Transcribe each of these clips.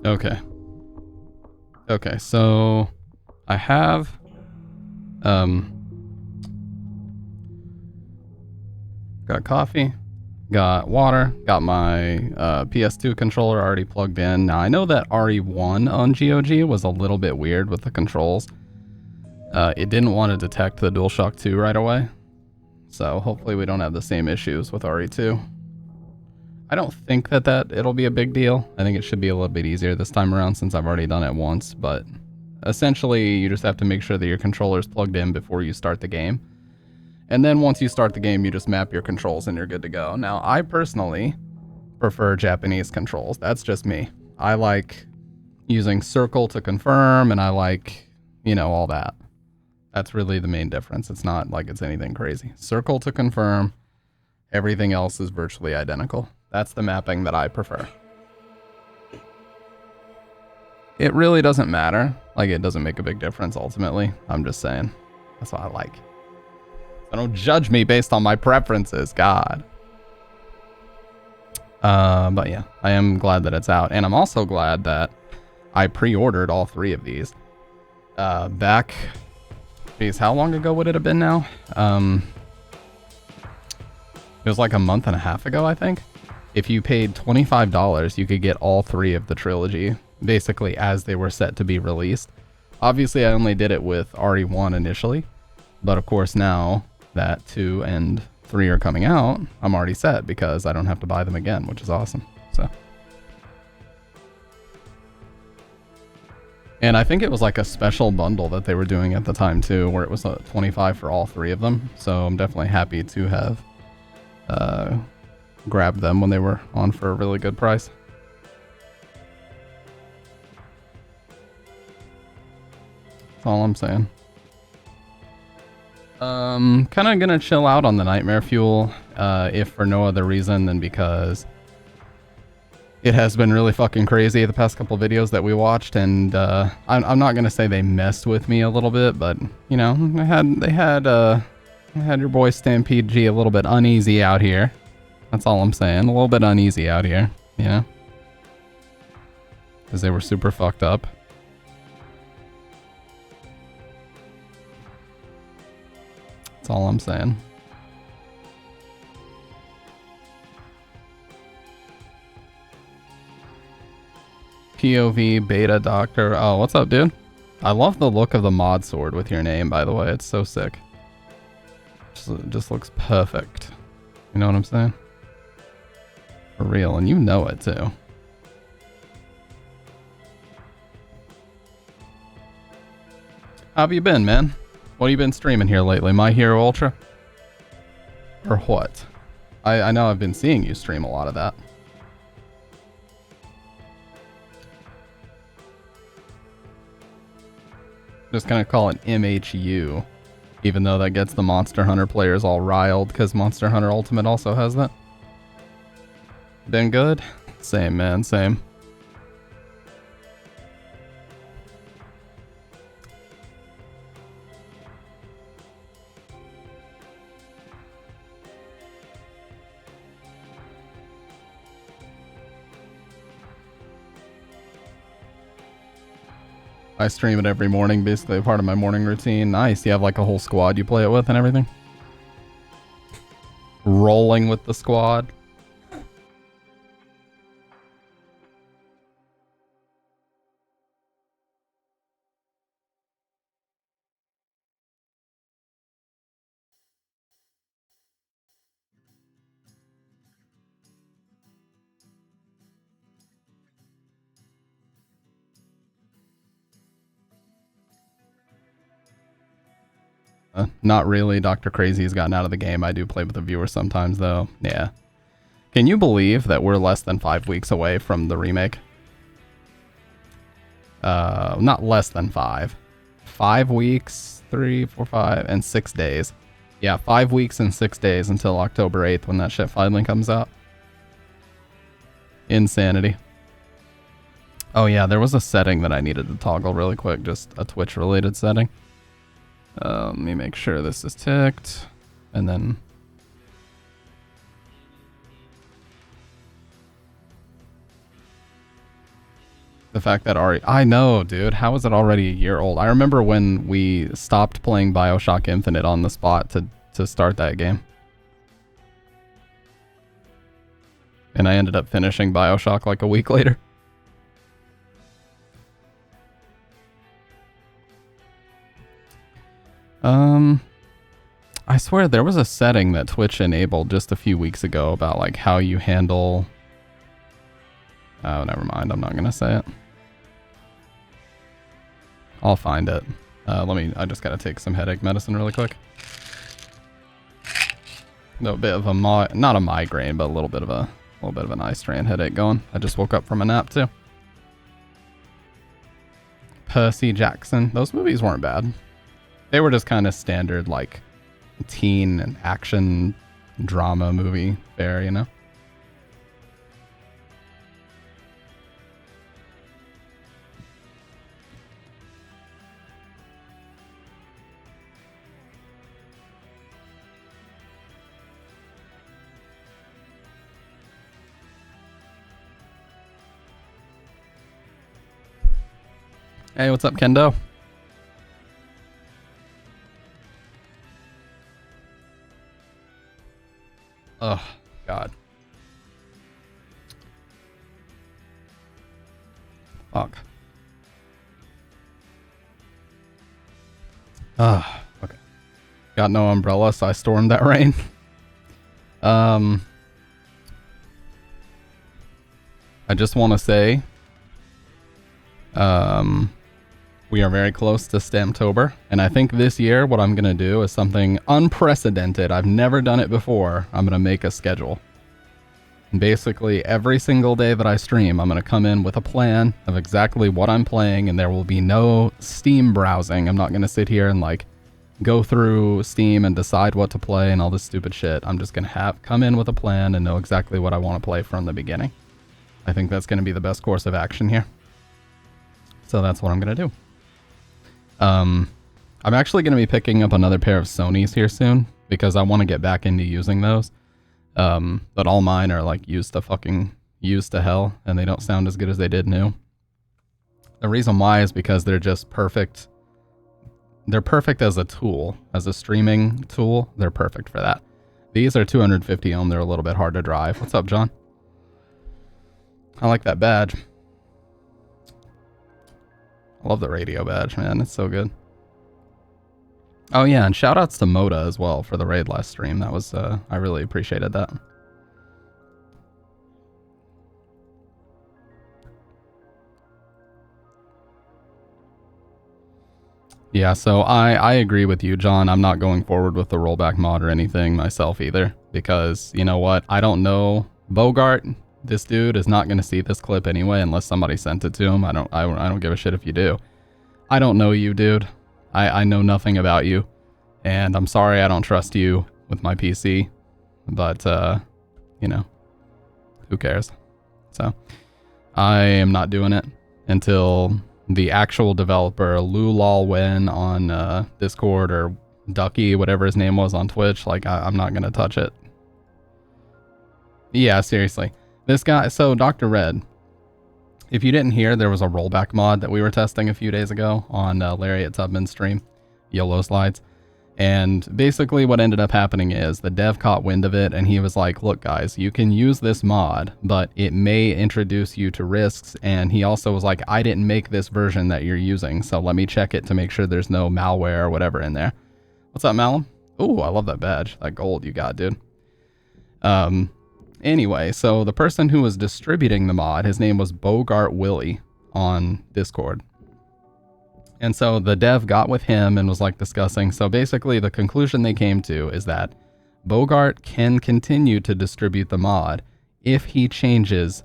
Okay. Okay, so I have got coffee, got water, got my PS2 controller already plugged in. Now I know that RE1 on GOG was a little bit weird with the controls. It didn't want to detect the DualShock 2 right away. So hopefully we don't have the same issues with RE2. I don't think that it'll be a big deal. I think it should be a little bit easier this time around since I've already done it once, but essentially you just have to make sure that your controller is plugged in before you start the game. And then once you start the game, you just map your controls and you're good to go. Now, I personally prefer Japanese controls. That's just me. I like using circle to confirm, and I like, you know, all that. That's really the main difference. It's not like it's anything crazy. Circle to confirm. Everything else is virtually identical. That's the mapping that I prefer. It really doesn't matter. Like, it doesn't make a big difference ultimately. I'm just saying. That's what I like. So don't judge me based on my preferences, God. But yeah, I am glad that it's out. And I'm also glad that I pre-ordered all 3 of these. Back... Geez, how long ago would it have been now? It was like a month and a half ago, I think. If you paid $25, you could get all 3 of the trilogy, basically as they were set to be released. Obviously, I only did it with RE1 initially, but of course now that 2 and 3 are coming out, I'm already set because I don't have to buy them again, which is awesome. So, and I think it was like a special bundle that they were doing at the time too, where it was $25 for all 3 of them. So I'm definitely happy to have grabbed them when they were on for a really good price. That's all I'm saying. Kind of gonna chill out on the Nightmare Fuel, if for no other reason than because it has been really fucking crazy the past couple videos that we watched, and I'm not gonna say they messed with me a little bit, but you know, they had your boy Stampede G a little bit uneasy out here. That's all I'm saying. A little bit uneasy out here, you know, because they were super fucked up. That's all I'm saying. POV Beta Doctor. Oh, what's up, dude? I love the look of the mod sword with your name, by the way. It's so sick. just looks perfect. You know what I'm saying? For real, and you know it too. How have you been, man? What have you been streaming here lately? My Hero Ultra? Or what? I know I've been seeing you stream a lot of that. Just gonna call it MHU, even though that gets the Monster Hunter players all riled because Monster Hunter Ultimate also has that. Been good? Same, man, same. I stream it every morning, basically a part of my morning routine. Nice, you have like a whole squad you play it with and everything? Rolling with the squad. Not really. Dr. Crazy has gotten out of the game. I do play with the viewers sometimes, though. Yeah. Can you believe that we're less than 5 weeks away from the remake? Not less than 5. 5 weeks, 3, 4, 5, and 6 days. Yeah, 5 weeks and 6 days until October 8th when that shit finally comes out. Insanity. Oh yeah, there was a setting that I needed to toggle really quick. Just a Twitch-related setting. Let me make sure this is ticked, and then the fact that I know, dude, how is it already a year old? I remember when we stopped playing BioShock Infinite on the spot to start that game. And I ended up finishing BioShock like a week later. I swear there was a setting that Twitch enabled just a few weeks ago about like how you handle... Oh, never mind. I'm not going to say it. I'll find it. I just got to take some headache medicine really quick. No, bit of a not a migraine, but a little bit of an eye strain headache going. I just woke up from a nap too. Percy Jackson. Those movies weren't bad. They were just kind of standard like teen and action drama movie fare, you know? Hey, what's up, Kendo? Oh, God. Fuck. Ah, okay. Got no umbrella, so I stormed that rain. I just want to say, we are very close to Stamptober, and I think this year what I'm going to do is something unprecedented. I've never done it before. I'm going to make a schedule. And basically, every single day that I stream, I'm going to come in with a plan of exactly what I'm playing, and there will be no Steam browsing. I'm not going to sit here and, like, go through Steam and decide what to play and all this stupid shit. I'm just going to come in with a plan and know exactly what I want to play from the beginning. I think that's going to be the best course of action here. So that's what I'm going to do. I'm actually going to be picking up another pair of Sonys here soon because I want to get back into using those. But all mine are like used to hell, and they don't sound as good as they did new. The reason why is because they're just perfect. They're perfect as a tool, as a streaming tool. They're perfect for that. These are 250 ohm. They're a little bit hard to drive. What's up, John? I like that badge. I love the radio badge, man. It's so good. Oh yeah, and shout outs to Moda as well for the raid last stream. That was, I really appreciated that. Yeah, so I agree with you, John. I'm not going forward with the rollback mod or anything myself either, because you know what? I don't know Bogart. This dude is not going to see this clip anyway unless somebody sent it to him. I don't give a shit if you do. I don't know you, dude. I know nothing about you, and I'm sorry I don't trust you with my PC, but you know, who cares? So I am not doing it until the actual developer, Lou Wen on Discord, or Ducky, whatever his name was on Twitch, like I'm not gonna touch it. Yeah, seriously. This guy, so Dr. Red, if you didn't hear, there was a rollback mod that we were testing a few days ago on Larry at Tubman's stream, YOLO Slides. And basically what ended up happening is the dev caught wind of it and he was like, look guys, you can use this mod, but it may introduce you to risks. And he also was like, I didn't make this version that you're using, so let me check it to make sure there's no malware or whatever in there. What's up, Malum? Ooh, I love that badge. That gold you got, dude. Anyway, so the person who was distributing the mod, his name was Bogart Willie on Discord. And so the dev got with him and was like discussing. So basically the conclusion they came to is that Bogart can continue to distribute the mod if he changes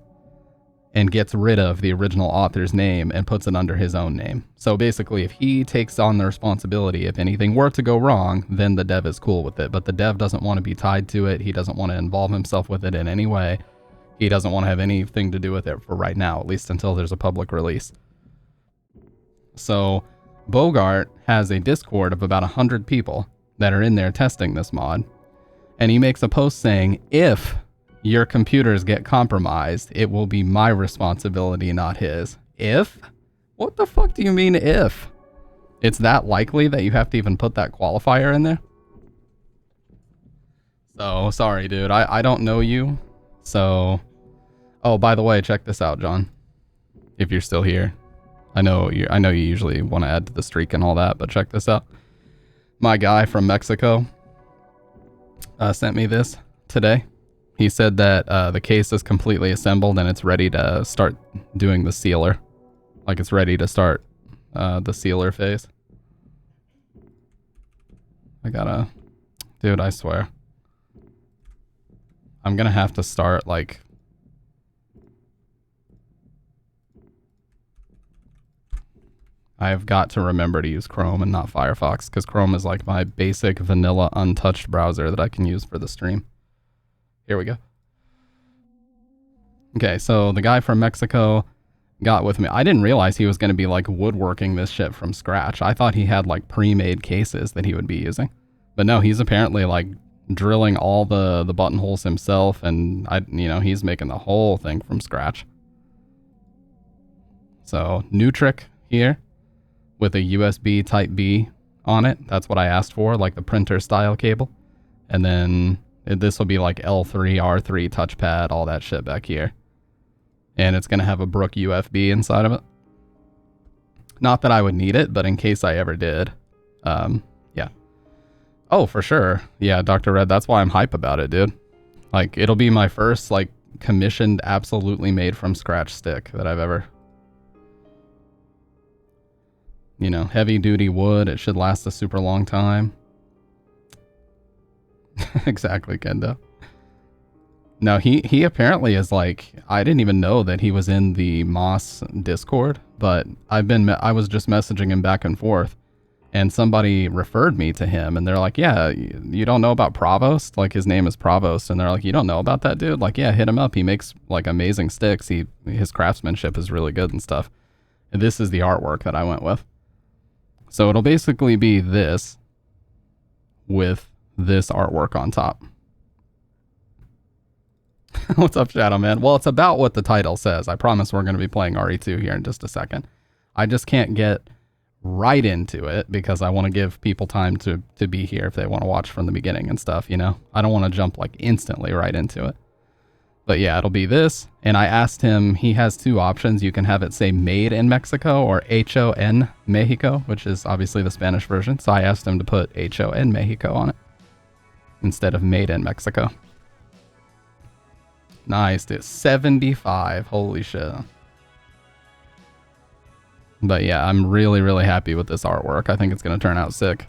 and gets rid of the original author's name and puts it under his own name. So basically if he takes on the responsibility, if anything were to go wrong, then the dev is cool with it. But the dev doesn't want to be tied to it. He doesn't want to involve himself with it in any way. He doesn't want to have anything to do with it for right now, at least until there's a public release. So Bogart has a Discord of about 100 people that are in there testing this mod. And he makes a post saying, if your computers get compromised, it will be my responsibility, not his. If? What the fuck do you mean if? It's that likely that you have to even put that qualifier in there? So, sorry dude, I don't know you. So, oh, by the way, check this out, John. If you're still here. I know you usually want to add to the streak and all that, but check this out. My guy from Mexico sent me this today. He said that the case is completely assembled and it's ready to start doing the sealer. Like it's ready to start the sealer phase. Dude, I swear. I'm gonna have to start like... I have got to remember to use Chrome and not Firefox, because Chrome is like my basic vanilla untouched browser that I can use for the stream. Here we go. Okay, so the guy from Mexico got with me. I didn't realize he was going to be like woodworking this shit from scratch. I thought he had like pre-made cases that he would be using. But no, he's apparently like drilling all the buttonholes himself, and he's making the whole thing from scratch. So, new trick here with a USB type B on it. That's what I asked for, like the printer style cable. And then this will be like L3, R3 touchpad, all that shit back here. And it's going to have a Brook UFB inside of it. Not that I would need it, but in case I ever did. Yeah. Oh, for sure. Yeah, Dr. Red, that's why I'm hype about it, dude. Like, it'll be my first, like, commissioned, absolutely made from scratch stick that I've ever... heavy duty wood. It should last a super long time. Exactly, Kendo. No, he apparently is like, I didn't even know that he was in the Moss Discord, but I was just messaging him back and forth, and somebody referred me to him, and they're like, yeah, you don't know about Provost? Like, his name is Provost, and they're like, you don't know about that dude? Like, yeah, hit him up. He makes like amazing sticks. His craftsmanship is really good and stuff. And this is the artwork that I went with. So it'll basically be this with this artwork on top. What's up, Shadow Man? Well, it's about what the title says. I promise we're going to be playing RE2 here in just a second. I just can't get right into it because I want to give people time to be here if they want to watch from the beginning and stuff, I don't want to jump like instantly right into it. But yeah, it'll be this. And I asked him, he has two options. You can have it say made in Mexico or HON Mexico, which is obviously the Spanish version. So I asked him to put HON Mexico on it instead of made in Mexico. Nice, dude. 75. Holy shit. But yeah, I'm really, really happy with this artwork. I think it's going to turn out sick.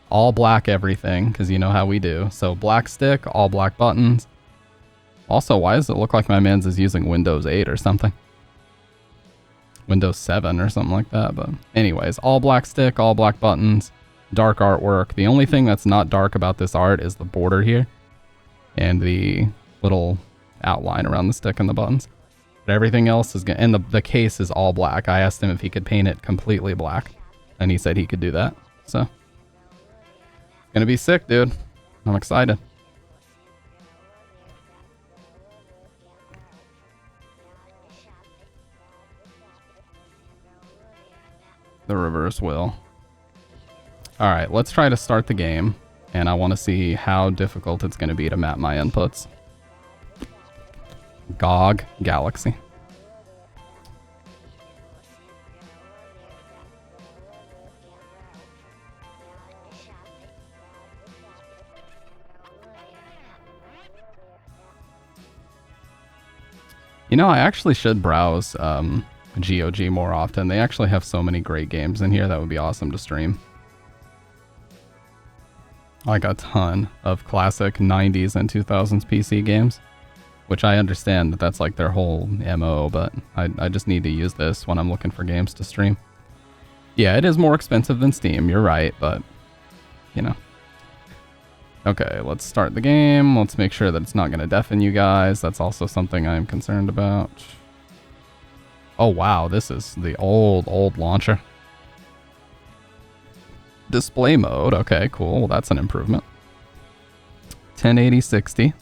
All black everything, because you know how we do. So black stick, all black buttons. Also, why does it look like my man's is using Windows 8 or something? Windows 7 or something like that. But anyways, all black stick, all black buttons, dark artwork. The only thing that's not dark about this art is the border here and the little outline around the stick and the buttons. But everything else is good. And the case is all black. I asked him if he could paint it completely black, and he said he could do that. So, gonna be sick, dude. I'm excited. The reverse wheel. Alright, let's try to start the game, and I want to see how difficult it's going to be to map my inputs. GOG Galaxy. You know, I actually should browse GOG more often. They actually have so many great games in here that would be awesome to stream. Like a ton of classic 90s and 2000s PC games, which I understand that that's like their whole MO, but I just need to use this when I'm looking for games to stream. Yeah, it is more expensive than Steam, you're right, but, you know. Okay, let's start the game. Let's make sure that it's not going to deafen you guys. That's also something I'm concerned about. Oh wow, this is the old launcher. Display mode, okay, cool. Well, that's an improvement. 1080 60.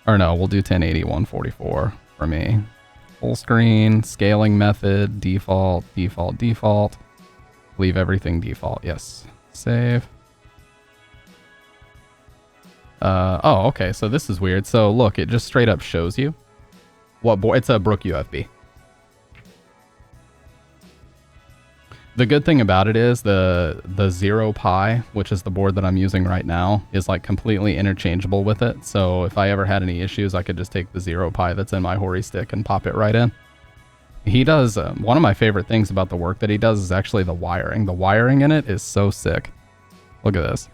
Or no, we'll do 1080 144 for me. Full screen, scaling method, default, default, default. Leave everything default, yes. Save. Oh, okay, so this is weird. So look, it just straight up shows you what board. It's a Brook UFB. The good thing about it is the 0 Pi, which is the board that I'm using right now, is like completely interchangeable with it. So if I ever had any issues, I could just take the 0 Pi that's in my Hori stick and pop it right in. He does, one of my favorite things about the work that he does is actually the wiring. The wiring in it is so sick. Look at this.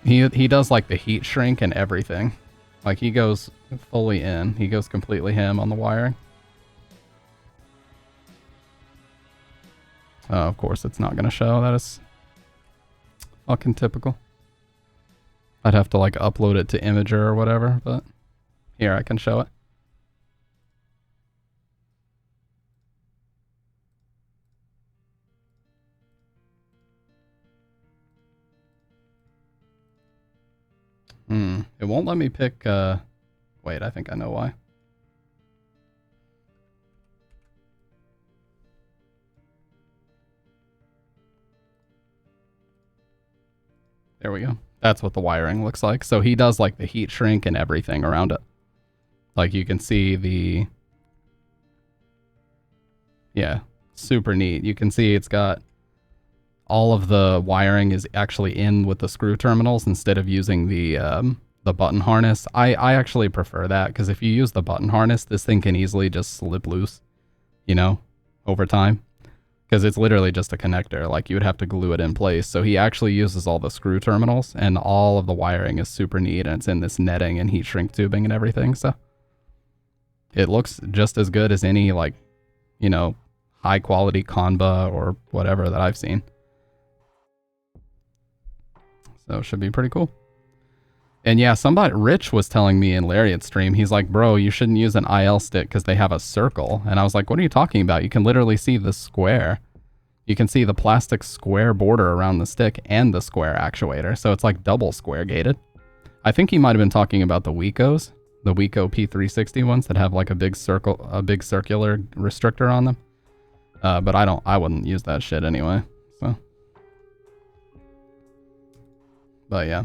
He does like the heat shrink and everything. Like he goes fully in. He goes completely ham on the wiring. Of course it's not gonna show. That is fucking typical. I'd have to like upload it to Imager or whatever, but here I can show it. It won't let me pick, wait, I think I know why. There we go. That's what the wiring looks like. So he does like the heat shrink and everything around it. Like you can see the, yeah, super neat. You can see it's got all of the wiring is actually in with the screw terminals instead of using the button harness. I actually prefer that because if you use the button harness, this thing can easily just slip loose, you know, over time. Because it's literally just a connector, like you would have to glue it in place. So he actually uses all the screw terminals and all of the wiring is super neat and it's in this netting and heat shrink tubing and everything. So it looks just as good as any like, you know, high quality Kanba or whatever that I've seen. So it should be pretty cool. And yeah, somebody, Rich was telling me in Lariat's stream, he's like, bro, you shouldn't use an IL stick because they have a circle. And I was like, what are you talking about? You can literally see the square. You can see the plastic square border around the stick and the square actuator. So it's like double square gated. I think he might have been talking about the Wecos, the Weco P360 ones that have like a big circle, a big circular restrictor on them. But I wouldn't use that shit anyway. So But yeah.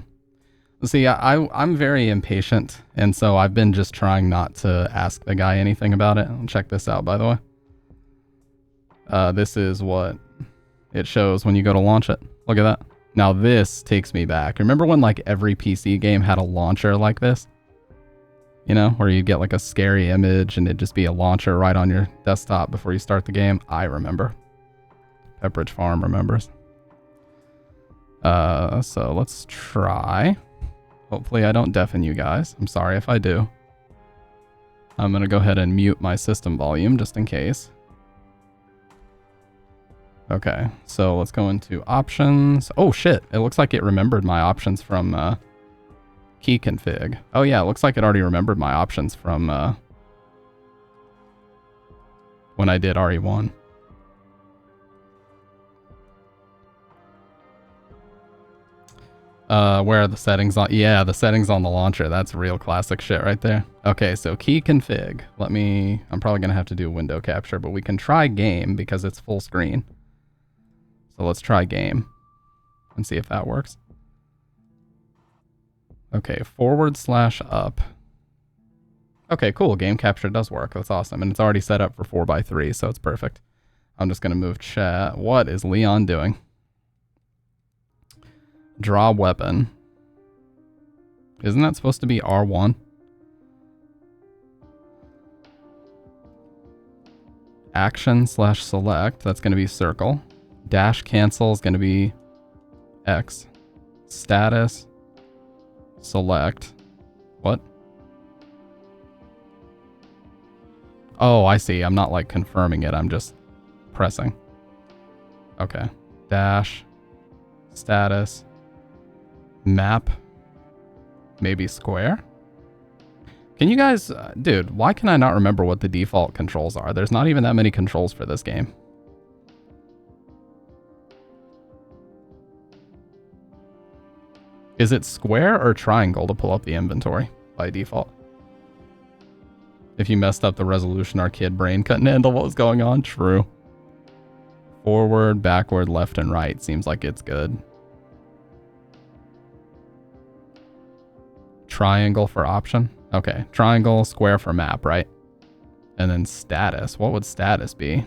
See, I'm very impatient, and so I've been just trying not to ask the guy anything about it. Check this out, by the way. This is what it shows when you go to launch it. Look at that. Now this takes me back. Remember when like every PC game had a launcher like this? You know, where you'd get like a scary image and it'd just be a launcher right on your desktop before you start the game? I remember. Pepperidge Farm remembers. So let's try. Hopefully I don't deafen you guys. I'm sorry if I do. I'm gonna go ahead and mute my system volume just in case. Okay, so let's go into options. Oh shit, it looks like it remembered my options from key config. Oh yeah, it looks like it already remembered my options from when I did RE1. Where are the settings on? Yeah, the settings on the launcher. That's real classic shit right there. Okay, so key config. I'm probably gonna have to do window capture, but we can try game because it's full screen. So let's try game and see if that works. Okay, /up. Okay, cool. Game capture does work. That's awesome. And it's already set up for 4x3, so it's perfect. I'm just gonna move chat. What is Leon doing? Draw weapon. Isn't that supposed to be R1? Action/select. That's going to be circle. Dash cancel is going to be X. Status. Select. What? Oh, I see. I'm not like confirming it. I'm just pressing. Okay. Dash. Status. Map. Maybe square? Can you guys... dude, why can I not remember what the default controls are? There's not even that many controls for this game. Is it square or triangle to pull up the inventory by default? If you messed up the resolution, our kid brain couldn't handle what was going on. True. Forward, backward, left, and right. Seems like it's good. Triangle for option. Okay, triangle, square for map, right? And then status. What would status be?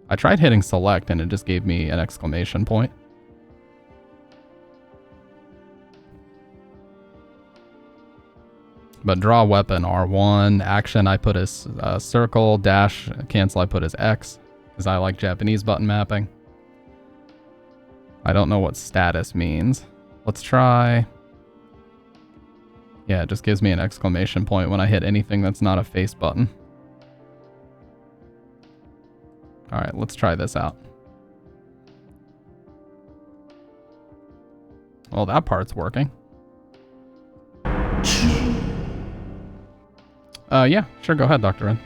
I tried hitting select and it just gave me an exclamation point. But draw weapon, R1. Action, I put as circle. Dash, cancel, I put as X. Because I like Japanese button mapping. I don't know what status means. Let's try... yeah, it just gives me an exclamation point when I hit anything that's not a face button. Alright, let's try this out. Well, that part's working. Yeah, sure, go ahead, Dr. Ren.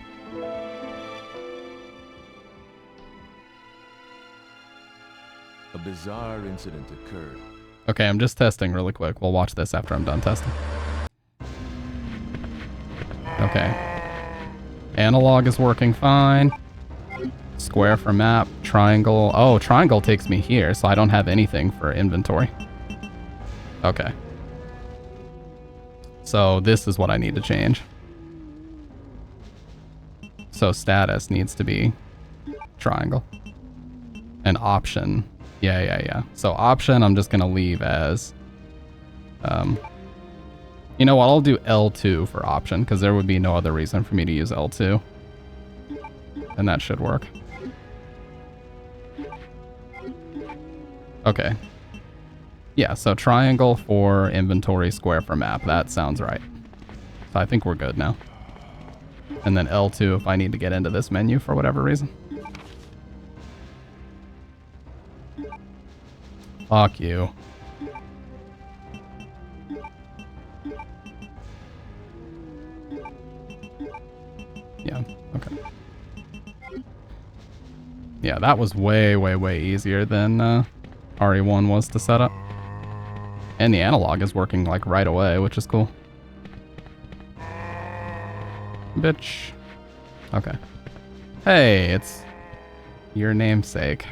A bizarre incident occurred. Okay, I'm just testing really quick. We'll watch this after I'm done testing. Okay. Analog is working fine. Square for map. Triangle. Oh, triangle takes me here, so I don't have anything for inventory. Okay. So this is what I need to change. So status needs to be triangle. And option. Yeah. So option, I'm just going to leave as... you know what? I'll do L2 for option, because there would be no other reason for me to use L2. And that should work. Okay. Yeah, so triangle for inventory, square for map. That sounds right. So I think we're good now. And then L2 if I need to get into this menu for whatever reason. Fuck you. Yeah, okay. Yeah, that was way easier than RE1 was to set up. And the analog is working like right away, which is cool. Bitch. Okay. Hey, it's your namesake.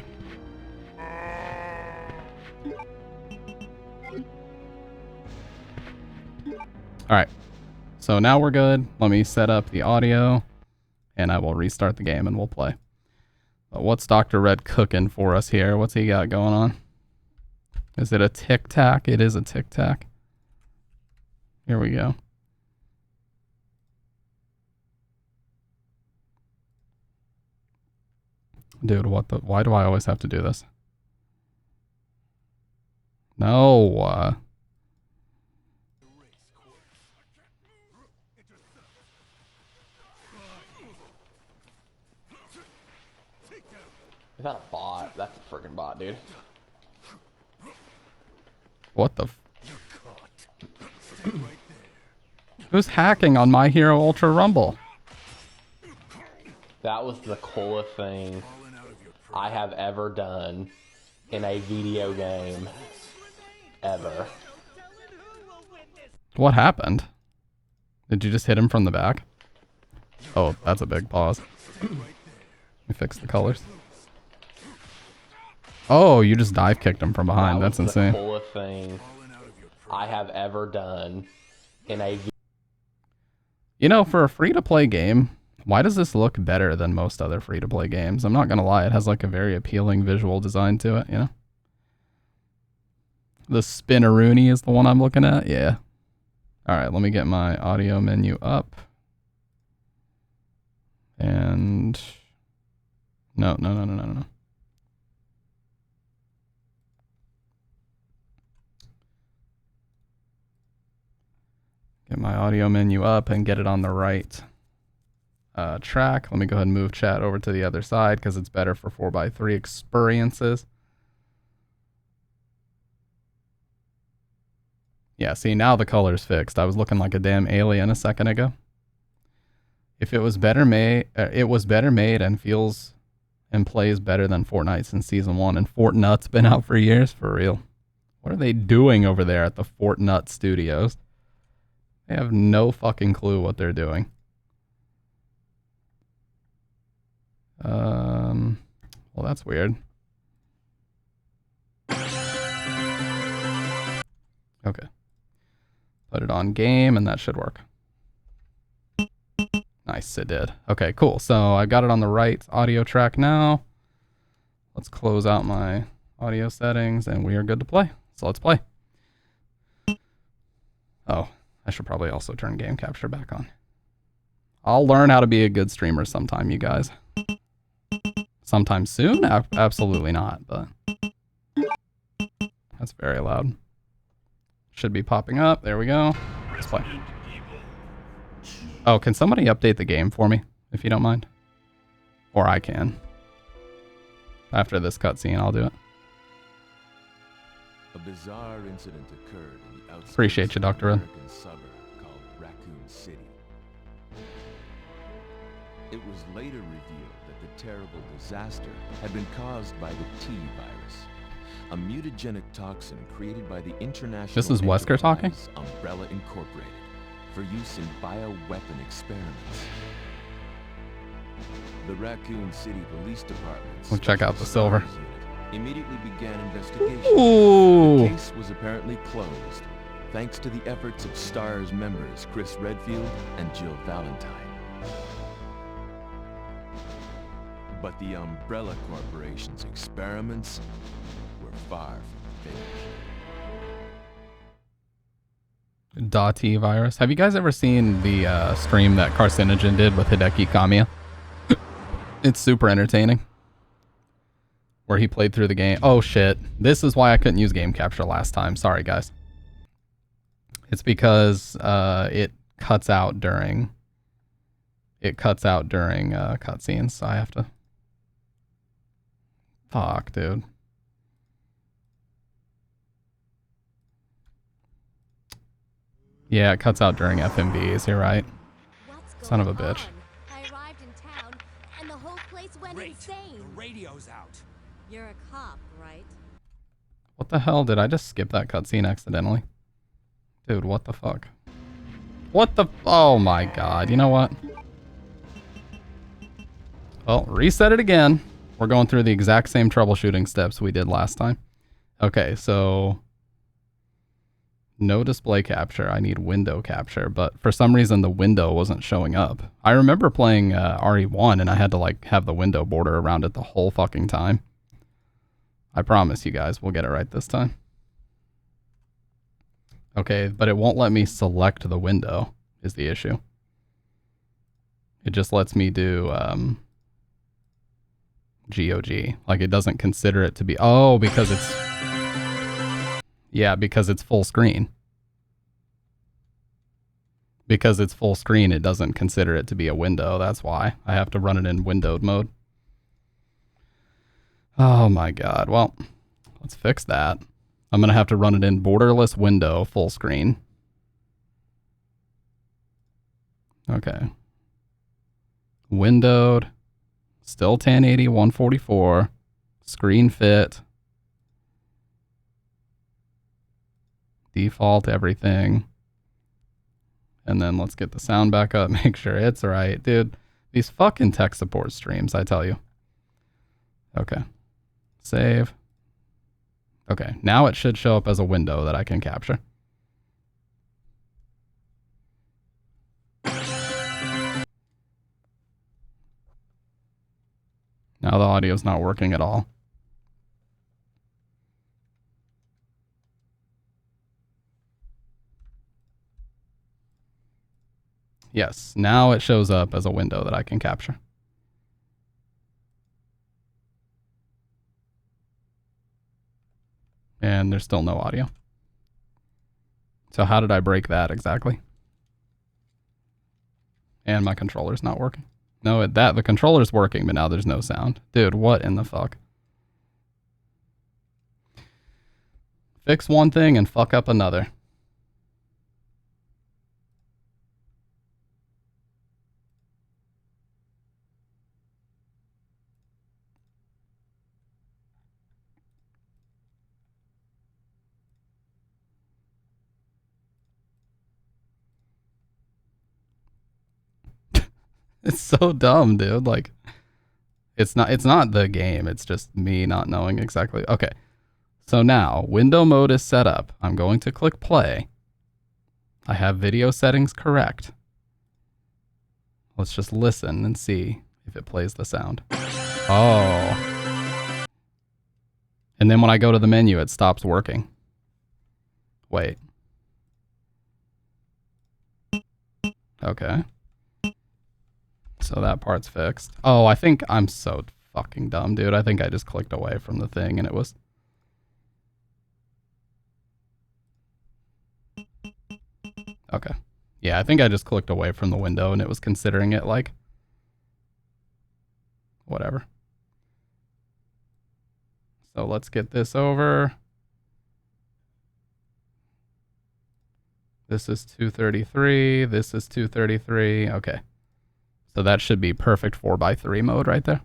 All right. So now we're good. Let me set up the audio and I will restart the game and we'll play. But what's Dr. Red cooking for us here? What's he got going on? Is it a tic-tac? It is a tic-tac. Here we go. Dude, what the? Why do I always have to do this? No. Is that a bot? That's a freaking bot, dude. What the? Who's hacking on My Hero Ultra Rumble? That was the coolest thing I have ever done in a video game. Ever. What happened? Did you just hit him from the back? Oh, that's a big pause. Let me fix the colors. Oh, you just dive kicked him from behind. That's insane. The coolest thing I have ever done in a. You know, for a free-to-play game, why does this look better than most other free-to-play games? I'm not gonna lie, it has like a very appealing visual design to it, you know? The Spinneroonie is the one I'm looking at, yeah. Alright, let me get my audio menu up. And... No. Get my audio menu up and get it on the right track. Let me go ahead and move chat over to the other side because it's better for 4x3 experiences. Yeah, see, now the color's fixed. I was looking like a damn alien a second ago. If it was better made, and feels and plays better than Fortnite since Season 1, and Fortnite's been out for years, for real. What are they doing over there at the Fortnite Studios? They have no fucking clue what they're doing. Well, that's weird. Okay. Put it on game and that should work. Nice, it did. Okay, cool. So I got it on the right audio track now. Let's close out my audio settings and we are good to play. So let's play. Oh, I should probably also turn game capture back on. I'll learn how to be a good streamer sometime, you guys. Sometime soon? Absolutely not, but that's very loud. Should be popping up. There we go. Let's play. Oh, can somebody update the game for me, if you don't mind? Or I can. After this cutscene, I'll do it. A bizarre incident occurred in the outskirts Appreciate you, Dr. Red. of an American suburb called Raccoon City. It was later revealed that the terrible disaster had been caused by the T virus, a mutagenic toxin created by the international This is Wesker talking? Umbrella Incorporated for use in bioweapon experiments. The Raccoon City Police Department We'll check out the silver. immediately began investigation. Ooh. The case was apparently closed, thanks to the efforts of STARS members Chris Redfield and Jill Valentine. But the Umbrella Corporation's experiments were far from finished. Dati virus. Have you guys ever seen the stream that Carcinogen did with Hideki Kamiya? It's super entertaining. Where he played through the game. Oh shit. This is why I couldn't use game capture last time. Sorry guys. It's because it cuts out during cutscenes, so I have to. Fuck, dude. Yeah, it cuts out during FMVs, you're right. Son of a bitch. I arrived in town and the whole place went insane. The radio's out. You're a cop, right? What the hell? Did I just skip that cutscene accidentally? Dude, what the fuck? What the? Oh my god. You know what? Well, reset it again. We're going through the exact same troubleshooting steps we did last time. Okay, so No display capture. I need window capture, but for some reason the window wasn't showing up. I remember playing RE1 and I had to like have the window border around it the whole fucking time. I promise you guys we'll get it right this time. Okay, but it won't let me select the window is the issue. It just lets me do GOG. Like it doesn't consider it to be, oh, because it's, yeah, because it's full screen. Because it's full screen, it doesn't consider it to be a window. That's why I have to run it in windowed mode. Oh my God. Well, let's fix that. I'm going to have to run it in borderless window full screen. Okay. Windowed. Still 1080, 144. Screen fit. Default everything. And then let's get the sound back up, make sure it's right. Dude, these fucking tech support streams, I tell you. Okay. Save. Okay, now it should show up as a window that I can capture. Now the audio's not working at all. Yes, now it shows up as a window that I can capture. And there's still no audio. So how did I break that exactly? And my controller's not working. No, the controller's working, but now there's no sound. Dude, what in the fuck? Fix one thing and fuck up another. It's so dumb, dude. Like, it's not the game. It's just me not knowing exactly. Okay. So now window mode is set up. I'm going to click play. I have video settings correct. Let's just listen and see if it plays the sound. Oh. And then when I go to the menu, it stops working. Wait. Okay. So that part's fixed. Oh, I think I'm so fucking dumb, dude. I think I just clicked away from the thing and it was... Okay. Yeah, I think I just clicked away from the window and it was considering it like... Whatever. So let's get this over. This is 233. This is 233. Okay. So that should be perfect 4x3 mode right there.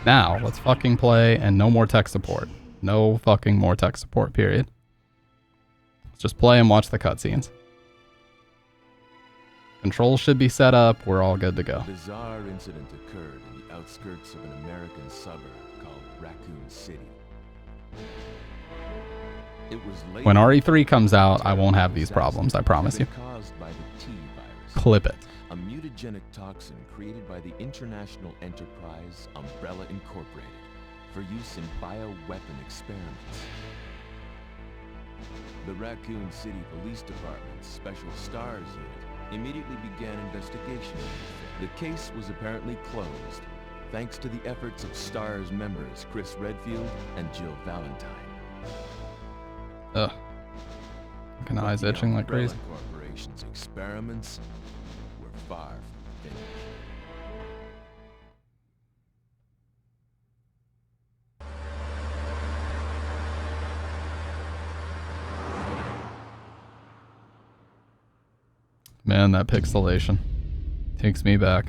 Now, let's fucking play and no more tech support. No fucking more tech support, period. Let's just play and watch the cutscenes. Controls should be set up. We're all good to go. A bizarre incident occurred in the outskirts of an American suburb called Raccoon City. It was when RE3 comes out, I won't have these problems, I promise you. Caused by the T virus, clip it. A mutagenic toxin created by the international enterprise Umbrella Incorporated for use in bioweapon experiments. The Raccoon City Police Department's Special Stars Unit immediately began investigation. The case was apparently closed, thanks to the efforts of STARS members Chris Redfield and Jill Valentine. Ugh. Fucking eyes itching like crazy. Corporation's experiments were far from finished. Man, that pixelation takes me back.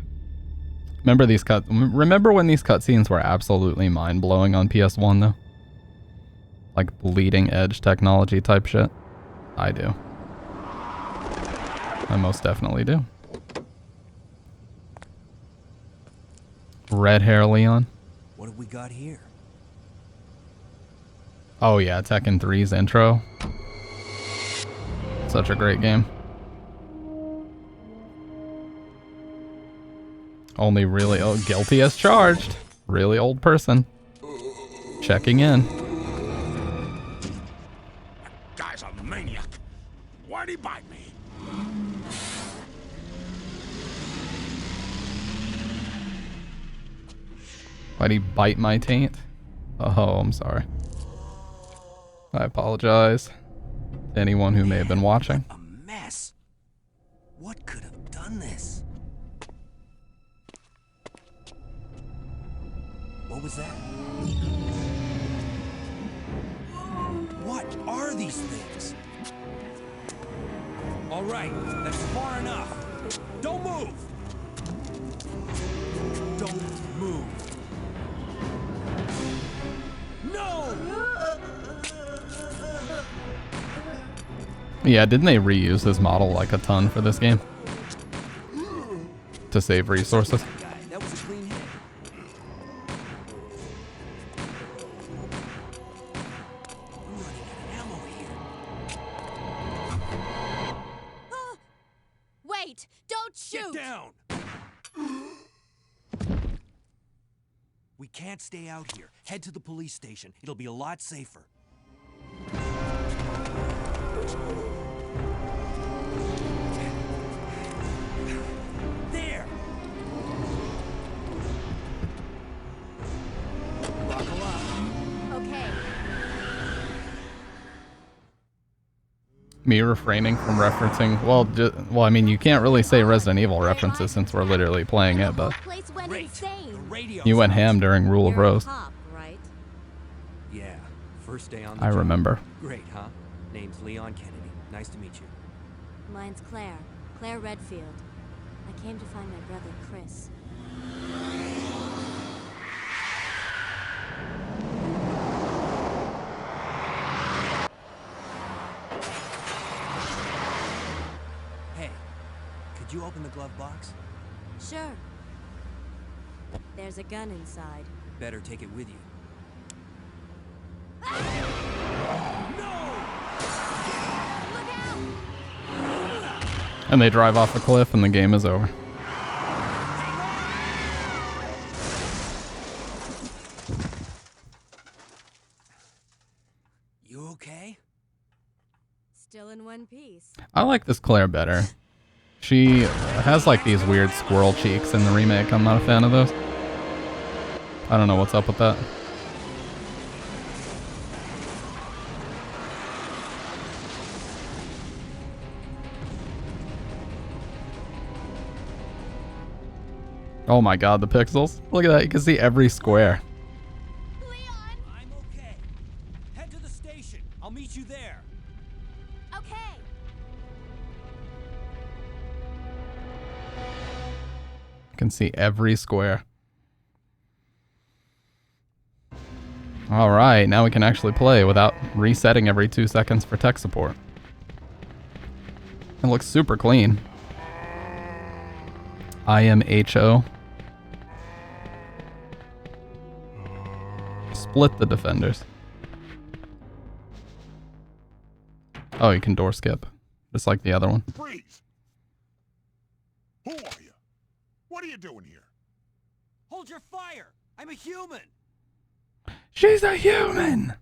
Remember when these cutscenes were absolutely mind-blowing on PS1 though? Like bleeding edge technology type shit? I do. I most definitely do. Red hair Leon. What have we got here? Oh yeah, Tekken 3's intro. Such a great game. Only really guilty as charged. Really old person. Checking in. That guy's a maniac. Why'd he bite me? Why'd he bite my taint? Oh, I'm sorry. I apologize to anyone who may have been watching. A mess. What could have done this? What was that? What are these things? All right, that's far enough. Don't move. Don't move. No! Yeah, didn't they reuse this model like a ton for this game? To save resources? That was a clean hit. I'm running out of ammo here. Wait! Don't shoot! Get down! We can't stay out here. Head to the police station. It'll be a lot safer. There! Buckle up. Okay. Me refraining from referencing, well, I mean, you can't really say Resident Evil references since we're literally playing it, but The place went insane. you went ham during Rule of You're a Rose. cop, right? Yeah, first day on the I job. remember. Great, huh? Name's Leon Kennedy. Nice to meet you. Mine's Claire. Claire Redfield. I came to find my brother, Chris. Hey, could you open the glove box? Sure. There's a gun inside. Better take it with you. And they drive off a cliff and the game is over. You okay? Still in one piece. I like this Claire better. She has like these weird squirrel cheeks in the remake. I'm not a fan of those. I don't know what's up with that. Oh my god, the pixels. Look at that, you can see every square. I'm okay. Head to the station. I'll meet you there. Okay. You can see every square. Alright, now we can actually play without resetting every 2 seconds for tech support. It looks super clean. IMHO. Split the defenders. Oh, you can door skip. Just like the other one. Freeze! Who are you? What are you doing here? Hold your fire. I'm a human. She's a human!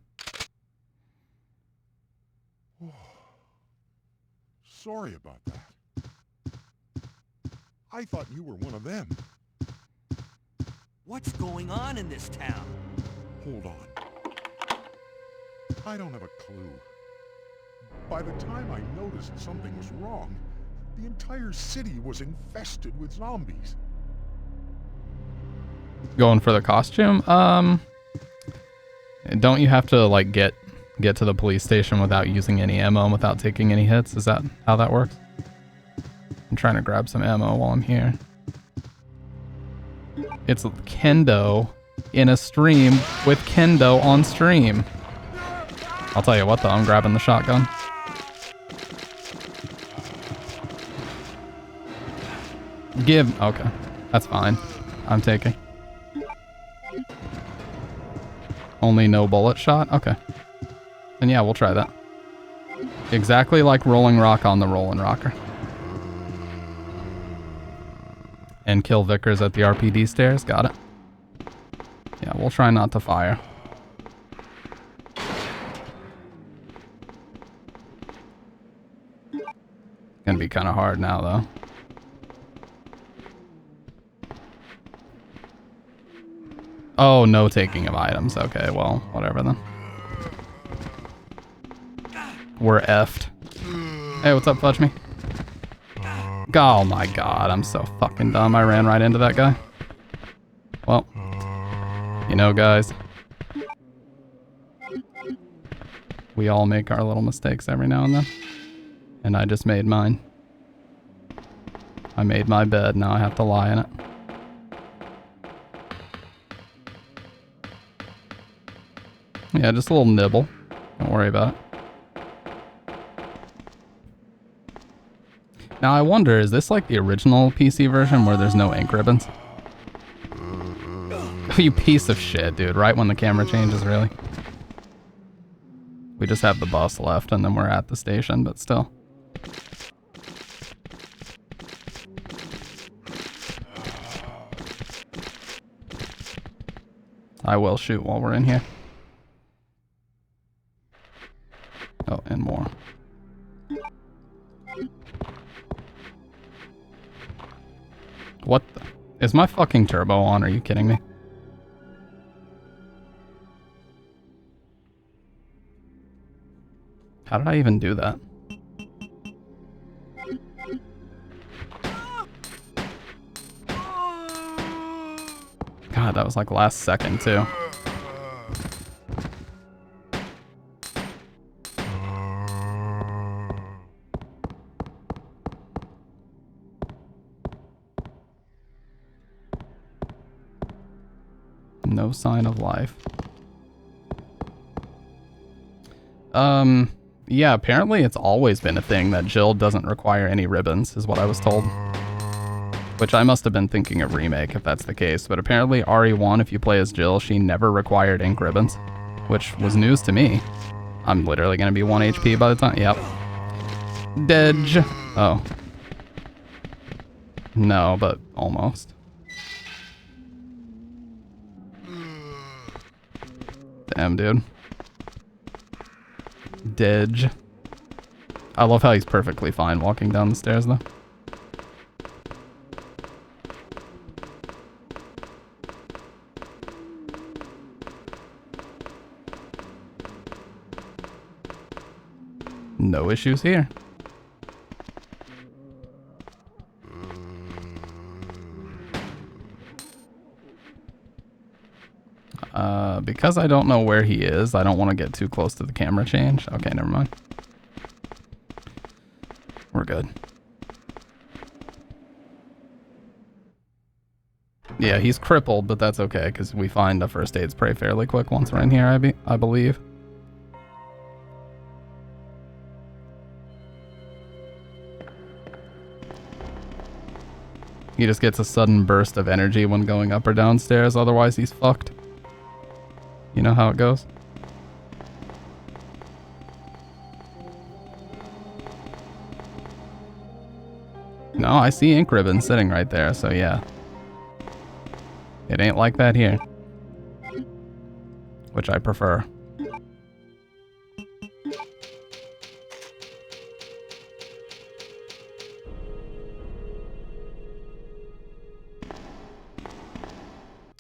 Sorry about that. I thought you were one of them. What's going on in this town? Hold on. I don't have a clue. By the time I noticed something was wrong, the entire city was infested with zombies. Going for the costume? Don't you have to like get to the police station without using any ammo and without taking any hits? Is that how that works? I'm trying to grab some ammo while I'm here. It's Kendo in a stream with Kendo on stream. I'll tell you what though, I'm grabbing the shotgun. Okay, that's fine. I'm taking. Only no bullet shot? Okay. then yeah, we'll try that. Exactly like Rolling Rock on the Rollin' Rocker. And kill Vickers at the RPD stairs. Got it. Yeah, we'll try not to fire. Gonna be kind of hard now, though. Oh, no taking of items. Okay, well, whatever then. We're effed. Hey, what's up, Fudge Me? Oh my god, I'm so fucking dumb. I ran right into that guy. Well, you know, guys. We all make our little mistakes every now and then. And I just made mine. I made my bed, now I have to lie in it. Yeah, just a little nibble. Don't worry about it. Now I wonder, is this like the original PC version where there's no ink ribbons? You piece of shit, dude. Right when the camera changes, really. We just have the bus left and then we're at the station, but still. I will shoot while we're in here. Oh, and more. What the? Is my fucking turbo on? Are you kidding me? How did I even do that? God, that was like last second too. No sign of life. Yeah, apparently it's always been a thing that Jill doesn't require any ribbons, is what I was told. Which I must have been thinking of Remake, if that's the case. But apparently RE1, if you play as Jill, she never required ink ribbons. Which was news to me. I'm literally gonna be 1 HP by the time... Yep. Dedge. Oh. No, but almost. Damn, dude. Dedge. I love how he's perfectly fine walking down the stairs, though. No issues here. Because I don't know where he is, I don't want to get too close to the camera change. Okay, never mind. We're good. Yeah, he's crippled, but that's okay, because we find a first aid spray fairly quick once we're in here, I believe. He just gets a sudden burst of energy when going up or downstairs, otherwise he's fucked. You know how it goes? No, I see ink ribbon sitting right there, so yeah. It ain't like that here. Which I prefer.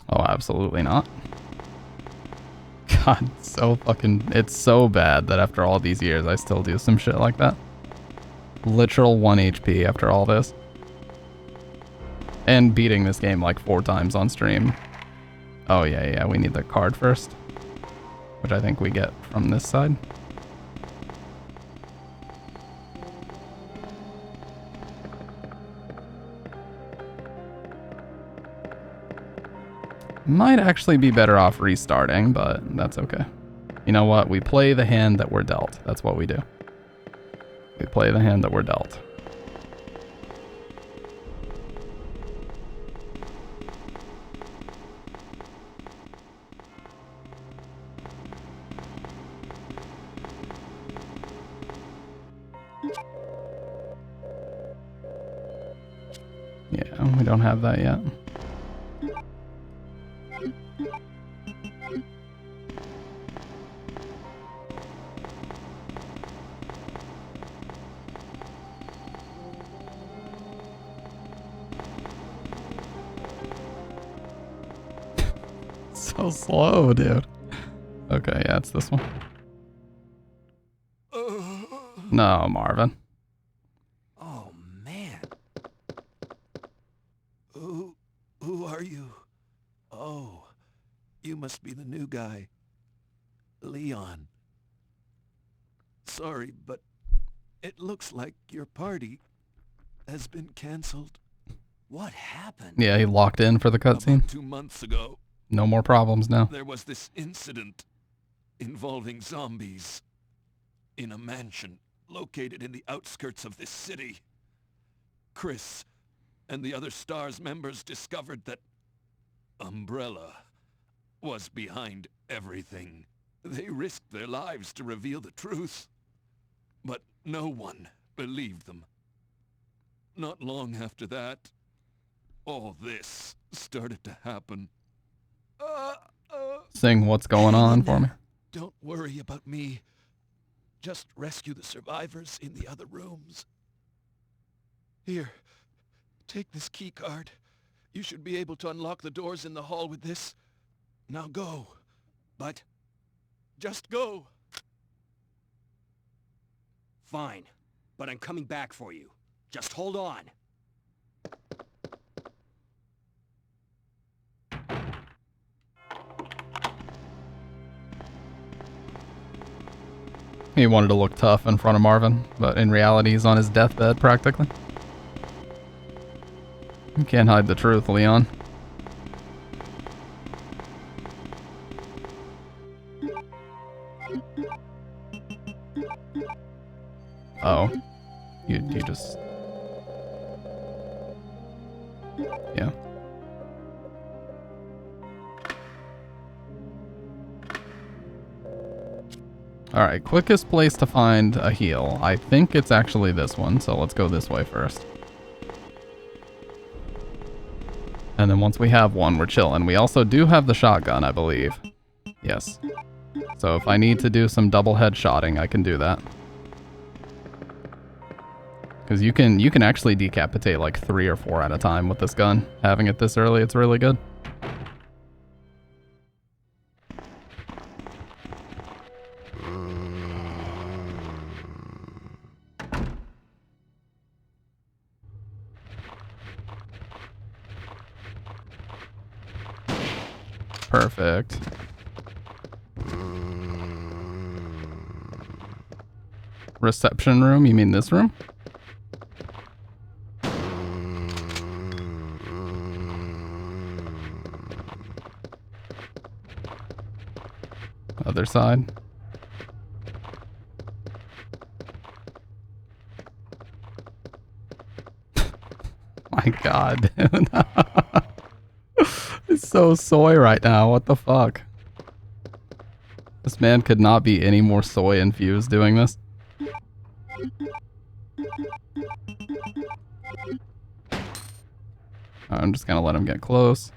Oh, absolutely not. God, so fucking... It's so bad that after all these years, I still do some shit like that. Literal 1 HP after all this. And beating this game like 4 times on stream. Oh, yeah, we need the card first. Which I think we get from this side. Might actually be better off restarting, but that's okay. You know what? We play the hand that we're dealt. That's what we do. We play the hand that we're dealt. don't have that yet. So slow, dude. Okay, yeah, it's this one. No, Marvin. Oh, man. Who are you? Oh, you must be the new guy. Leon. Sorry, but it looks like your party has been canceled. What happened? Yeah, he locked in for the cutscene. About 2 months ago, No more problems now. there was this incident involving zombies in a mansion located in the outskirts of this city. Chris and the other STARS members discovered that Umbrella was behind everything. They risked their lives to reveal the truth, but no one believed them. Not long after that, all this started to happen. Sing what's going on for me. Don't worry about me. Just rescue the survivors in the other rooms. Here, take this key card. You should be able to unlock the doors in the hall with this. Now go. But just go. Fine, but I'm coming back for you. Just hold on. He wanted to look tough in front of Marvin, but in reality he's on his deathbed practically. You can't hide the truth, Leon. Oh. You just... Yeah. Alright, quickest place to find a heal. I think it's actually this one, so let's go this way first. And then once we have one, we're chilling. We also do have the shotgun, I believe. Yes. So if I need to do some double headshotting, I can do that. Because you can actually decapitate like 3 or 4 at a time with this gun. Having it this early, it's really good. Perfect. Reception room? You mean this room? Other side. My God, dude. It's so soy right now. What the fuck? This man could not be any more soy infused doing this. I'm just gonna let him get close.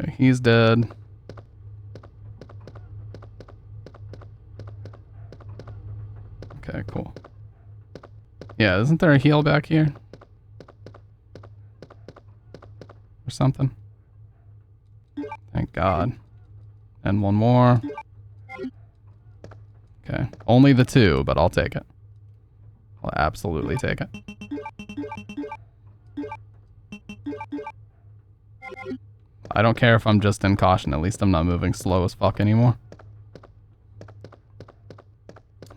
Okay, he's dead. Okay, cool. Yeah, isn't there a heal back here? Or something? Thank God. And one more. Okay, only the 2, but I'll take it. I'll absolutely take it. I don't care if I'm just in caution, at least I'm not moving slow as fuck anymore.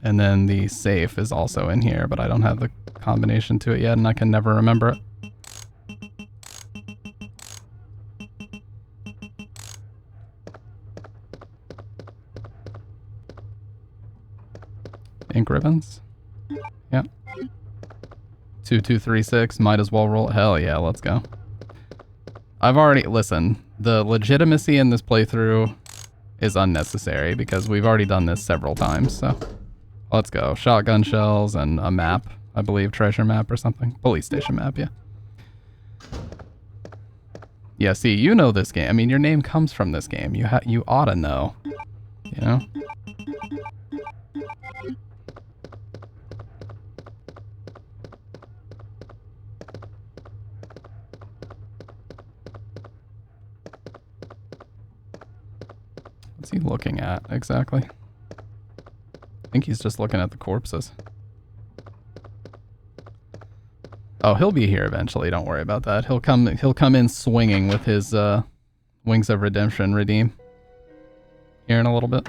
And then the safe is also in here, but I don't have the combination to it yet, and I can never remember it. Ink ribbons? Yep. 2236, might as well roll. Hell yeah, let's go. Listen, the legitimacy in this playthrough is unnecessary because we've already done this several times, so let's go. Shotgun shells and a map, I believe, treasure map or something. Police station map, yeah. Yeah, see, you know this game. I mean, your name comes from this game. You ought to know, you know? What's he looking at exactly? I think he's just looking at the corpses. Oh, he'll be here eventually. Don't worry about that. He'll come in swinging with his Wings of Redemption redeem here in a little bit.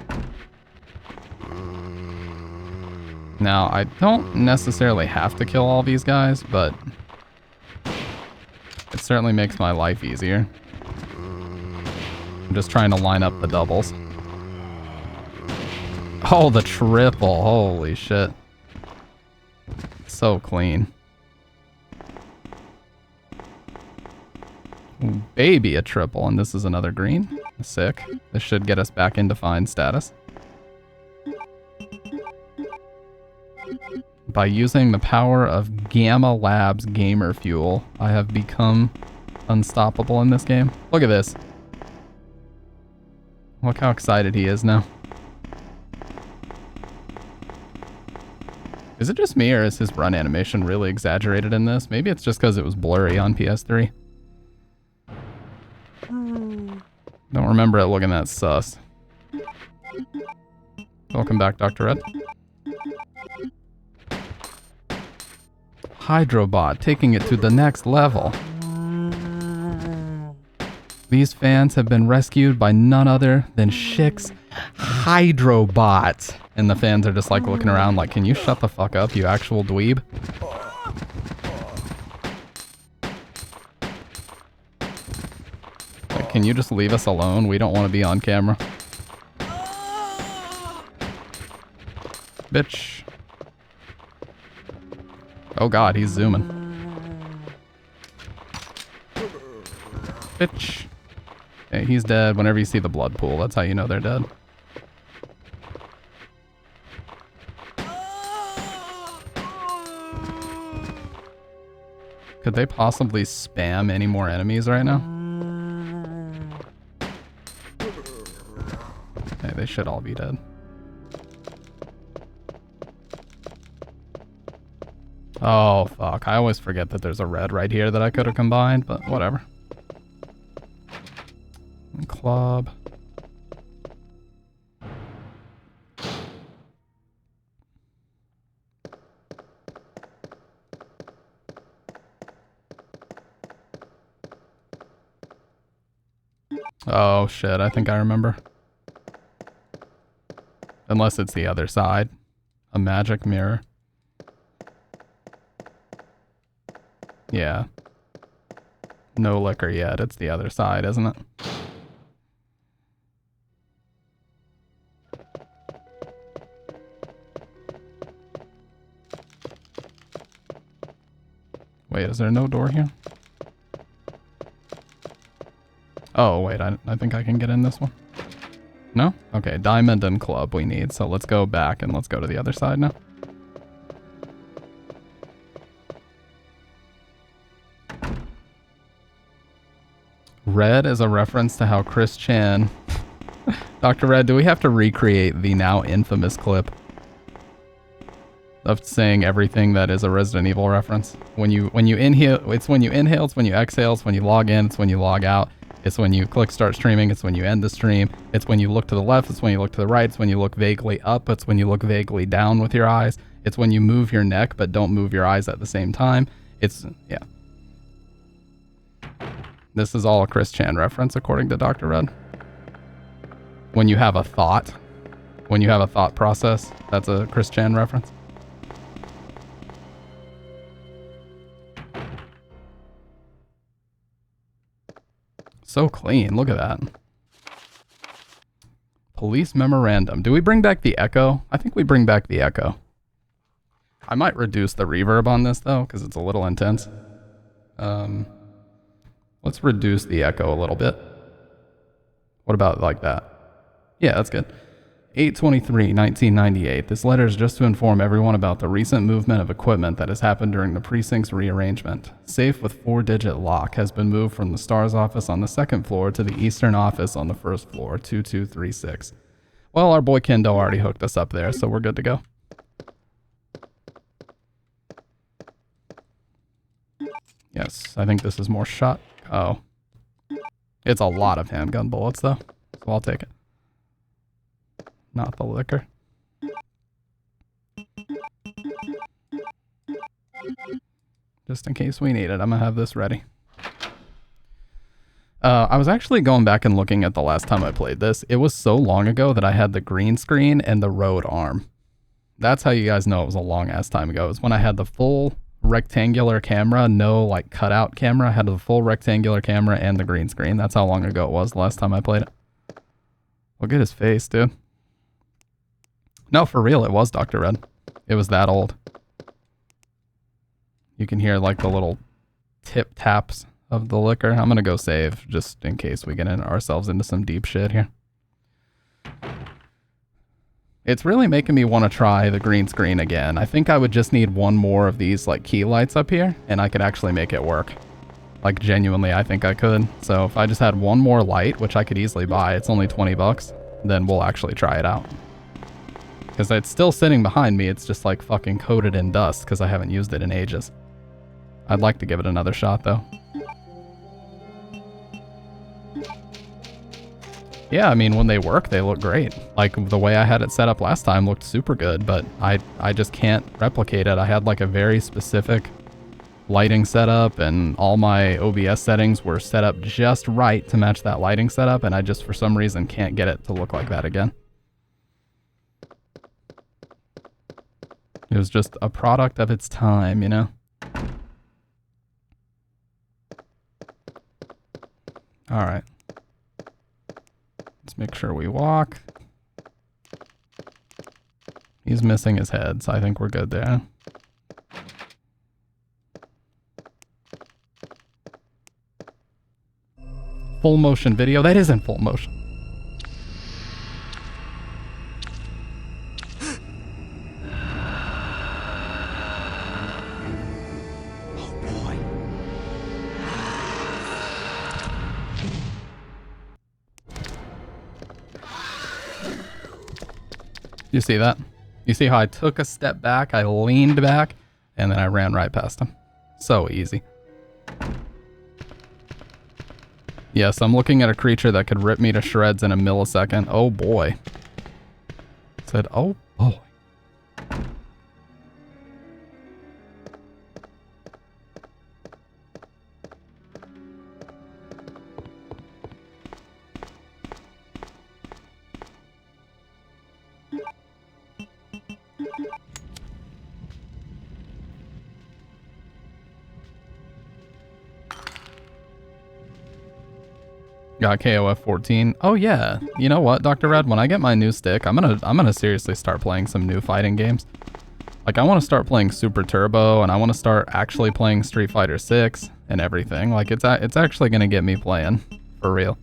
Now, I don't necessarily have to kill all these guys, but it certainly makes my life easier. I'm just trying to line up the doubles. Oh, the triple. Holy shit. So clean. Ooh, baby, a triple. And this is another green. Sick. This should get us back into fine status. By using the power of Gamma Labs Gamer Fuel, I have become unstoppable in this game. Look at this. Look how excited he is now. Is it just me, or is his run animation really exaggerated in this? Maybe it's just because it was blurry on PS3. Don't remember it looking that sus. Welcome back, Dr. Red. Hydrobot, taking it to the next level. These fans have been rescued by none other than Shik's Hydrobot. And the fans are just like looking around like, can you shut the fuck up, you actual dweeb? Like, can you just leave us alone? We don't want to be on camera. Bitch. Oh god, he's zooming. Bitch. Okay, he's dead. Whenever you see the blood pool, that's how you know they're dead. Could they possibly spam any more enemies right now? Okay, they should all be dead. Oh, fuck. I always forget that there's a red right here that I could have combined, but whatever. Club. Oh, shit. I think I remember. Unless it's the other side. A magic mirror. Yeah. No liquor yet. It's the other side, isn't it? Wait, is there no door here? Oh, wait, I think I can get in this one. No? Okay, diamond and club we need, so let's go back and let's go to the other side now. Red is a reference to how Chris Chan... Dr. Red, do we have to recreate the now infamous clip of saying everything that is a Resident Evil reference? When you inhale, it's when you inhale, it's when you exhale, it's when you log in, it's when you log out. It's when you click start streaming, it's when you end the stream. It's when you look to the left, it's when you look to the right, it's when you look vaguely up, it's when you look vaguely down with your eyes. It's when you move your neck but don't move your eyes at the same time. It's, yeah. This is all a Chris Chan reference according to Dr. Red. When you have a thought, when you have a thought process, that's a Chris Chan reference. So clean, look at that. Police memorandum. Do we bring back the echo? I think we bring back the echo. I might reduce the reverb on this though, because it's a little intense. Let's reduce the echo a little bit. What about like that? Yeah, that's good. 8/23/1998. This letter is just to inform everyone about the recent movement of equipment that has happened during the precinct's rearrangement. Safe with 4-digit lock has been moved from the STARS office on the 2nd floor to the Eastern office on the 1st floor, 2236. Well, our boy Kendo already hooked us up there, so we're good to go. Yes, I think this is more shot. Oh. It's a lot of handgun bullets, though, so I'll take it. Not the liquor. Just in case we need it, I'm gonna have this ready. I was actually going back and looking at the last time I played this. It was so long ago that I had the green screen and the road arm. That's how you guys know it was a long ass time ago. It was when I had the full rectangular camera, no like cutout camera. I had the full rectangular camera and the green screen. That's how long ago it was the last time I played it. Look at his face, dude. No, for real, it was Dr. Red. It was that old. You can hear like the little tip taps of the liquor. I'm gonna go save just in case we get ourselves into some deep shit here. It's really making me want to try the green screen again. I think I would just need one more of these like key lights up here and I could actually make it work. Like genuinely, I think I could. So if I just had one more light, which I could easily buy, it's only 20 bucks, then we'll actually try it out. Because it's still sitting behind me, it's just like fucking coated in dust because I haven't used it in ages. I'd like to give it another shot though. Yeah, I mean, when they work, they look great. Like, the way I had it set up last time looked super good, but I just can't replicate it. I had, like, a very specific lighting setup, and all my OBS settings were set up just right to match that lighting setup, and I just, for some reason, can't get it to look like that again. It was just a product of its time, you know? Alright. Let's make sure we walk. He's missing his head, so I think we're good there. Full motion video? That isn't full motion. You see that? You see how I took a step back, I leaned back, and then I ran right past him. So easy. Yes, I'm looking at a creature that could rip me to shreds in a millisecond. Oh boy. Said, oh boy. Got KOF 14. Oh yeah. You know what, Dr. Red? When I get my new stick, I'm gonna seriously start playing some new fighting games. Like, I want to start playing Super Turbo, and I want to start actually playing Street Fighter 6 and everything. Like, it's actually gonna get me playing for real.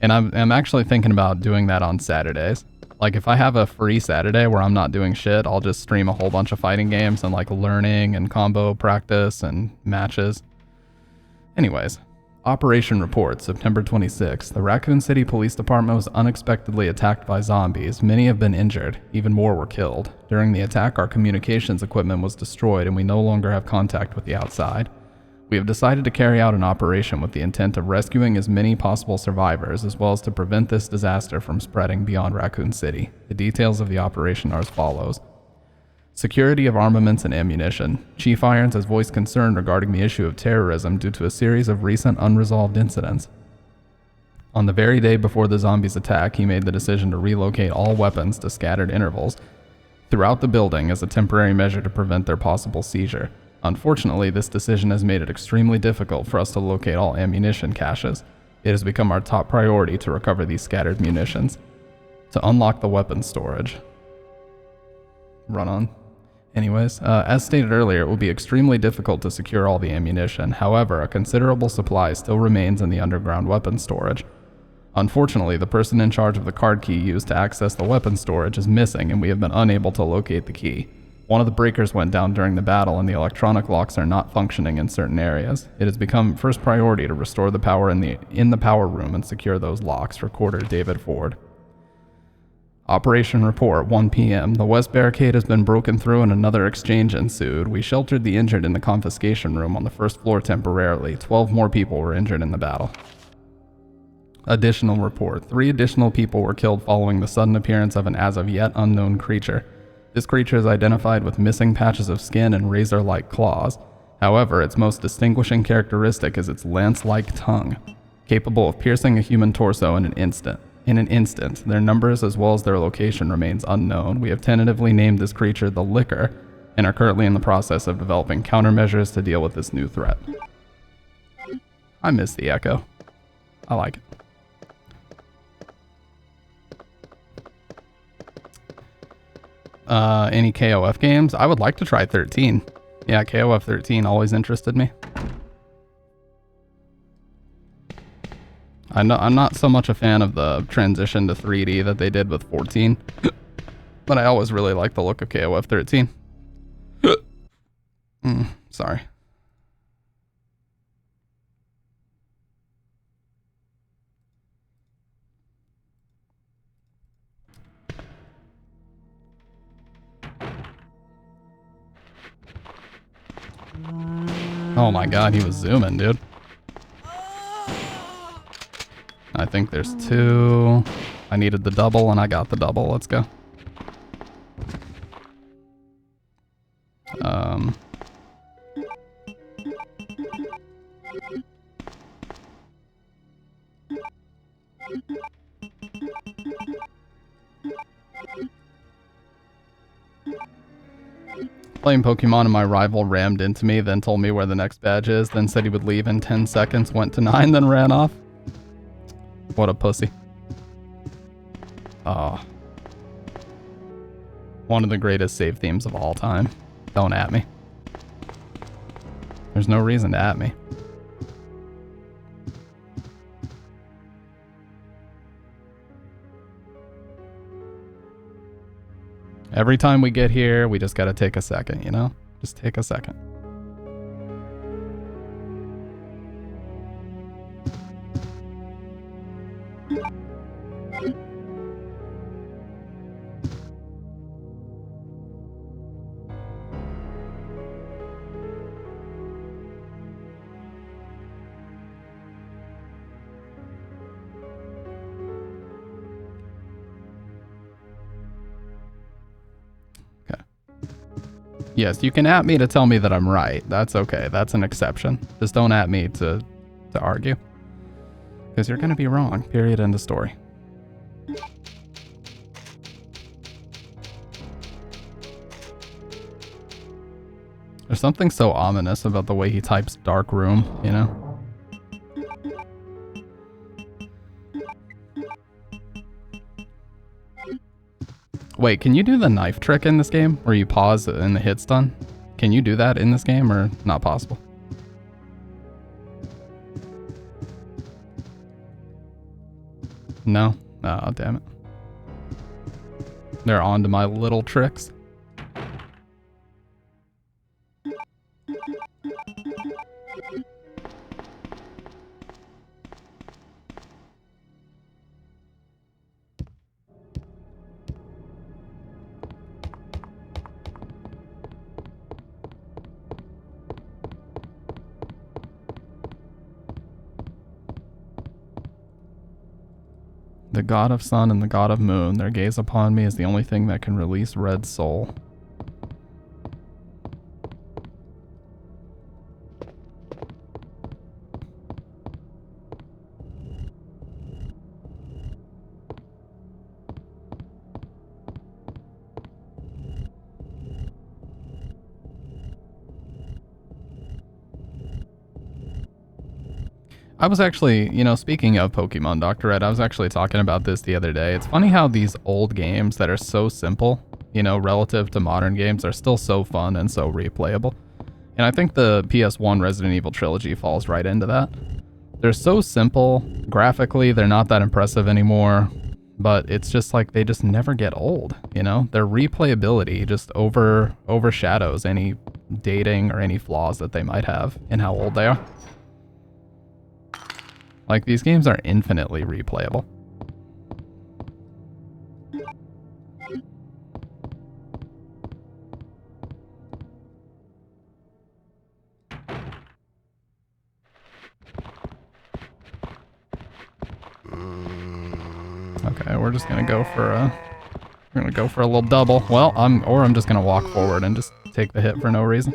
And I'm actually thinking about doing that on Saturdays. Like, if I have a free Saturday where I'm not doing shit, I'll just stream a whole bunch of fighting games and like learning and combo practice and matches. Anyways. Operation report, September 26th. The Raccoon City Police Department was unexpectedly attacked by zombies. Many have been injured. Even more were killed. During the attack, our communications equipment was destroyed and we no longer have contact with the outside. We have decided to carry out an operation with the intent of rescuing as many possible survivors, as well as to prevent this disaster from spreading beyond Raccoon City. The details of the operation are as follows. Security of armaments and ammunition. Chief Irons has voiced concern regarding the issue of terrorism due to a series of recent unresolved incidents. On the very day before the zombies' attack, he made the decision to relocate all weapons to scattered intervals throughout the building as a temporary measure to prevent their possible seizure. Unfortunately, this decision has made it extremely difficult for us to locate all ammunition caches. It has become our top priority to recover these scattered munitions. To unlock the weapons storage. Run on. Anyways, as stated earlier, it will be extremely difficult to secure all the ammunition. However, a considerable supply still remains in the underground weapons storage. Unfortunately, the person in charge of the card key used to access the weapons storage is missing, and we have been unable to locate the key. One of the breakers went down during the battle, and the electronic locks are not functioning in certain areas. It has become first priority to restore the power in the power room and secure those locks. Recorder David Ford. Operation report, 1 p.m. The west barricade has been broken through and another exchange ensued. We sheltered the injured in the confiscation room on the first floor temporarily. 12 more people were injured in the battle. Additional report. 3 additional people were killed following the sudden appearance of an as-of-yet unknown creature. This creature is identified with missing patches of skin and razor-like claws. However, its most distinguishing characteristic is its lance-like tongue, capable of piercing a human torso in an instant. Their numbers as well as their location remains unknown. We have tentatively named this creature the Licker and are currently in the process of developing countermeasures to deal with this new threat. I miss the Echo. I like it. Any KOF games? I would like to try 13. Yeah, KOF 13 always interested me. I'm not so much a fan of the transition to 3D that they did with 14, but I always really like the look of KOF 13. Sorry. Oh my god, he was zooming, dude. I think there's 2. I needed the double and I got the double. Let's go. Playing Pokemon and my rival rammed into me, then told me where the next badge is, then said he would leave in 10 seconds, went to 9, then ran off. What a pussy. Oh. One of the greatest save themes of all time. Don't at me. There's no reason to at me. Every time we get here, we just gotta take a second, you know? Just take a second. Yes, you can at me to tell me that I'm right. That's okay. That's an exception. Just don't at me to argue. Because you're going to be wrong. Period. End of story. There's something so ominous about the way he types dark room, you know? Wait, can you do the knife trick in this game where you pause and the hit's done? Can you do that in this game or not possible? No? Oh, damn it. They're on to my little tricks. The god of sun and the god of moon, their gaze upon me is the only thing that can release Red's soul. I was actually, you know, speaking of Pokemon, Dr. Red, I was actually talking about this the other day. It's funny how these old games that are so simple, you know, relative to modern games, are still so fun and so replayable. And I think the PS1 Resident Evil trilogy falls right into that. They're so simple, graphically, they're not that impressive anymore, but it's just like they just never get old, you know? Their replayability just overshadows any dating or any flaws that they might have in how old they are. Like, these games are infinitely replayable. Okay, we're just gonna go for a little double. Well, I'm just gonna walk forward and just take the hit for no reason.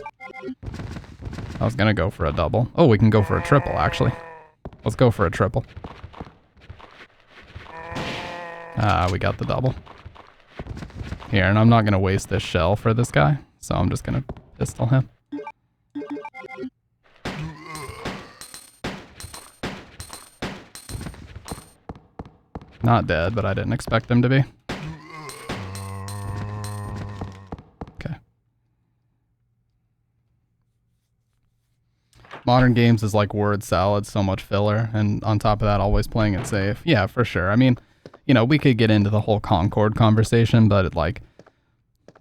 I was gonna go for a double. Oh, we can go for a triple, actually. Let's go for a triple. Ah, we got the double. Here, and I'm not gonna waste this shell for this guy, so I'm just gonna pistol him. Not dead, but I didn't expect him to be. Okay. Modern games is like word salad, so much filler, and on top of that, always playing it safe. Yeah, for sure. I mean, you know, we could get into the whole Concord conversation, but like,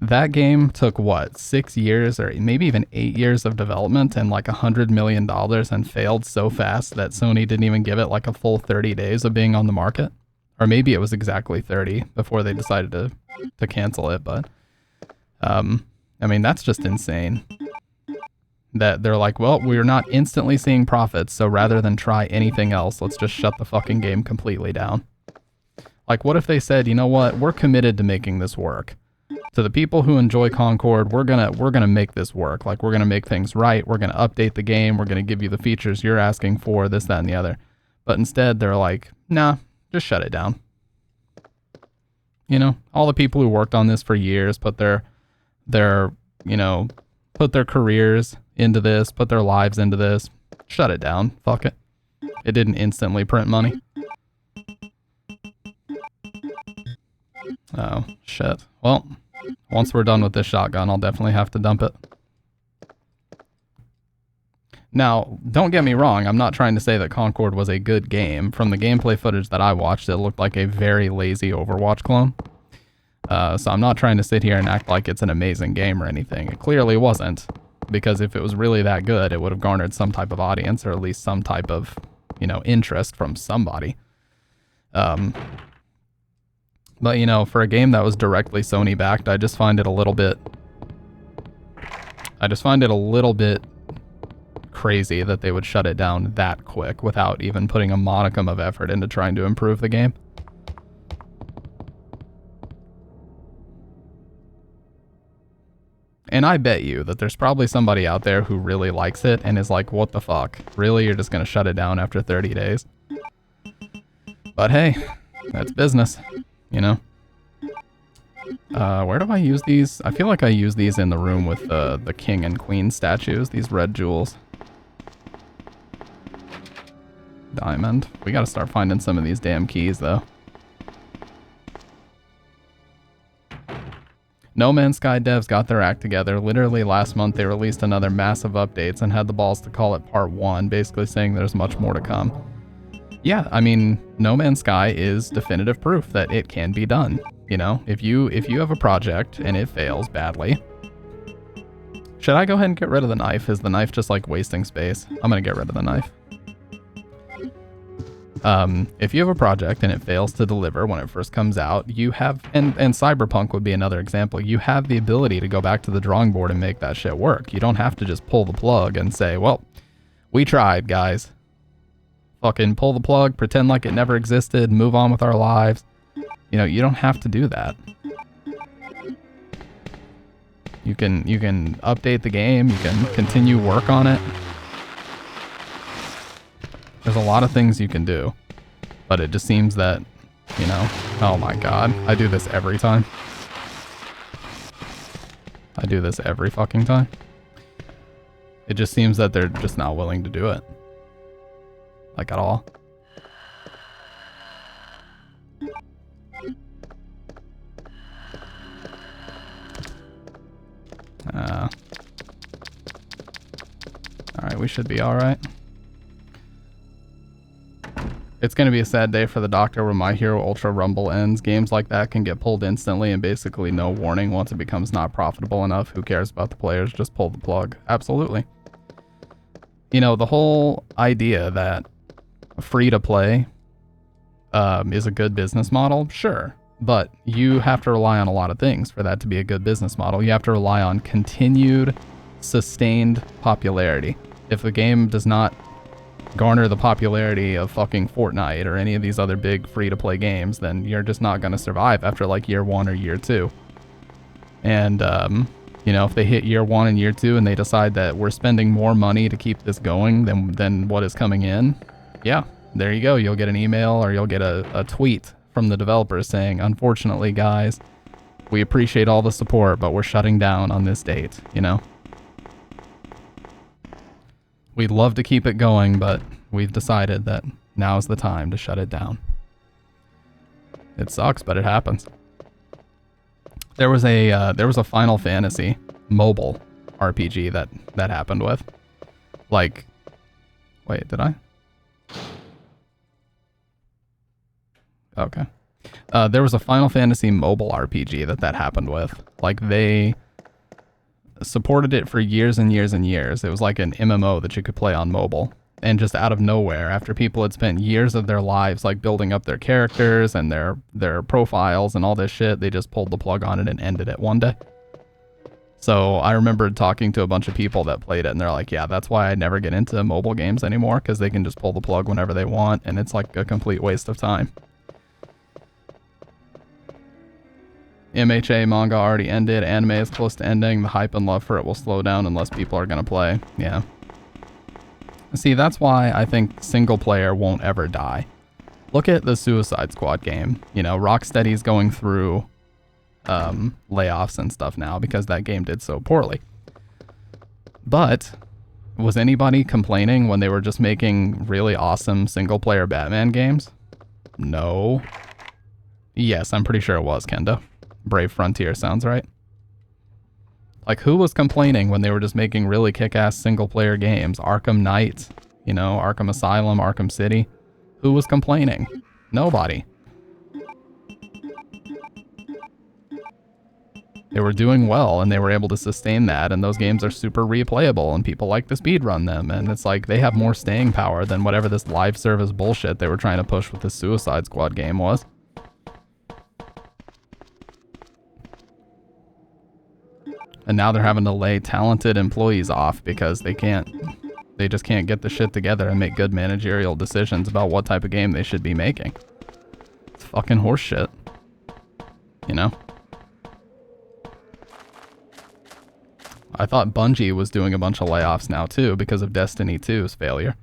that game took what, 6 years or maybe even 8 years of development and like $100 million and failed so fast that Sony didn't even give it like a full 30 days of being on the market. Or maybe it was exactly 30 before they decided to cancel it, but I mean, that's just insane. That they're like, well, we're not instantly seeing profits, so rather than try anything else, let's just shut the fucking game completely down. Like, what if they said, you know what, we're committed to making this work. To the people who enjoy Concord, we're gonna make this work. Like, we're gonna make things right, we're gonna update the game, we're gonna give you the features you're asking for, this, that, and the other. But instead, they're like, nah, just shut it down. You know, all the people who worked on this for years, put their careers into this, put their lives into this, shut it down. Fuck it. It didn't instantly print money. Oh, shit. Well, once we're done with this shotgun, I'll definitely have to dump it. Now, don't get me wrong, I'm not trying to say that Concord was a good game. From the gameplay footage that I watched, it looked like a very lazy Overwatch clone. So I'm not trying to sit here and act like it's an amazing game or anything. It clearly wasn't, because if it was really that good, it would have garnered some type of audience, or at least some type of, you know, interest from somebody. But, you know, for a game that was directly Sony backed, I just find it a little bit crazy that they would shut it down that quick without even putting a modicum of effort into trying to improve the game. And I bet you that there's probably somebody out there who really likes it and is like, what the fuck? Really? You're just gonna shut it down after 30 days? But hey, that's business, you know? Where do I use these? I feel like I use these in the room with the king and queen statues, these red jewels. Diamond. We gotta start finding some of these damn keys, though. No Man's Sky devs got their act together. Literally last month they released another massive updates and had the balls to call it part 1, basically saying there's much more to come. Yeah, I mean, No Man's Sky is definitive proof that it can be done. You know, if you have a project and it fails badly, should I go ahead and get rid of the knife? Is the knife just like wasting space? I'm gonna get rid of the knife. If you have a project and it fails to deliver when it first comes out, you have, and Cyberpunk would be another example, you have the ability to go back to the drawing board and make that shit work. You don't have to just pull the plug and say, well, we tried, guys. Fucking pull the plug, pretend like it never existed, move on with our lives. You know, you don't have to do that. You can update the game, you can continue work on it. There's a lot of things you can do, but it just seems that, you know, oh my god, I do this every time. I do this every fucking time. It just seems that they're just not willing to do it. Like, at all. we should be alright. It's going to be a sad day for the Doctor when My Hero Ultra Rumble ends. Games like that can get pulled instantly and basically no warning. Once it becomes not profitable enough, who cares about the players? Just pull the plug. Absolutely. You know, the whole idea that free-to-play is a good business model, sure. But you have to rely on a lot of things for that to be a good business model. You have to rely on continued, sustained popularity. If the game does not garner the popularity of fucking Fortnite or any of these other big free-to-play games, then you're just not going to survive after like year 1 or year 2. And, you know, if they hit year 1 and year 2 and they decide that we're spending more money to keep this going than what is coming in, yeah, there you go. You'll get an email or you'll get a tweet from the developers saying, unfortunately, guys, we appreciate all the support, but we're shutting down on this date, you know? We'd love to keep it going, but we've decided that now's the time to shut it down. It sucks, but it happens. There was a Final Fantasy mobile RPG that happened with. Like, wait, did I? Okay. There was a Final Fantasy mobile RPG that happened with. Like, they supported it for years and years and years. It was like an MMO that you could play on mobile. And just out of nowhere, after people had spent years of their lives like building up their characters and their profiles and all this shit, they just pulled the plug on it and ended it one day. So I remember talking to a bunch of people that played it, and they're like, yeah, that's why I never get into mobile games anymore, because they can just pull the plug whenever they want, and it's like a complete waste of time. MHA manga already ended. Anime is close to ending. The hype and love for it will slow down unless people are going to play. Yeah. See, that's why I think single player won't ever die. Look at the Suicide Squad game. You know, Rocksteady's going through layoffs and stuff now because that game did so poorly. But was anybody complaining when they were just making really awesome single player Batman games? No. Yes, I'm pretty sure it was, Kendo. Brave Frontier sounds right. Like, who was complaining when they were just making really kick-ass single-player games? Arkham Knight, you know, Arkham Asylum, Arkham City. Who was complaining? Nobody. They were doing well, and they were able to sustain that, and those games are super replayable, and people like to speedrun them, and it's like they have more staying power than whatever this live service bullshit they were trying to push with this Suicide Squad game was. And now they're having to lay talented employees off because they just can't get the shit together and make good managerial decisions about what type of game they should be making. It's fucking horseshit. You know? I thought Bungie was doing a bunch of layoffs now too because of Destiny 2's failure.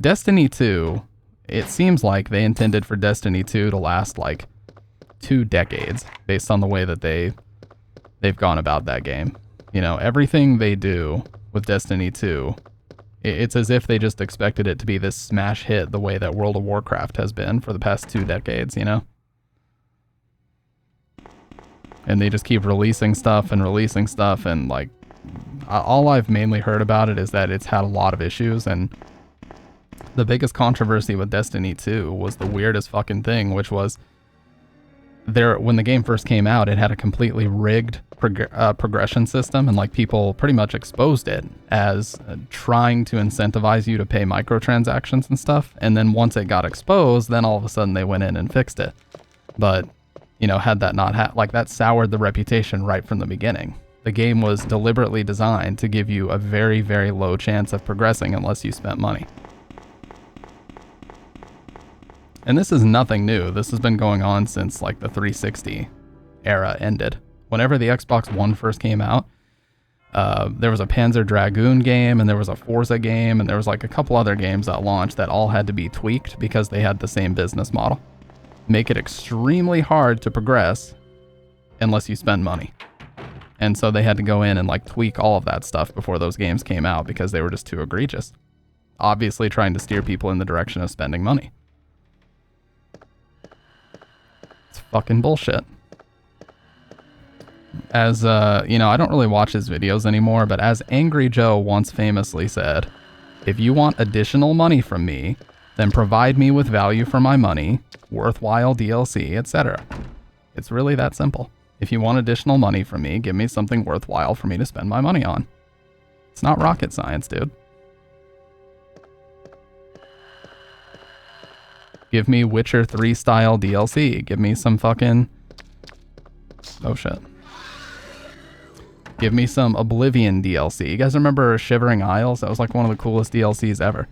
Destiny 2, it seems like they intended for Destiny 2 to last like 2 decades based on the way that they've gone about that game. You know, everything they do with Destiny 2, it's as if they just expected it to be this smash hit the way that World of Warcraft has been for the past 2 decades, you know? And they just keep releasing stuff, and like, all I've mainly heard about it is that it's had a lot of issues, and the biggest controversy with Destiny 2 was the weirdest fucking thing, which was when the game first came out, it had a completely rigged progression system, and like people pretty much exposed it as trying to incentivize you to pay microtransactions and stuff. And then once it got exposed, then all of a sudden they went in and fixed it. But, you know, had that not like that soured the reputation right from the beginning. The game was deliberately designed to give you a very, very low chance of progressing unless you spent money. And this is nothing new. This has been going on since like the 360 era ended. Whenever the Xbox One first came out, there was a Panzer Dragoon game, and there was a Forza game, and there was like a couple other games that launched that all had to be tweaked because they had the same business model. Make it extremely hard to progress unless you spend money. And so they had to go in and like tweak all of that stuff before those games came out because they were just too egregious. Obviously trying to steer people in the direction of spending money. It's fucking bullshit. As, you know, I don't really watch his videos anymore, but as Angry Joe once famously said, If you want additional money from me, then provide me with value for my money, worthwhile DLC, etc. It's really that simple. If you want additional money from me, give me something worthwhile for me to spend my money on. It's not rocket science, dude. Give me Witcher 3 style DLC. Give me some fucking... Oh shit. Give me some Oblivion DLC. You guys remember Shivering Isles? That was like one of the coolest DLCs ever.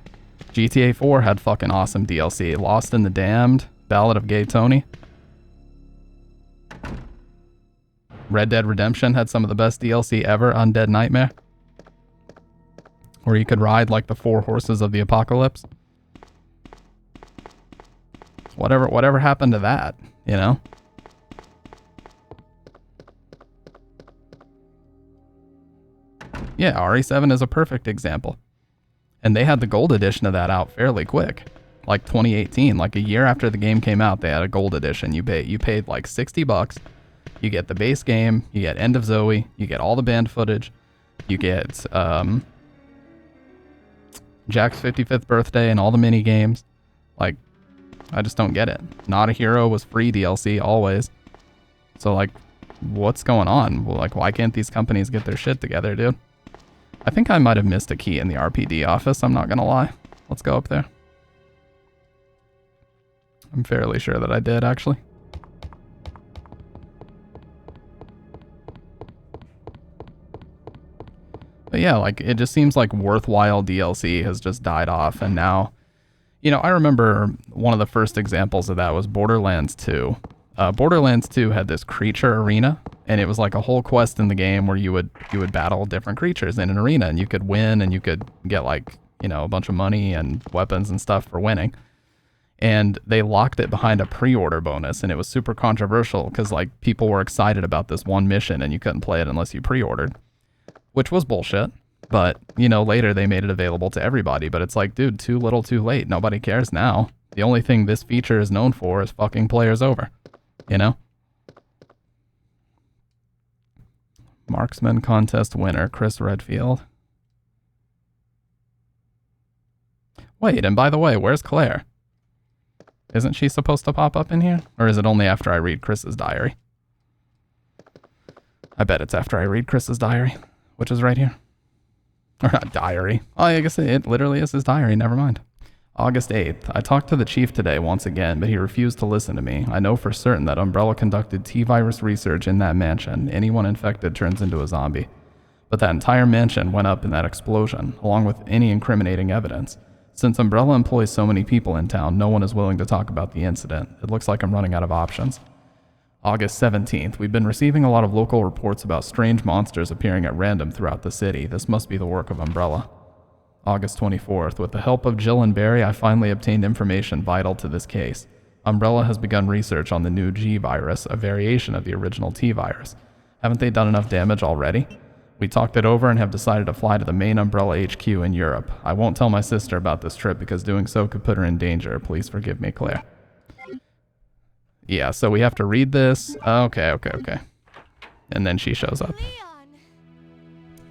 GTA 4 had fucking awesome DLC. Lost in the Damned, Ballad of Gay Tony. Red Dead Redemption had some of the best DLC ever, Undead Nightmare. Where you could ride like the 4 horses of the apocalypse. Whatever happened to that, you know? Yeah, RE7 is a perfect example. And they had the gold edition of that out fairly quick. Like 2018, like a year after the game came out, they had a gold edition. You paid like $60. You get the base game, you get End of Zoe, you get all the band footage, you get Jack's 55th birthday and all the mini games. Like, I just don't get it. Not a Hero was free DLC always. So like, what's going on? Well, like, why can't these companies get their shit together, dude? I think I might have missed a key in the RPD office, I'm not gonna lie. Let's go up there. I'm fairly sure that I did, actually. But yeah, like, it just seems like worthwhile DLC has just died off, and now... You know, I remember one of the first examples of that was Borderlands 2. Borderlands 2 had this creature arena, and it was like a whole quest in the game where you would battle different creatures in an arena, and you could win, and you could get like, you know, a bunch of money and weapons and stuff for winning. And they locked it behind a pre-order bonus, and it was super controversial because like people were excited about this one mission, and you couldn't play it unless you pre-ordered, which was bullshit. But, you know, later they made it available to everybody. But it's like, dude, too little too late. Nobody cares now. The only thing this feature is known for is fucking players over. You know? Marksman contest winner, Chris Redfield. Wait, and by the way, where's Claire? Isn't she supposed to pop up in here? Or is it only after I read Chris's diary? I bet it's after I read Chris's diary, which is right here. Or not diary. Oh, I guess it literally is his diary. Never mind. August 8th. I talked to the chief today once again, but he refused to listen to me. I know for certain that Umbrella conducted T-virus research in that mansion. Anyone infected turns into a zombie. But that entire mansion went up in that explosion, along with any incriminating evidence. Since Umbrella employs so many people in town, no one is willing to talk about the incident. It looks like I'm running out of options. August 17th. We've been receiving a lot of local reports about strange monsters appearing at random throughout the city. This must be the work of Umbrella. August 24th. With the help of Jill and Barry, I finally obtained information vital to this case. Umbrella has begun research on the new G virus, a variation of the original T virus. Haven't they done enough damage already? We talked it over and have decided to fly to the main Umbrella HQ in Europe. I won't tell my sister about this trip because doing so could put her in danger. Please forgive me, Claire. Yeah, so we have to read this. Okay. And then she shows up.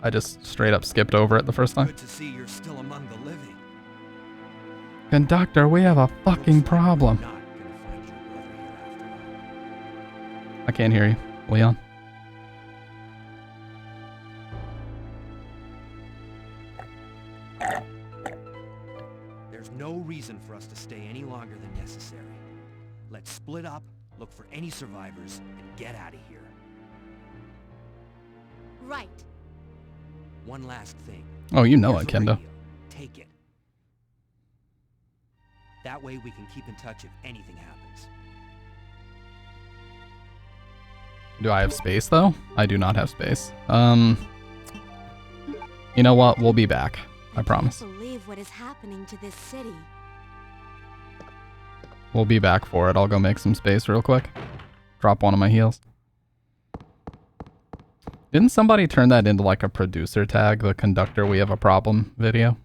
I just straight up skipped over it the first time. Good to see you're still among the living. Conductor, we have a fucking problem. Not gonna find your brother here after all. I can't hear you, Leon. There's no reason for us to stay any longer than necessary. Let's split up, look for any survivors, and get out of here. Right. One last thing. Oh, you know Here's it, a Kendo. radio. Take it. That way we can keep in touch if anything happens. Do I have space, though? I do not have space. You know what? We'll be back. I promise. I can't believe what is happening to this city. We'll be back for it. I'll go make some space real quick. Drop one of my heels. Didn't somebody turn that into like a producer tag, the Conductor We Have a Problem video?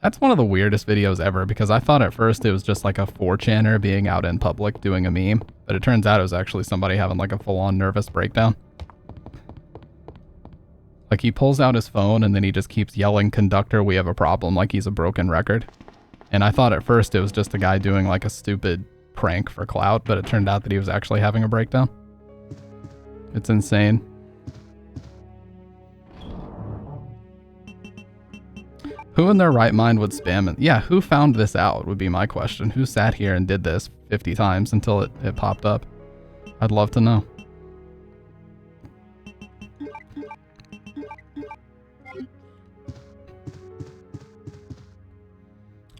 That's one of the weirdest videos ever because I thought at first it was just like a 4chaner being out in public doing a meme, but it turns out it was actually somebody having like a full-on nervous breakdown. Like Like, he pulls out his phone and then he just keeps yelling, "Conductor, we have a problem," like he's a broken record. And I thought at first it was just a guy doing like a stupid prank for clout, but it turned out that he was actually having a breakdown. It's insane. Who in their right mind would spam it? Yeah, who found this out would be my question. Who sat here and did this 50 times until it popped up? I'd love to know.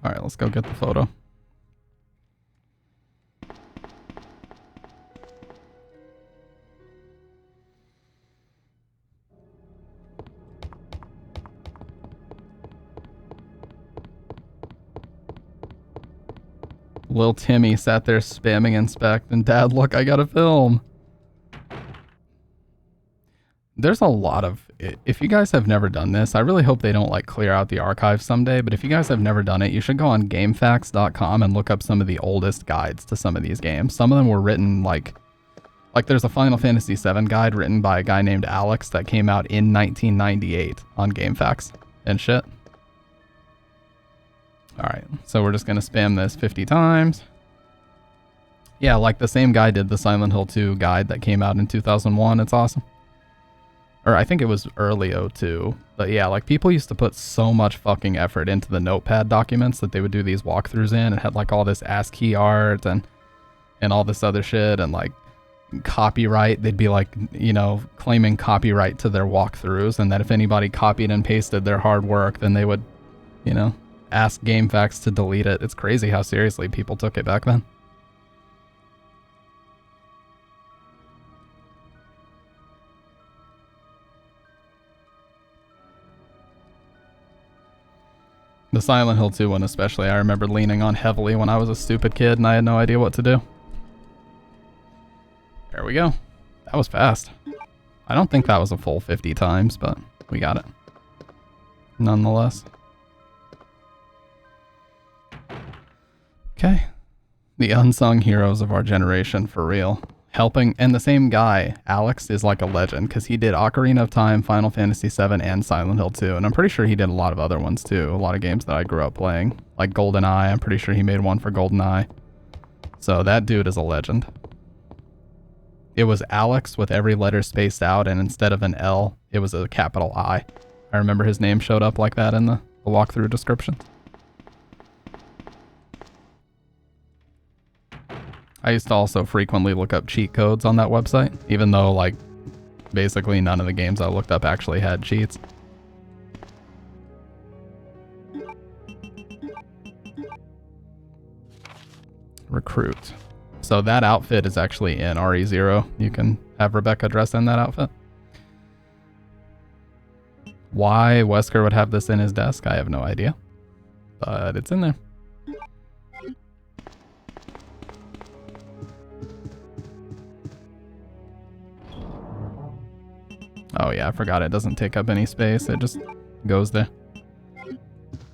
All right, let's go get the photo. Lil Timmy sat there spamming inspect, and Dad, look, I got a film. There's a lot of, if you guys have never done this, I really hope they don't like clear out the archive someday, but if you guys have never done it, you should go on GameFAQs.com and look up some of the oldest guides to some of these games. Some of them were written like there's a Final Fantasy VII guide written by a guy named Alex that came out in 1998 on GameFAQs and shit. Alright, so we're just gonna spam this 50 times. Yeah, like the same guy did the Silent Hill 2 guide that came out in 2001. It's awesome. Or I think it was early 02. But yeah, like people used to put so much fucking effort into the notepad documents that they would do these walkthroughs in. It had like all this ASCII art and all this other shit and like copyright. They'd be like, you know, claiming copyright to their walkthroughs, and that if anybody copied and pasted their hard work, then they would, you know, ask GameFAQs to delete it. It's crazy how seriously people took it back then. The Silent Hill 2 one especially, I remember leaning on heavily when I was a stupid kid and I had no idea what to do. There we go. That was fast. I don't think that was a full 50 times, but we got it. Nonetheless. Okay. The unsung heroes of our generation, for real. Helping, and the same guy, Alex, is like a legend, because he did Ocarina of Time, Final Fantasy VII, and Silent Hill 2, and I'm pretty sure he did a lot of other ones too, a lot of games that I grew up playing, like GoldenEye. I'm pretty sure he made one for GoldenEye. So that dude is a legend. It was Alex with every letter spaced out, and instead of an L, it was a capital I. I remember his name showed up like that in the walkthrough description. I used to also frequently look up cheat codes on that website, even though, like, basically none of the games I looked up actually had cheats. Recruit. So that outfit is actually in RE0. You can have Rebecca dress in that outfit. Why Wesker would have this in his desk, I have no idea. But it's in there. Oh yeah, I forgot it doesn't take up any space. It just goes there.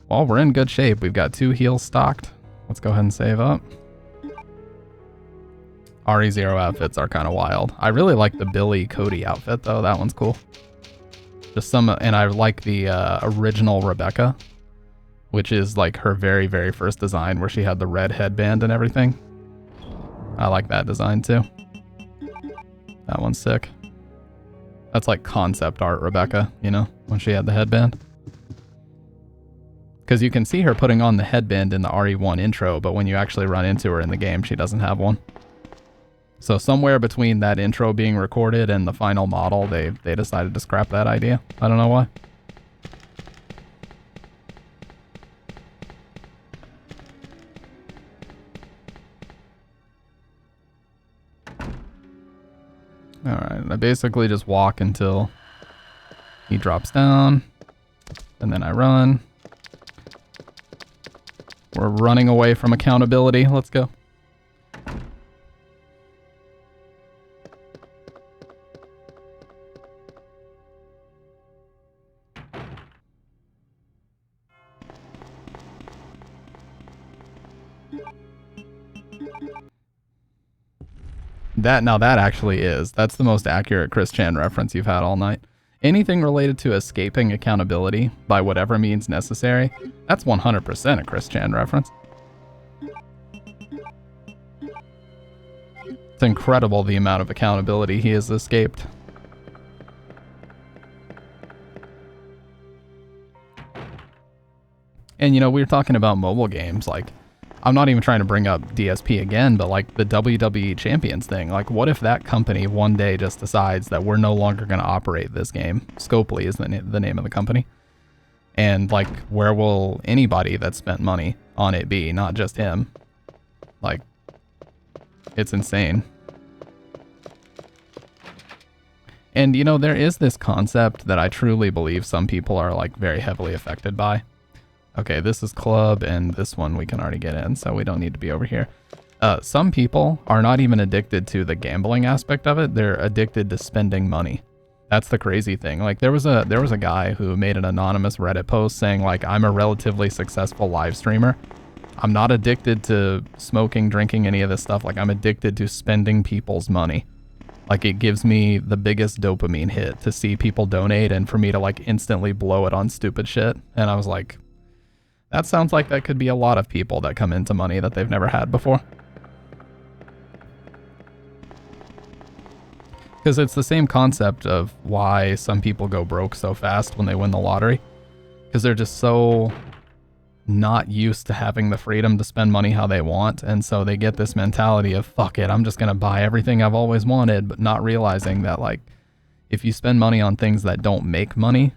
Well, we're in good shape. We've got 2 heals stocked. Let's go ahead and save up. RE0 outfits are kind of wild. I really like the Billy Cody outfit though. That one's cool. Just some, and I like the original Rebecca, which is like her very, very first design where she had the red headband and everything. I like that design too. That one's sick. That's like concept art Rebecca, you know, when she had the headband. Because you can see her putting on the headband in the RE1 intro, but when you actually run into her in the game, she doesn't have one. So somewhere between that intro being recorded and the final model, they decided to scrap that idea. I don't know why. Alright, I basically just walk until he drops down, and then I run. We're running away from accountability. Let's go. That actually is. That's the most accurate Chris Chan reference you've had all night. Anything related to escaping accountability by whatever means necessary, that's 100% a Chris Chan reference. It's incredible the amount of accountability he has escaped. And, you know, we were talking about mobile games, like, I'm not even trying to bring up DSP again, but like the WWE Champions thing, like what if that company one day just decides that we're no longer going to operate this game? Scopely is the name of the company. And like, where will anybody that spent money on it be? Not just him. Like, it's insane. And you know, there is this concept that I truly believe some people are like very heavily affected by. Okay, this is club, and this one we can already get in, so we don't need to be over here. Some people are not even addicted to the gambling aspect of it. They're addicted to spending money. That's the crazy thing. Like, there was a guy who made an anonymous Reddit post saying, like, I'm a relatively successful live streamer. I'm not addicted to smoking, drinking, any of this stuff. Like, I'm addicted to spending people's money. Like, it gives me the biggest dopamine hit to see people donate and for me to, like, instantly blow it on stupid shit. And I was like, that sounds like that could be a lot of people that come into money that they've never had before. Because it's the same concept of why some people go broke so fast when they win the lottery. Because they're just so not used to having the freedom to spend money how they want. And so they get this mentality of, fuck it, I'm just going to buy everything I've always wanted. But not realizing that, like, if you spend money on things that don't make money,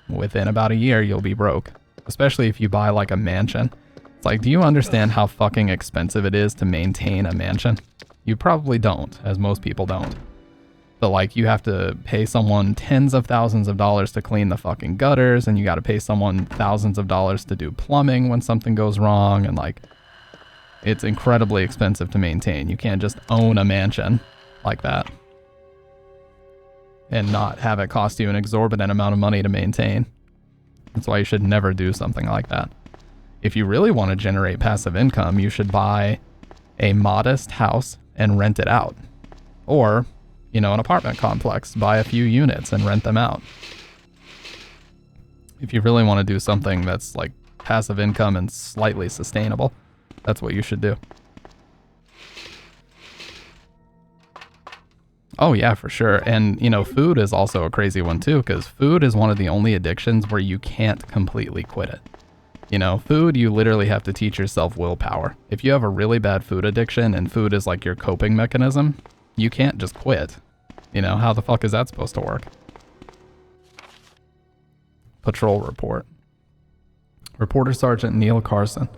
within about a year, you'll be broke. Especially if you buy like a mansion. It's like, do you understand how fucking expensive it is to maintain a mansion? You probably don't, as most people don't. But like, you have to pay someone tens of thousands of dollars to clean the fucking gutters, and you got to pay someone thousands of dollars to do plumbing when something goes wrong, and like, it's incredibly expensive to maintain. You can't just own a mansion like that and not have it cost you an exorbitant amount of money to maintain. That's why you should never do something like that. If you really want to generate passive income, you should buy a modest house and rent it out. Or, you know, an apartment complex, buy a few units and rent them out. If you really want to do something that's like passive income and slightly sustainable, that's what you should do. Oh yeah, for sure. And you know, food is also a crazy one too, because food is one of the only addictions where you can't completely quit it. You know, food, you literally have to teach yourself willpower. If you have a really bad food addiction and food is like your coping mechanism, you can't just quit. You know, how the fuck is that supposed to work? Patrol report. Reporter Sergeant Neil Carlson.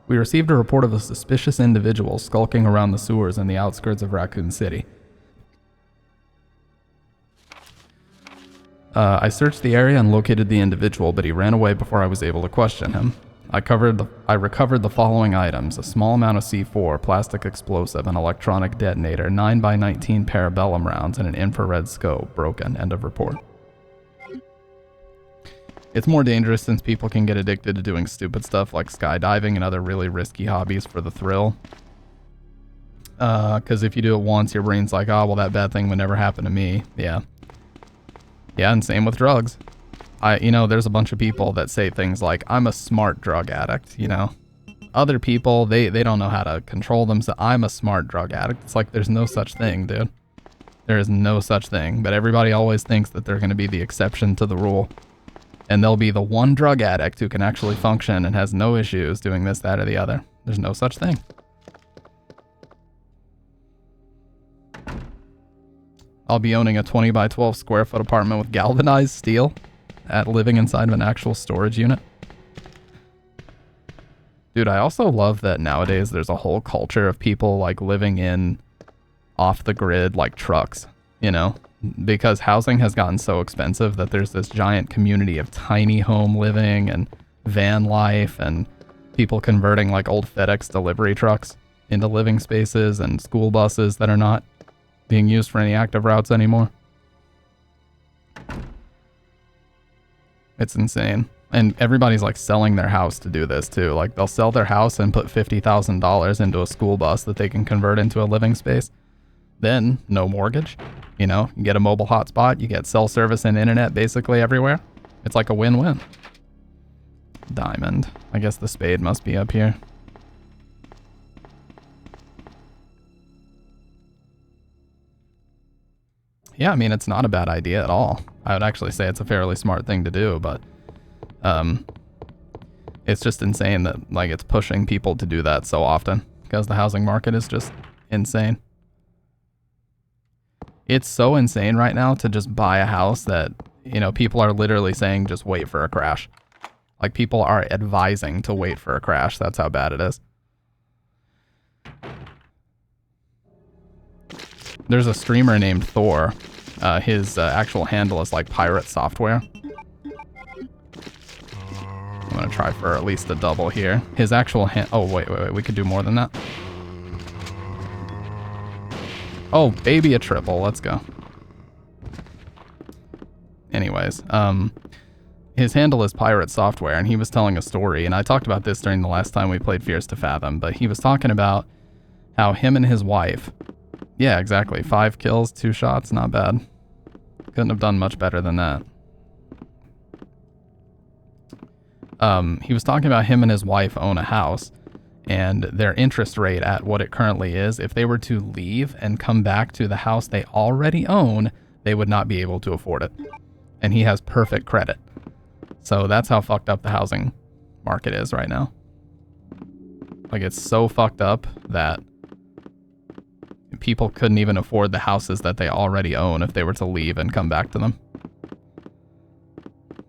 We received a report of a suspicious individual skulking around the sewers in the outskirts of Raccoon City. I searched the area and located the individual, but he ran away before I was able to question him. I recovered the following items: a small amount of C4, plastic explosive, an electronic detonator, 9x19 parabellum rounds, and an infrared scope. Broken. End of report. It's more dangerous since people can get addicted to doing stupid stuff like skydiving and other really risky hobbies for the thrill. Because if you do it once, your brain's like, oh, well, that bad thing would never happen to me. Yeah. Yeah, and same with drugs. You know, there's a bunch of people that say things like, I'm a smart drug addict, you know. Other people, they don't know how to control themselves. I'm a smart drug addict. It's like, there's no such thing, dude. There is no such thing. But everybody always thinks that they're going to be the exception to the rule. And they'll be the one drug addict who can actually function and has no issues doing this, that, or the other. There's no such thing. I'll be owning a 20 by 12 square foot apartment with galvanized steel living inside of an actual storage unit. Dude, I also love that nowadays there's a whole culture of people like living in off the grid like trucks, you know, because housing has gotten so expensive that there's this giant community of tiny home living and van life and people converting like old FedEx delivery trucks into living spaces and school buses that are not being used for any active routes anymore. It's insane. And everybody's like selling their house to do this too. Like they'll sell their house and put $50,000 into a school bus that they can convert into a living space. then no mortgage. You know, you get a mobile hotspot, you get cell service and internet basically everywhere. It's like a win-win. Diamond. I guess the spade must be up here. Yeah, I mean, it's not a bad idea at all. I would actually say it's a fairly smart thing to do, but it's just insane that, like, it's pushing people to do that so often because the housing market is just insane. It's so insane right now to just buy a house that, you know, people are literally saying just wait for a crash. Like, people are advising to wait for a crash. That's how bad it is. There's a streamer named Thor. His actual handle is like Pirate Software. I'm gonna try for at least a double here. His actual oh, wait, we could do more than that. Oh, baby, a triple. Let's go. Anyways, his handle is Pirate Software, and he was telling a story, and I talked about this during the last time we played Fears to Fathom, but he was talking about how him and his wife... Yeah, exactly. 5 kills, 2 shots, not bad. Couldn't have done much better than that. He was talking about him and his wife own a house, and their interest rate at what it currently is, if they were to leave and come back to the house they already own, they would not be able to afford it. And he has perfect credit. So that's how fucked up the housing market is right now. Like, it's so fucked up that people couldn't even afford the houses that they already own if they were to leave and come back to them.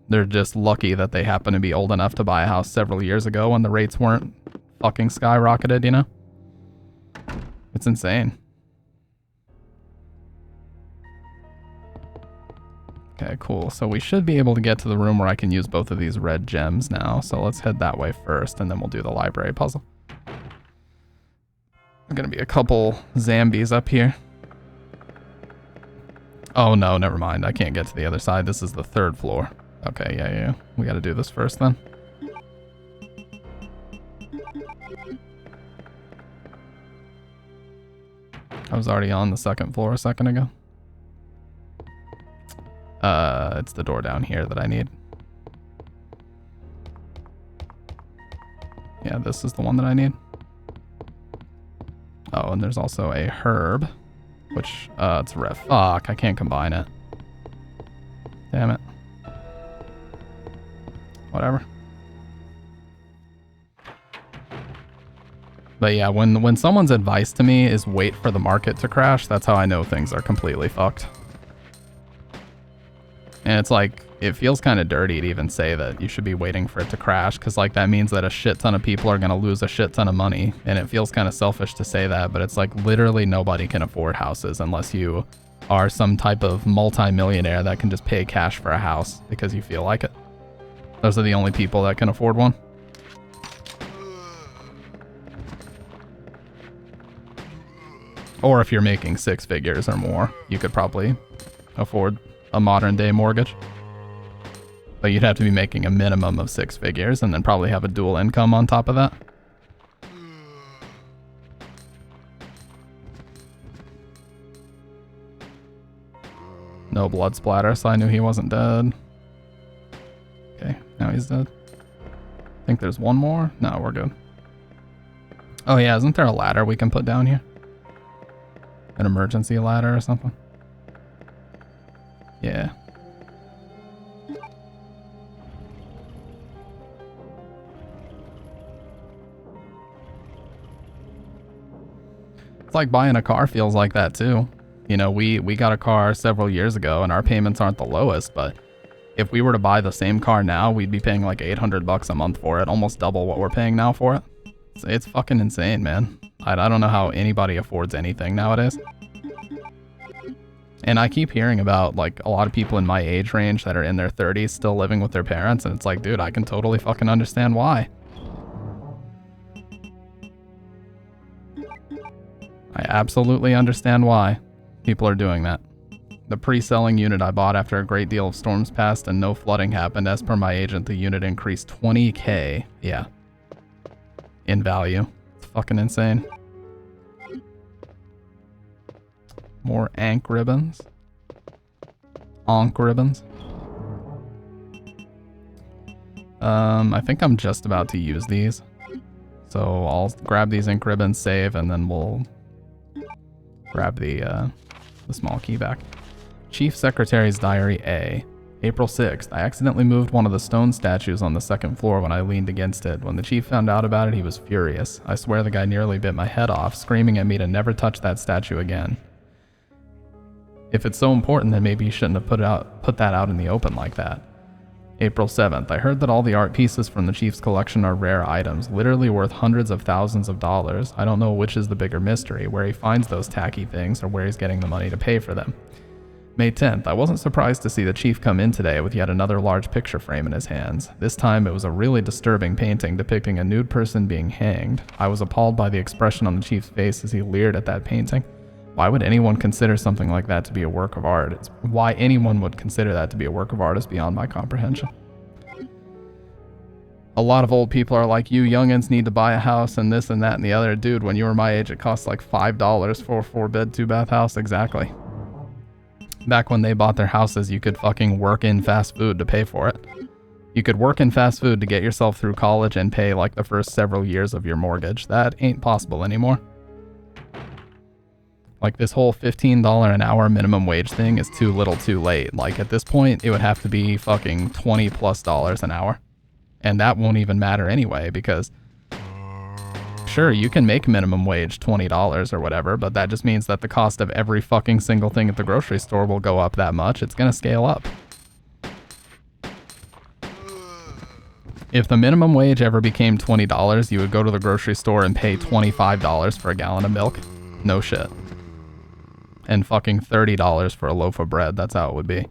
They're just lucky that they happen to be old enough to buy a house several years ago when the rates weren't fucking skyrocketed, you know? It's insane. Okay, cool. So we should be able to get to the room where I can use both of these red gems now. So let's head that way first, and then we'll do the library puzzle. There's gonna be a couple zombies up here. Oh no, never mind. I can't get to the other side. This is the 3rd floor. Okay, yeah. We gotta do this first then. I was already on the 2nd floor a second ago. It's the door down here that I need. Yeah, this is the one that I need. Oh, and there's also a herb, which, it's red. Fuck, I can't combine it. Damn it. Whatever. But yeah, when someone's advice to me is wait for the market to crash, that's how I know things are completely fucked. And it's like, it feels kind of dirty to even say that you should be waiting for it to crash, because like that means that a shit ton of people are going to lose a shit ton of money, and it feels kind of selfish to say that, but it's like literally nobody can afford houses unless you are some type of multi-millionaire that can just pay cash for a house because you feel like it. Those are the only people that can afford one. Or if you're making 6 figures or more, you could probably afford a modern day mortgage. But you'd have to be making a minimum of 6 figures and then probably have a dual income on top of that. No blood splatter, so I knew he wasn't dead. Okay, now he's dead. I think there's one more. No, we're good. Oh yeah, isn't there a ladder we can put down here? An emergency ladder or something? Yeah. It's like buying a car feels like that too. You know, we got a car several years ago and our payments aren't the lowest, but if we were to buy the same car now, we'd be paying like $800 a month for it, almost double what we're paying now for it. It's fucking insane, man. I don't know how anybody affords anything nowadays. And I keep hearing about like a lot of people in my age range that are in their 30s still living with their parents, and it's like, dude, I can totally fucking understand why. I absolutely understand why people are doing that. The pre-selling unit I bought after a great deal of storms passed and no flooding happened. As per my agent, the unit increased 20K. Yeah. In value. It's fucking insane. More Ank ribbons. Onk ribbons. I think I'm just about to use these. So I'll grab these ink ribbons, save, and then we'll grab the small key back. Chief Secretary's Diary A. April 6th. I accidentally moved one of the stone statues on the second floor when I leaned against it. When the chief found out about it, he was furious. I swear the guy nearly bit my head off, screaming at me to never touch that statue again. If it's so important, then maybe you shouldn't have put that out in the open like that. April 7th. I heard that all the art pieces from the chief's collection are rare items, literally worth hundreds of thousands of dollars. I don't know which is the bigger mystery, where he finds those tacky things or where he's getting the money to pay for them. May 10th. I wasn't surprised to see the chief come in today with yet another large picture frame in his hands. This time it was a really disturbing painting depicting a nude person being hanged. I was appalled by the expression on the chief's face as he leered at that painting. Why would anyone consider something like that to be a work of art? Why anyone would consider that to be a work of art is beyond my comprehension. A lot of old people are like, you youngins need to buy a house and this and that and the other. Dude, when you were my age, it cost like $5 for a 4-bed, 2-bath house. Exactly. Back when they bought their houses, you could fucking work in fast food to pay for it. You could work in fast food to get yourself through college and pay like the first several years of your mortgage. That ain't possible anymore. Like this whole $15 an hour minimum wage thing is too little too late. Like at this point, it would have to be fucking $20+ an hour. And that won't even matter anyway because sure, you can make minimum wage $20 or whatever, but that just means that the cost of every fucking single thing at the grocery store will go up that much. It's gonna scale up. If the minimum wage ever became $20, you would go to the grocery store and pay $25 for a gallon of milk. No shit. And fucking $30 for a loaf of bread. That's how it would be.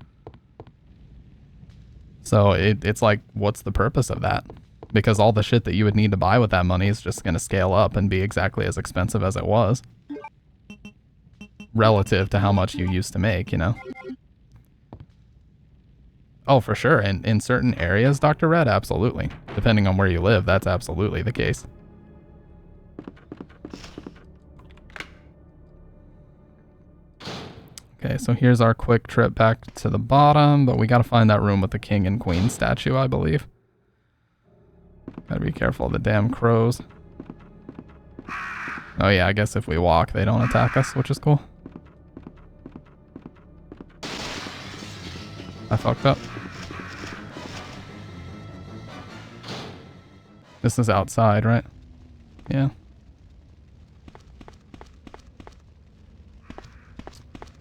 So it's like, what's the purpose of that? Because all the shit that you would need to buy with that money is just going to scale up and be exactly as expensive as it was. Relative to how much you used to make, you know? Oh, for sure. In certain areas, Dr. Red, absolutely. Depending on where you live, that's absolutely the case. Okay, so here's our quick trip back to the bottom, but we gotta find that room with the king and queen statue, I believe. Gotta be careful of the damn crows. Oh yeah, I guess if we walk, they don't attack us, which is cool. I fucked up. This is outside, right? Yeah.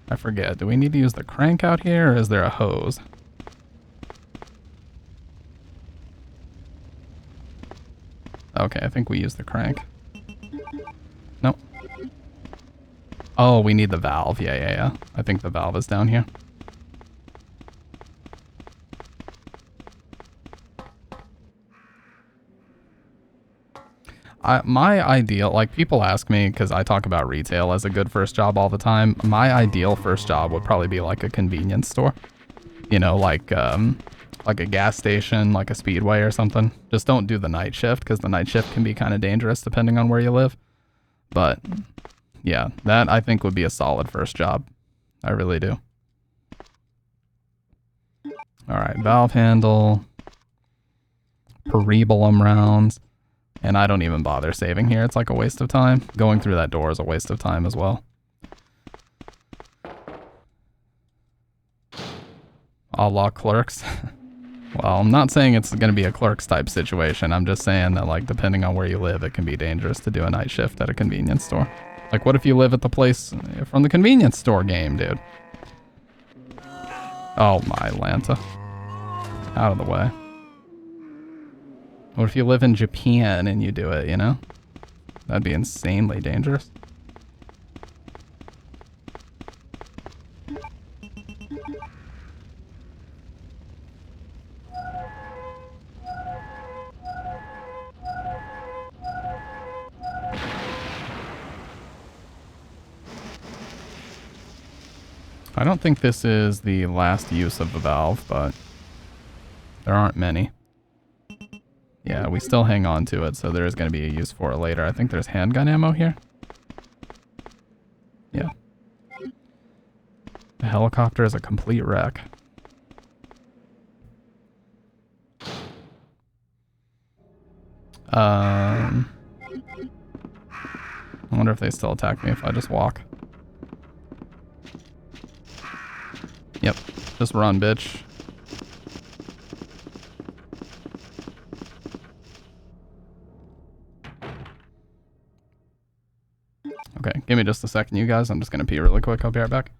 I forget. Do we need to use the crank out here, or is there a hose? Okay, I think we use the crank. Nope. Oh, we need the valve. Yeah. I think the valve is down here. My ideal, like people ask me, because I talk about retail as a good first job all the time, my ideal first job would probably be like a convenience store. You know, like a gas station, like a Speedway or something. Just don't do the night shift, because the night shift can be kind of dangerous depending on where you live. But yeah, that I think would be a solid first job. I really do. All right, valve handle, Peribulum rounds. And I don't even bother saving here. It's like a waste of time. Going through that door is a waste of time as well. A la Clerks. Well, I'm not saying it's going to be a Clerks type situation. I'm just saying that, like, depending on where you live, it can be dangerous to do a night shift at a convenience store. Like, what if you live at the place from the convenience store game, dude? Oh my Lanta. Out of the way. What if you live in Japan and you do it, you know? That'd be insanely dangerous. I don't think this is the last use of the valve, but there aren't many. Yeah, we still hang on to it, so there is going to be a use for it later. I think there's handgun ammo here. Yeah. The helicopter is a complete wreck. I wonder if they still attack me if I just walk. Yep, just run, bitch. Okay, give me just a second, you guys. I'm just gonna pee really quick. I'll be right back.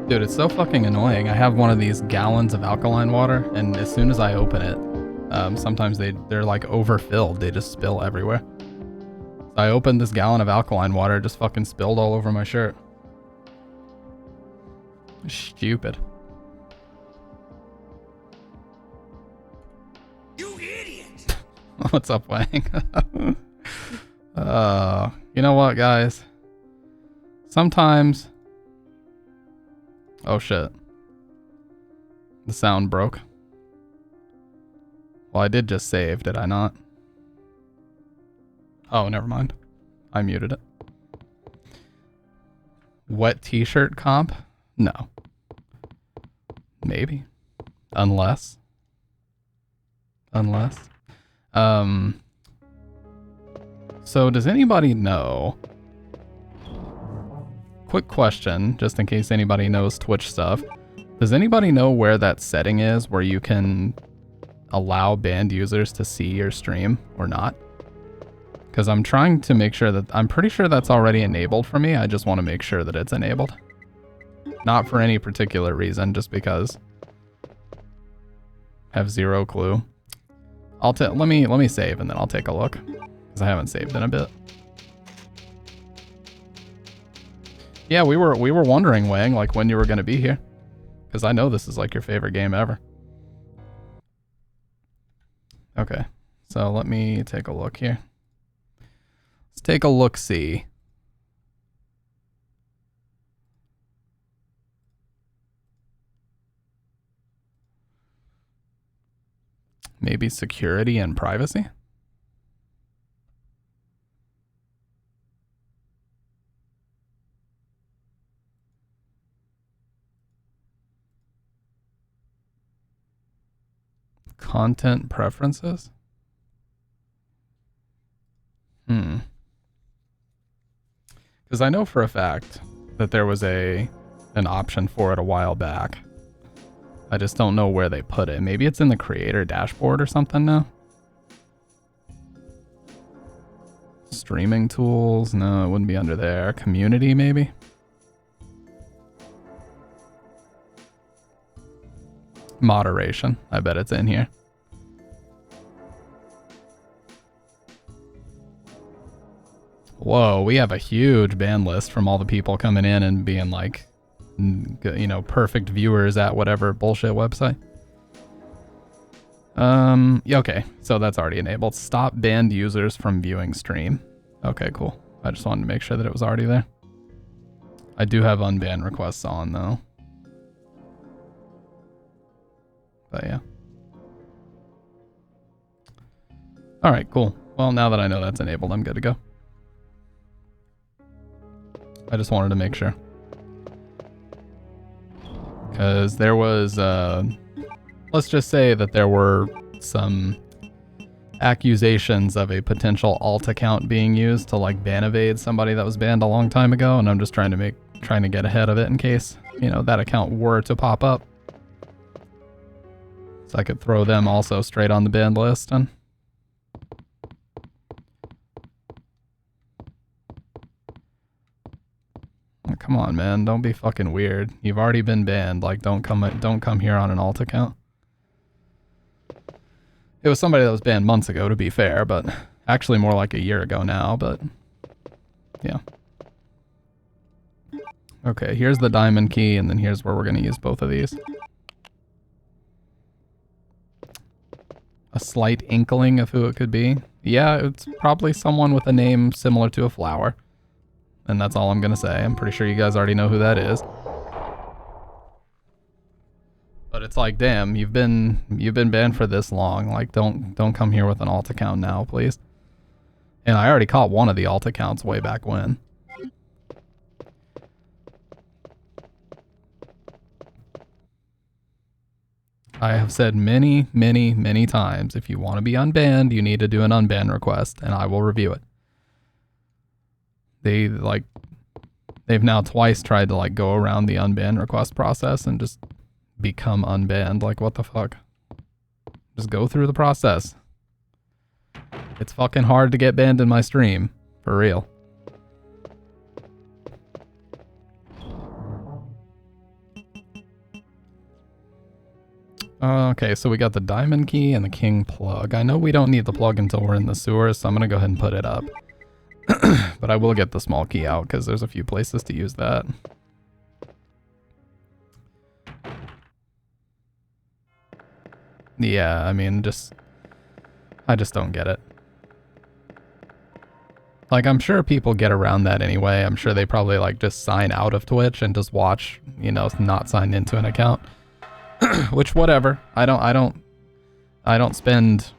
Dude, it's so fucking annoying. I have one of these gallons of alkaline water, and as soon as I open it, sometimes they're like overfilled. They just spill everywhere. So I opened this gallon of alkaline water, it just fucking spilled all over my shirt. Stupid. You idiot! What's up, Wang? You know what, guys? Sometimes... Oh shit. The sound broke. Well, I did just save, did I not? Oh, never mind. I muted it. Wet t-shirt comp? No. Maybe. Unless. So does anybody know? Quick question, just in case anybody knows Twitch stuff. Does anybody know where that setting is where you can allow banned users to see your stream or not? Because I'm trying to make sure that, I'm pretty sure that's already enabled for me. I just want to make sure that it's enabled. Not for any particular reason, just because. Have zero clue. Let me save and then I'll take a look. Because I haven't saved in a bit. Yeah, we were wondering, Wang, like when you were gonna be here. Because I know this is like your favorite game ever. Okay, so let me take a look here. Let's take a look-see. Maybe security and privacy? Content preferences? Because I know for a fact that there was an option for it a while back. I just don't know where they put it. Maybe it's in the creator dashboard or something now? Streaming tools? No, it wouldn't be under there. Community, maybe? Moderation. I bet it's in here. Whoa, we have a huge ban list from all the people coming in and being like, you know, perfect viewers at whatever bullshit website. Yeah, okay, so that's already enabled. Stop banned users from viewing stream. Okay, cool. I just wanted to make sure that it was already there. I do have unban requests on though. But yeah. Alright, cool. Well, now that I know that's enabled, I'm good to go. I just wanted to make sure. Because there was, let's just say that there were some accusations of a potential alt account being used to like ban evade somebody that was banned a long time ago, and I'm just trying to get ahead of it in case, you know, that account were to pop up. So I could throw them also straight on the banned list and... Oh, come on, man. Don't be fucking weird. You've already been banned. Like, don't come here on an alt account. It was somebody that was banned months ago, to be fair, but actually more like a year ago now, but yeah. Okay, here's the diamond key, and then here's where we're going to use both of these. A slight inkling of who it could be. Yeah, it's probably someone with a name similar to a flower. And that's all I'm gonna say. I'm pretty sure you guys already know who that is. But it's like, damn, you've been banned for this long. Like, don't come here with an alt account now, please. And I already caught one of the alt accounts way back when. I have said many, many, many times, if you want to be unbanned, you need to do an unban request, and I will review it. They've now twice tried to like go around the unban request process and just become unbanned. Like, what the fuck? Just go through the process. It's fucking hard to get banned in my stream. For real. Okay, so we got the diamond key and the king plug. I know we don't need the plug until we're in the sewers, so I'm gonna go ahead and put it up. But I will get the small key out because there's a few places to use that. Yeah, I mean, I just don't get it. Like, I'm sure people get around that anyway. I'm sure they probably like just sign out of Twitch and just watch, you know, not sign into an account. Which, whatever. I I don't spend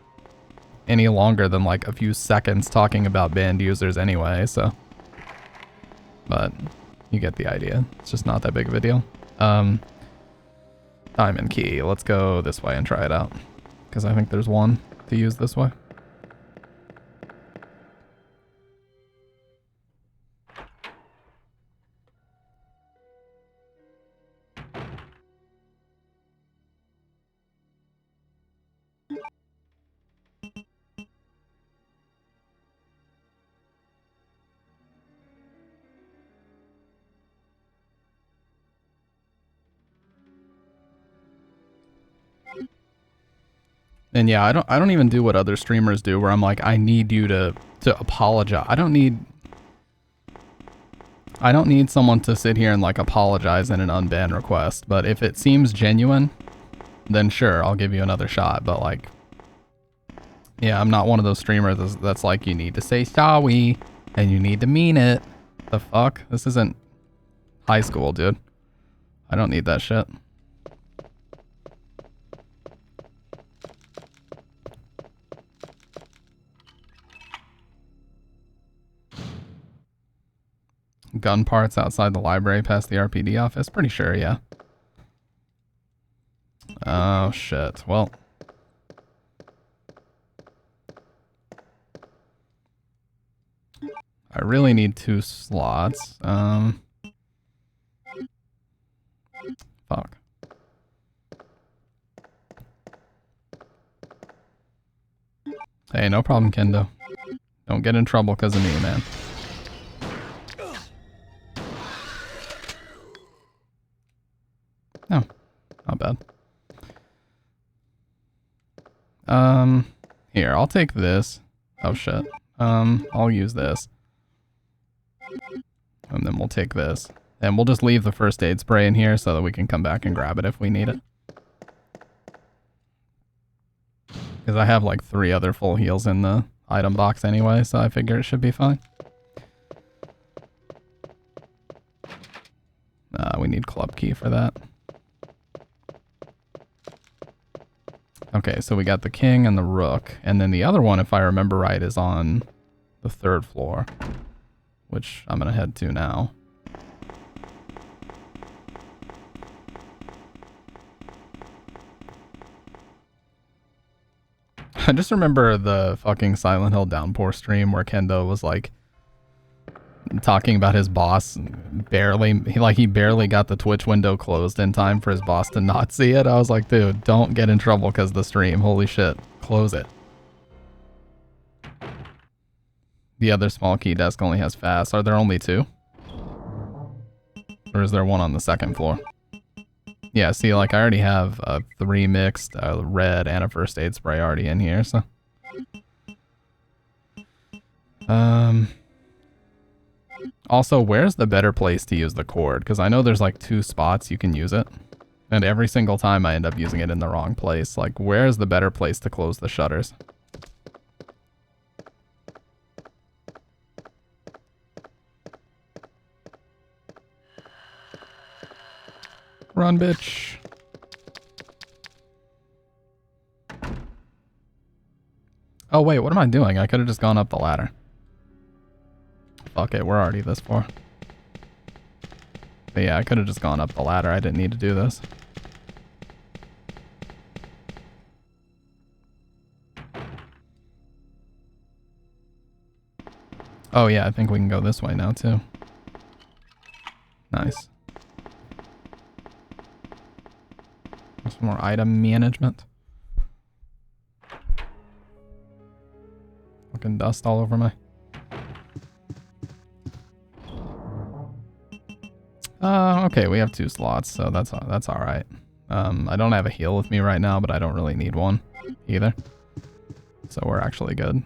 any longer than like a few seconds talking about banned users anyway, so. But you get the idea. It's just not that big of a deal. Diamond key. Let's go this way and try it out. Because I think there's one to use this way. And yeah, I don't even do what other streamers do where I'm like, I need you to apologize. I don't need someone to sit here and like apologize in an unbanned request, but if it seems genuine, then sure, I'll give you another shot. But like, yeah, I'm not one of those streamers that's like, you need to say sorry and you need to mean it. The fuck? This isn't high school, dude. I don't need that shit. Gun parts outside the library past the RPD office? Pretty sure, yeah. Oh, shit. Well. I really need 2 slots. Fuck. Hey, no problem, Kendo. Don't get in trouble because of me, man. No, not bad. Here, I'll take this. Oh shit. I'll use this. And then we'll take this. And we'll just leave the first aid spray in here so that we can come back and grab it if we need it. Because I have like 3 other full heals in the item box anyway, so I figure it should be fine. We need club key for that. Okay, so we got the king and the rook. And then the other one, if I remember right, is on the 3rd floor. Which I'm going to head to now. I just remember the fucking Silent Hill Downpour stream where Kendo was like talking about his boss he barely got the Twitch window closed in time for his boss to not see it. I was like, dude, don't get in trouble because the stream. Holy shit. Close it. The other small key desk only has fast. Are there only 2? Or is there one on the 2nd floor? Yeah, see, like, I already have 3 mixed, red, and a first aid spray already in here, so. Also, where's the better place to use the cord? Because I know there's, like, 2 spots you can use it. And every single time I end up using it in the wrong place. Like, where's the better place to close the shutters? Run, bitch. Oh, wait, what am I doing? I could have just gone up the ladder. Fuck it, we're already this far. But yeah, I could have just gone up the ladder. I didn't need to do this. Oh yeah, I think we can go this way now too. Nice. Some more item management. Fucking dust all over my... Okay, we have 2 slots, so that's all right. I don't have a heal with me right now, but I don't really need one either. So we're actually good.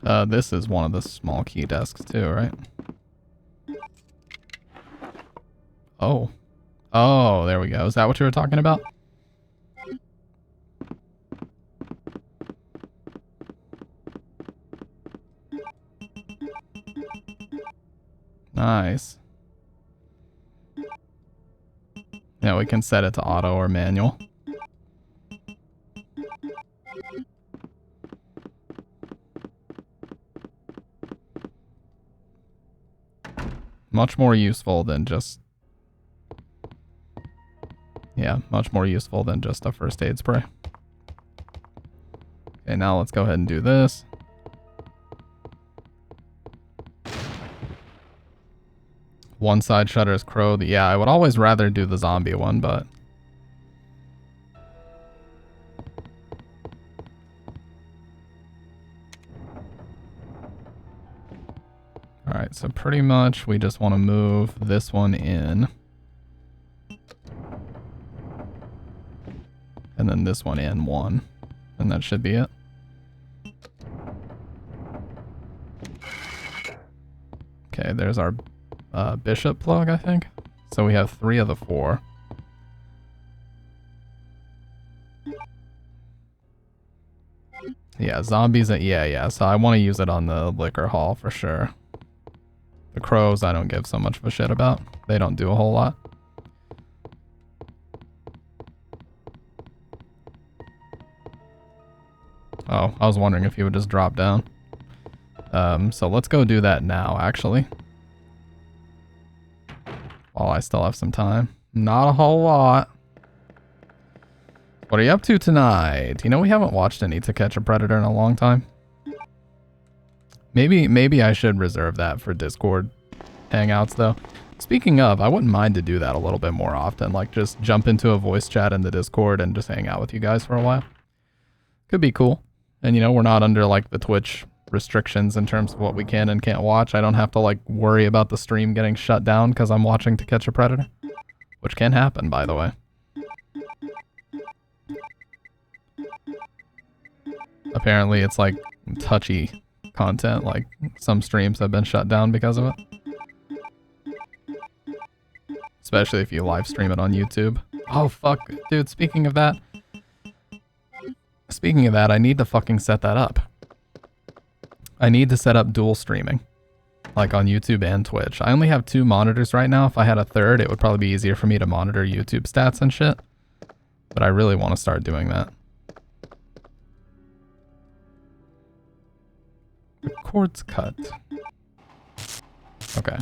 This is one of the small key desks too, right? Oh. Oh, there we go. Is that what you were talking about? Nice. Yeah, we can set it to auto or manual. Much more useful than just... Yeah, much more useful than just a first aid spray. Okay, now let's go ahead and do this. One side shutter is crow. Yeah, I would always rather do the zombie one, but... Alright, so pretty much we just want to move this one in. And then this one in one. And that should be it. Okay, there's our bishop plug, I think. So we have 3 of the 4. Yeah, zombies, yeah. So I want to use it on the liquor hall for sure. The crows I don't give so much of a shit about. They don't do a whole lot. Oh, I was wondering if you would just drop down. So let's go do that now, actually. While I still have some time. Not a whole lot. What are you up to tonight? You know, we haven't watched any To Catch a Predator in a long time. Maybe I should reserve that for Discord hangouts, though. Speaking of, I wouldn't mind to do that a little bit more often. Like, just jump into a voice chat in the Discord and just hang out with you guys for a while. Could be cool. And, you know, we're not under, like, the Twitch restrictions in terms of what we can and can't watch. I don't have to, like, worry about the stream getting shut down because I'm watching To Catch a Predator. Which can happen, by the way. Apparently, it's, like, touchy content. Like, some streams have been shut down because of it. Especially if you live stream it on YouTube. Oh, fuck. Dude, speaking of that, I need to fucking set that up. I need to set up dual streaming. Like on YouTube and Twitch. I only have 2 monitors right now. If I had a third, it would probably be easier for me to monitor YouTube stats and shit. But I really want to start doing that. The cord's cut. Okay.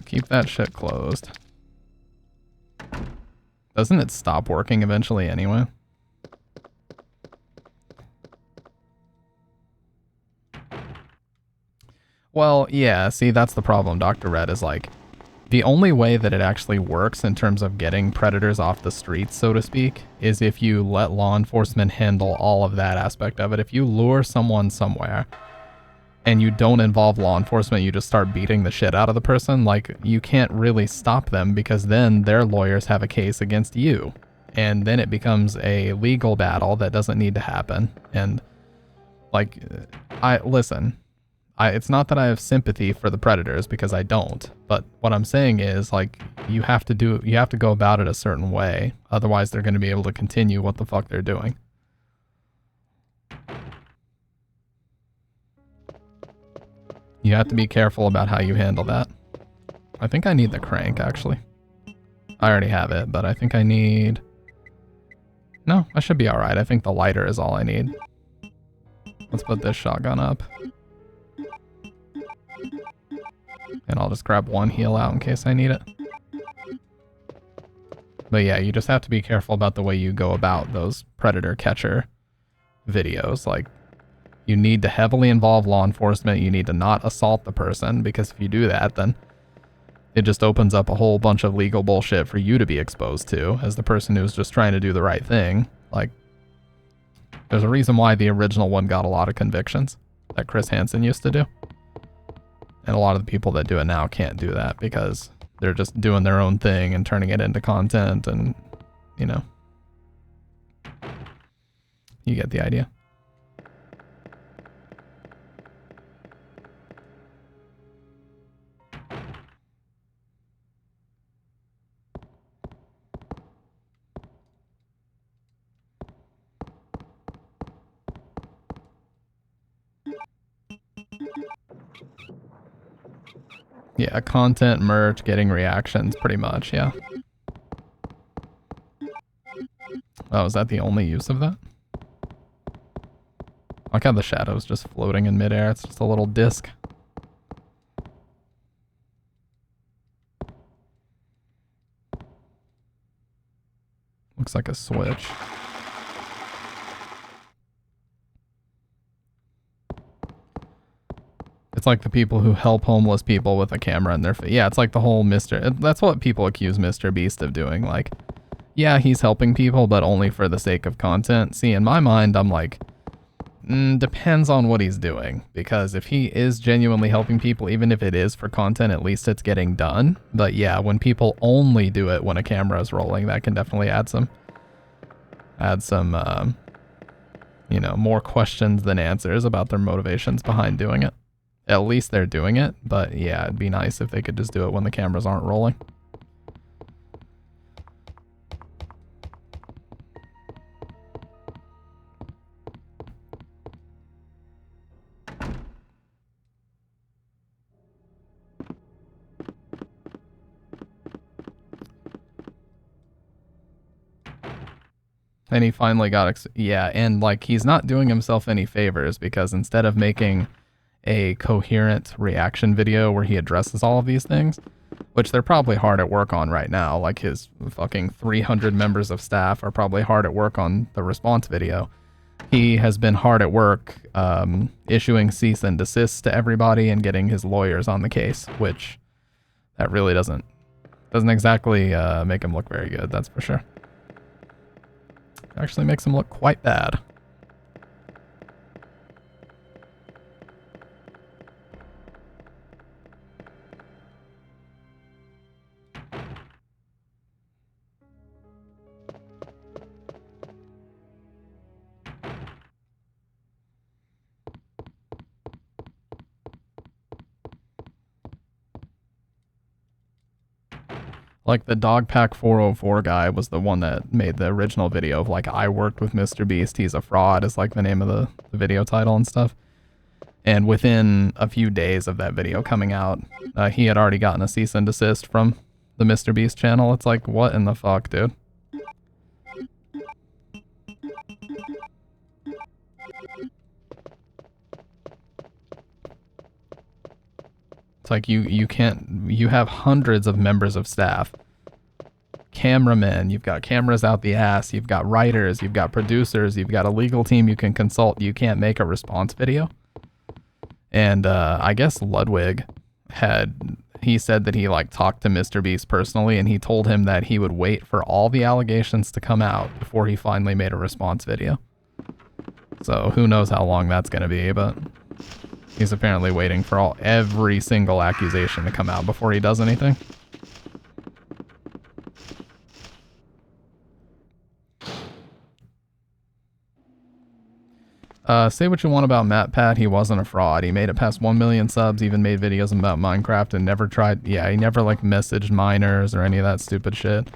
Keep that shit closed. Doesn't it stop working eventually anyway? Well, yeah, see, that's the problem. Dr. Red is like, the only way that it actually works in terms of getting predators off the streets, so to speak, is if you let law enforcement handle all of that aspect of it. If you lure someone somewhere and you don't involve law enforcement, you just start beating the shit out of the person, like, you can't really stop them because then their lawyers have a case against you. And then it becomes a legal battle that doesn't need to happen. And, like, it's not that I have sympathy for the predators, because I don't. But what I'm saying is, like, you have to go about it a certain way. Otherwise, they're going to be able to continue what the fuck they're doing. You have to be careful about how you handle that. I think I need the crank, actually. I already have it, but I think I need... No, I should be alright. I think the lighter is all I need. Let's put this shotgun up. And I'll just grab one heal out in case I need it. But yeah, you just have to be careful about the way you go about those predator catcher videos. Like, you need to heavily involve law enforcement. You need to not assault the person, because if you do that, then it just opens up a whole bunch of legal bullshit for you to be exposed to as the person who's just trying to do the right thing. Like, there's a reason why the original one got a lot of convictions that Chris Hansen used to do. And a lot of the people that do it now can't do that because they're just doing their own thing and turning it into content and, you know. you get the idea. Yeah, content, merch, getting reactions, pretty much, yeah. Oh, is that the only use of that? I like how the shadow's just floating in midair. It's just a little disc. Looks like a switch. It's like the people who help homeless people with a camera in their face. Yeah, it's like the whole That's what people accuse Mr. Beast of doing. Like, yeah, he's helping people, but only for the sake of content. See, in my mind, I'm like, depends on what he's doing. Because if he is genuinely helping people, even if it is for content, at least it's getting done. But yeah, when people only do it when a camera is rolling, that can definitely add some, you know, more questions than answers about their motivations behind doing it. At least they're doing it, but yeah, it'd be nice if they could just do it when the cameras aren't rolling. And he finally got, yeah, and like he's not doing himself any favors because instead of making a coherent reaction video where he addresses all of these things, which they're probably hard at work on right now, like his fucking 300 members of staff are probably hard at work on the response video. He has been hard at work issuing cease and desist to everybody and getting his lawyers on the case, which that really doesn't exactly make him look very good, that's for sure. Actually makes him look quite bad. Like the Dogpack 404 guy was the one that made the original video of like, I worked with Mr. Beast, he's a fraud is like the name of the video title and stuff. And within a few days of that video coming out, he had already gotten a cease and desist from the Mr. Beast channel. It's like, what in the fuck, dude? It's like you have hundreds of members of staff, cameramen, you've got cameras out the ass, you've got writers, you've got producers, you've got a legal team you can consult, you can't make a response video. And I guess Ludwig he said that he like talked to Mr. Beast personally and he told him that he would wait for all the allegations to come out before he finally made a response video. So who knows how long that's going to be, but he's apparently waiting for every single accusation to come out before he does anything. Say what you want about MatPat, he wasn't a fraud. He made it past 1 million subs, even made videos about Minecraft and never tried, yeah, he never like messaged minors or any of that stupid shit.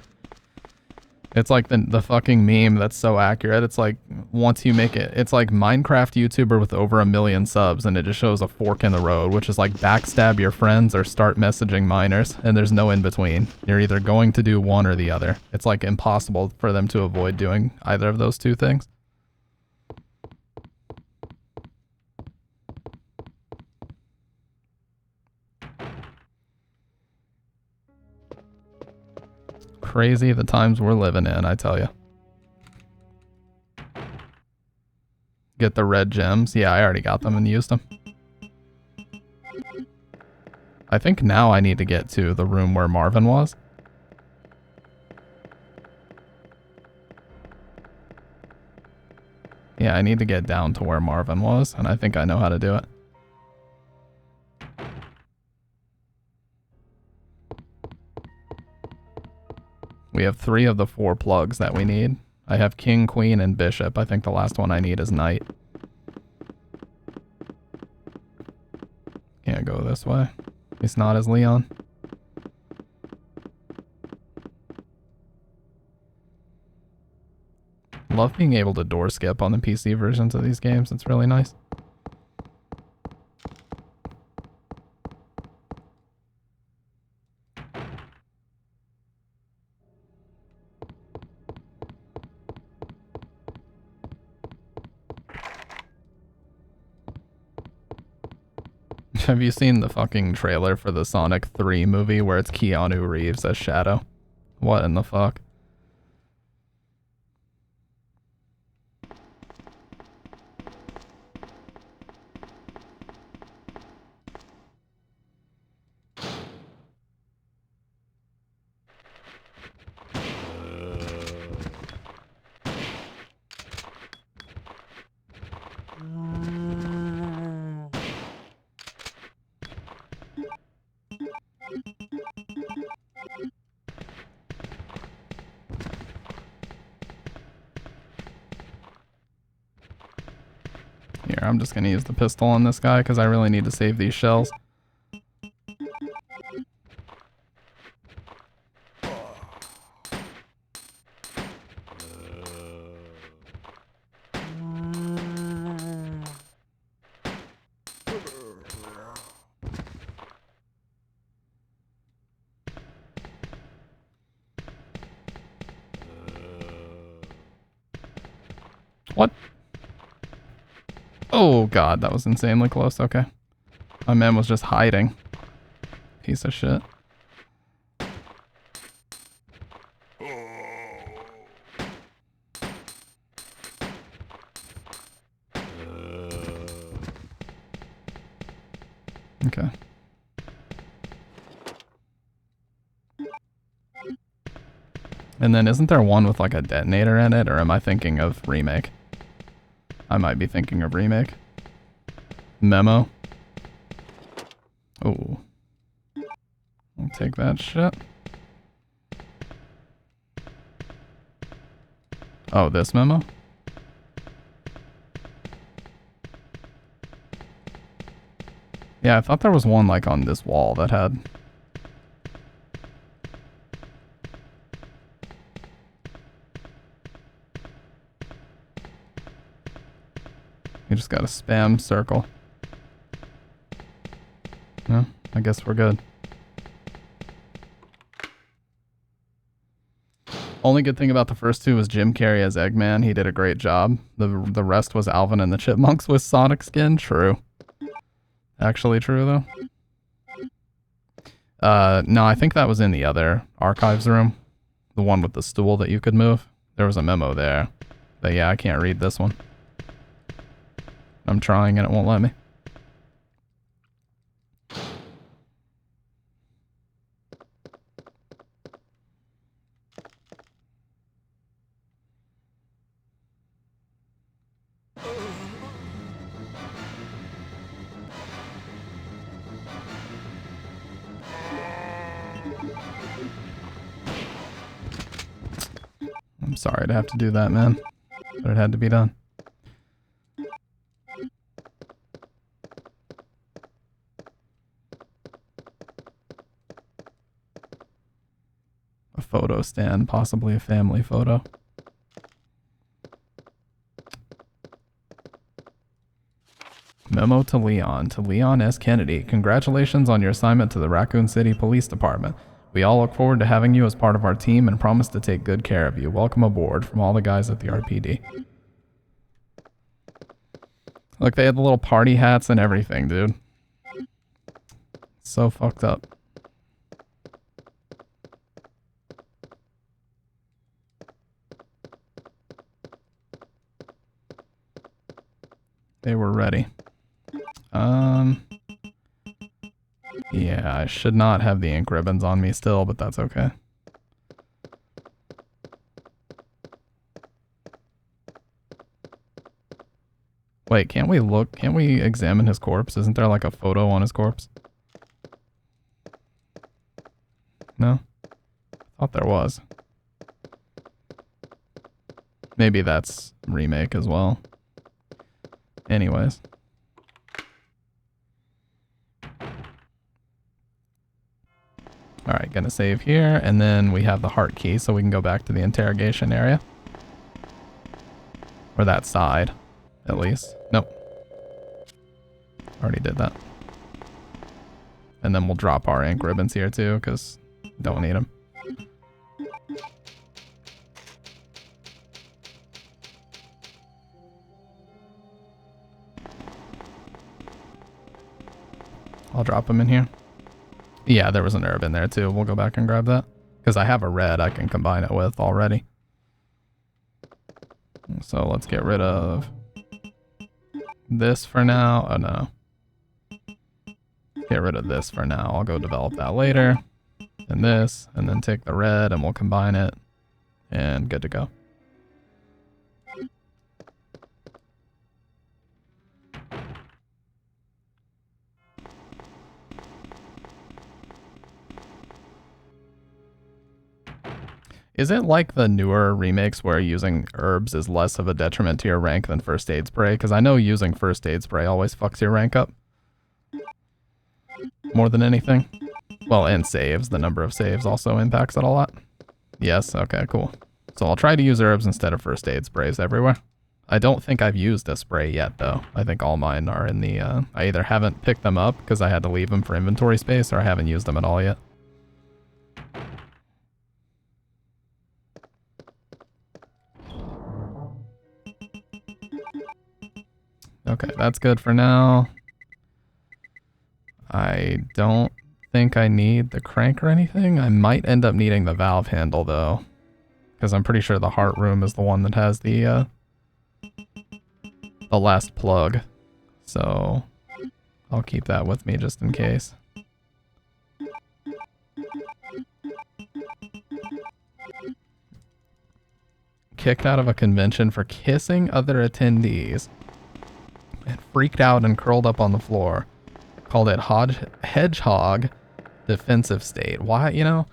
It's like the fucking meme that's so accurate. It's like, once you make it, it's like Minecraft YouTuber with over 1 million subs and it just shows a fork in the road, which is like backstab your friends or start messaging minors, and there's no in between. You're either going to do one or the other. It's like impossible for them to avoid doing either of those two things. Crazy the times we're living in, I tell you. Get the red gems. Yeah, I already got them and used them. I think now I need to get to the room where Marvin was. Yeah, I need to get down to where Marvin was, and I think I know how to do it. We have 3 of the 4 plugs that we need. I have king, queen, and bishop. I think the last one I need is knight. Can't go this way. At least not as Leon. Love being able to door skip on the PC versions of these games. It's really nice. Have you seen the fucking trailer for the Sonic 3 movie where it's Keanu Reeves as Shadow? What in the fuck? Here, I'm just gonna use the pistol on this guy because I really need to save these shells. What? Oh god, that was insanely close. Okay. My man was just hiding. Piece of shit. Okay. And then isn't there one with like a detonator in it, or am I thinking of remake? I might be thinking of remake. Memo. Oh. I'll take that shit. Oh, this memo? Yeah, I thought there was one like on this wall that had... You just gotta spam circle. No, I guess we're good. Only good thing about the first two was Jim Carrey as Eggman. He did a great job. The rest was Alvin and the Chipmunks with Sonic skin. True. Actually true, though. No, I think that was in the other archives room. The one with the stool that you could move. There was a memo there. But yeah, I can't read this one. I'm trying and it won't let me. I'm sorry to have to do that, man. But it had to be done. A photo stand, possibly a family photo. Memo to Leon S. Kennedy. Congratulations on your assignment to the Raccoon City Police Department. We all look forward to having you as part of our team and promise to take good care of you. Welcome aboard from all the guys at the RPD. Look, they had the little party hats and everything, dude. So fucked up. They were ready. Yeah, I should not have the ink ribbons on me still, but that's okay. Wait, can't we look? Can't we examine his corpse? Isn't there like a photo on his corpse? No? Thought there was. Maybe that's remake as well. Anyways. Alright, gonna save here, and then we have the heart key, so we can go back to the interrogation area. Or that side, at least. Nope. Already did that. And then we'll drop our ink ribbons here too, because don't need them. I'll drop them in here. Yeah, there was an herb in there too. We'll go back and grab that. Because I have a red I can combine it with already. So let's get rid of this for now. Oh no. Get rid of this for now. I'll go develop that later. And this, and then take the red and we'll combine it. And good to go. Is it like the newer remakes where using herbs is less of a detriment to your rank than first aid spray? Because I know using first aid spray always fucks your rank up. More than anything. Well, and saves. The number of saves also impacts it a lot. Yes, okay, cool. So I'll try to use herbs instead of first aid sprays everywhere. I don't think I've used a spray yet, though. I think all mine are in the... I either haven't picked them up because I had to leave them for inventory space, or I haven't used them at all yet. Okay, that's good for now. I don't think I need the crank or anything. I might end up needing the valve handle, though. Because I'm pretty sure the heart room is the one that has the last plug. So I'll keep that with me just in case. Kicked out of a convention for kissing other attendees. And freaked out and curled up on the floor. Called it hedgehog defensive state. Why, you know,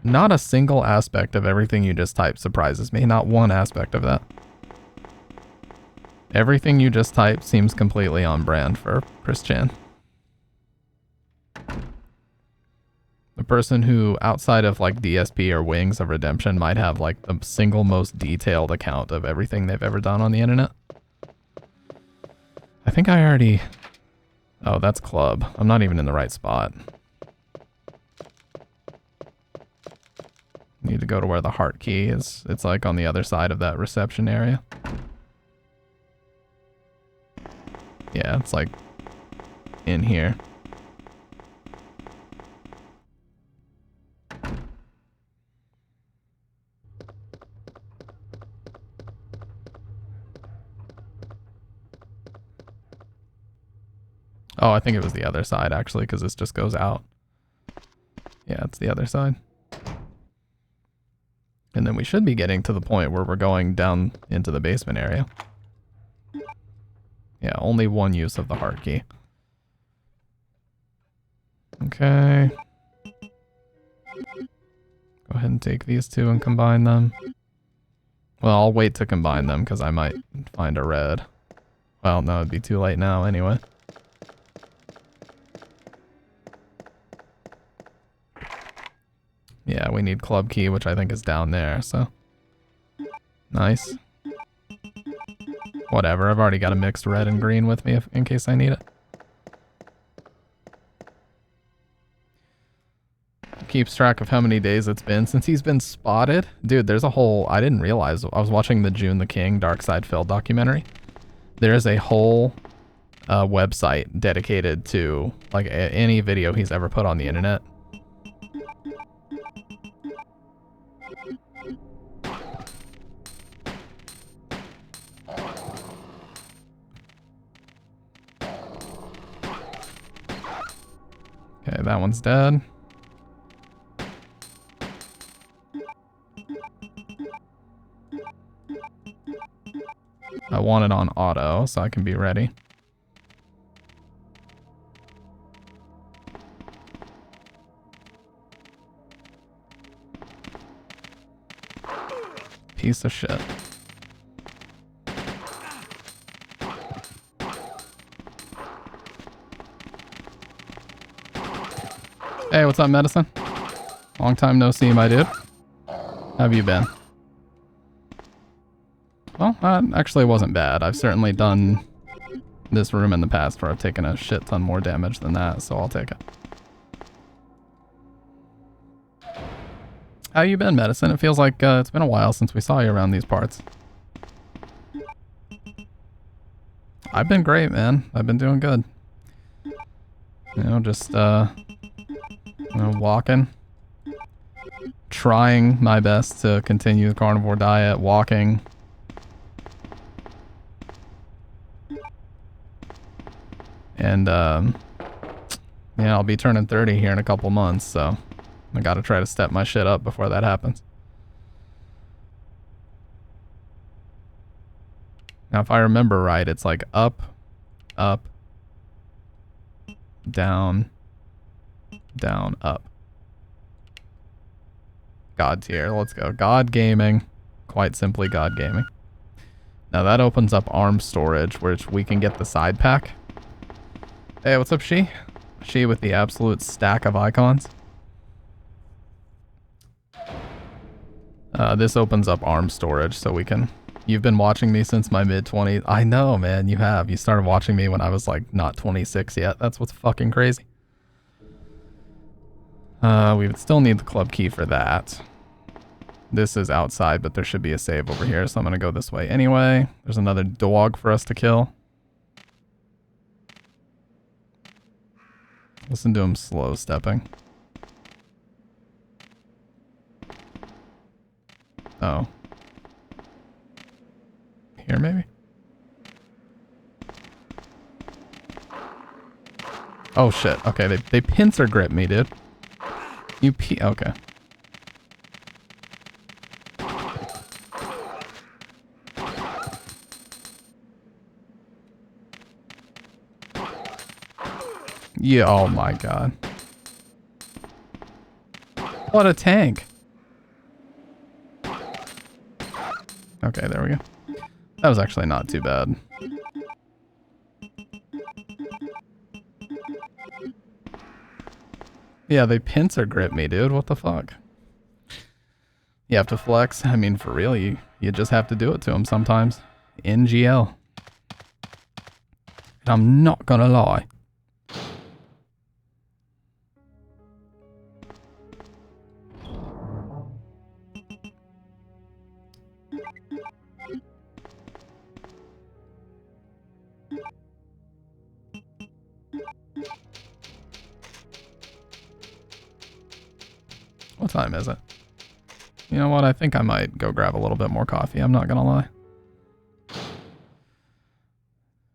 not a single aspect of everything you just typed surprises me. Not one aspect of that. Everything you just typed seems completely on brand for Chris Chan. The person who, outside of like DSP or Wings of Redemption, might have like the single most detailed account of everything they've ever done on the internet. I think I already... Oh, that's club. I'm not even in the right spot. Need to go to where the heart key is. It's like on the other side of that reception area. Yeah, it's like in here. Oh, I think it was the other side, actually, because this just goes out. Yeah, it's the other side. And then we should be getting to the point where we're going down into the basement area. Yeah, only one use of the heart key. Okay. Go ahead and take these two and combine them. Well, I'll wait to combine them, because I might find a red. Well, no, it'd be too late now anyway. Yeah, we need club key, which I think is down there, so. Nice. Whatever, I've already got a mixed red and green with me in case I need it. Keeps track of how many days it's been since he's been spotted. Dude, there's a whole... I didn't realize. I was watching the June the King Dark Side Phil documentary. There's a whole website dedicated to like any video he's ever put on the internet. Okay, that one's dead. I want it on auto so I can be ready. Piece of shit. What's up, Medicine? Long time no see, my dude. How have you been? Well, that actually wasn't bad. I've certainly done this room in the past where I've taken a shit ton more damage than that, so I'll take it. How you been, Medicine? It feels like it's been a while since we saw you around these parts. I've been great, man. I've been doing good. You know, just, walking. Trying my best to continue the carnivore diet, walking. And, yeah, I'll be turning 30 here in a couple months, so I gotta try to step my shit up before that happens. Now, if I remember right, it's like up, up, down, down, up. God tier, let's go. God Gaming. Quite simply, God Gaming. Now, that opens up arm storage, which we can get the side pack. Hey, what's up, She? She with the absolute stack of icons. This opens up arm storage, so we can... You've been watching me since my mid-20s. I know, man, you have. You started watching me when I was, like, not 26 yet. That's what's fucking crazy. We would still need the club key for that. This is outside, but there should be a save over here, so I'm gonna go this way anyway. There's another dog for us to kill. Listen to him slow stepping. Oh. Here, maybe? Oh, shit. Okay, they pincer grip me, dude. You okay. Yeah, oh my god. What a tank. Okay, there we go. That was actually not too bad. Yeah, they pincer grip me, dude. What the fuck? You have to flex. I mean, for real, you just have to do it to them sometimes. NGL. And I'm not gonna lie. What time is it? You know what? I think I might go grab a little bit more coffee. I'm not gonna lie.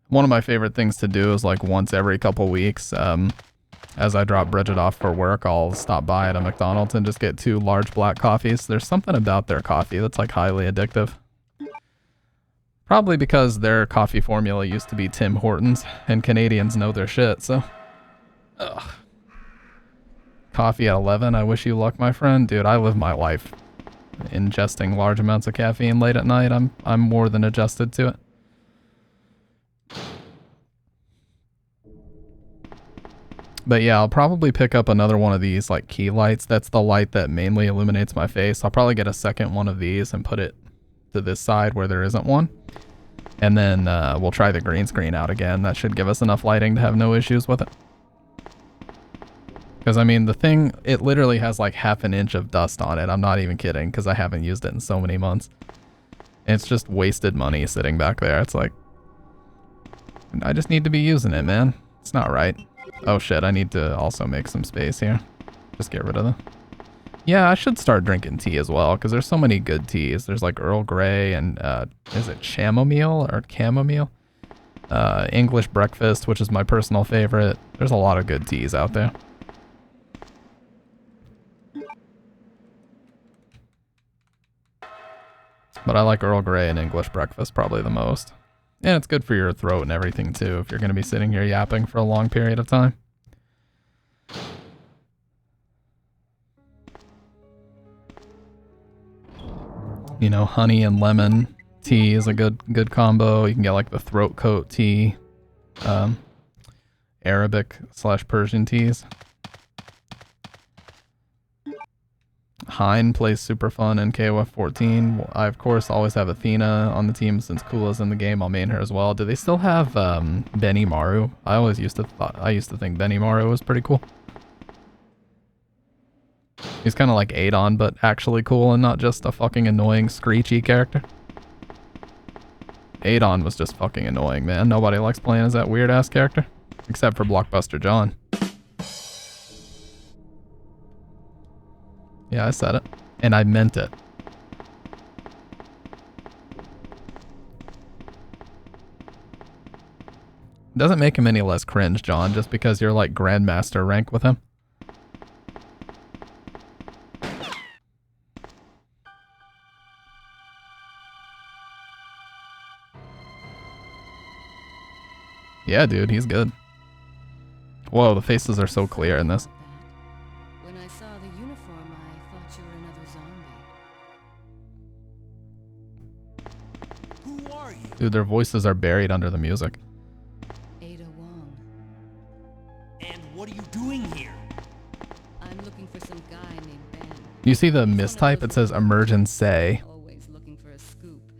One of my favorite things to do is like once every couple weeks, as I drop Bridget off for work, I'll stop by at a McDonald's and just get 2 large black coffees. There's something about their coffee that's like highly addictive. Probably because their coffee formula used to be Tim Hortons, and Canadians know their shit, so... Ugh. Coffee at 11, I wish you luck, my friend. Dude, I live my life ingesting large amounts of caffeine late at night. I'm more than adjusted to it. But yeah, I'll probably pick up another one of these like key lights. That's the light that mainly illuminates my face. I'll probably get a second one of these and put it to this side where there isn't one. And then we'll try the green screen out again. That should give us enough lighting to have no issues with it. Because, I mean, the thing, it literally has like half an inch of dust on it. I'm not even kidding, because I haven't used it in so many months. And it's just wasted money sitting back there. It's like, I just need to be using it, man. It's not right. Oh shit, I need to also make some space here. Just get rid of the... Yeah, I should start drinking tea as well, because there's so many good teas. There's like Earl Grey and, is it chamomile or chamomile? English breakfast, which is my personal favorite. There's a lot of good teas out there. But I like Earl Grey and English breakfast probably the most. And it's good for your throat and everything too, if you're going to be sitting here yapping for a long period of time. You know, honey and lemon tea is a good combo. You can get like the throat coat tea, Arabic / Persian teas. Hein plays super fun in KOF 14. I, of course, always have Athena on the team since Kula's in the game. I'll main her as well. Do they still have Benny Maru? I used to think Benny Maru was pretty cool. He's kind of like Adon, but actually cool and not just a fucking annoying, screechy character. Adon was just fucking annoying, man. Nobody likes playing as that weird-ass character. Except for Blockbuster John. Yeah, I said it. And I meant it. Doesn't make him any less cringe, John, just because you're like Grandmaster rank with him. Yeah, dude, he's good. Whoa, the faces are so clear in this. When I saw the uniform, I thought you were another zombie. Who are you? Dude, their voices are buried under the music. Ada Wong. And what are you doing here? I'm looking for some guy named Ben. You see the mistype? It says emergency. Always looking for a scoop.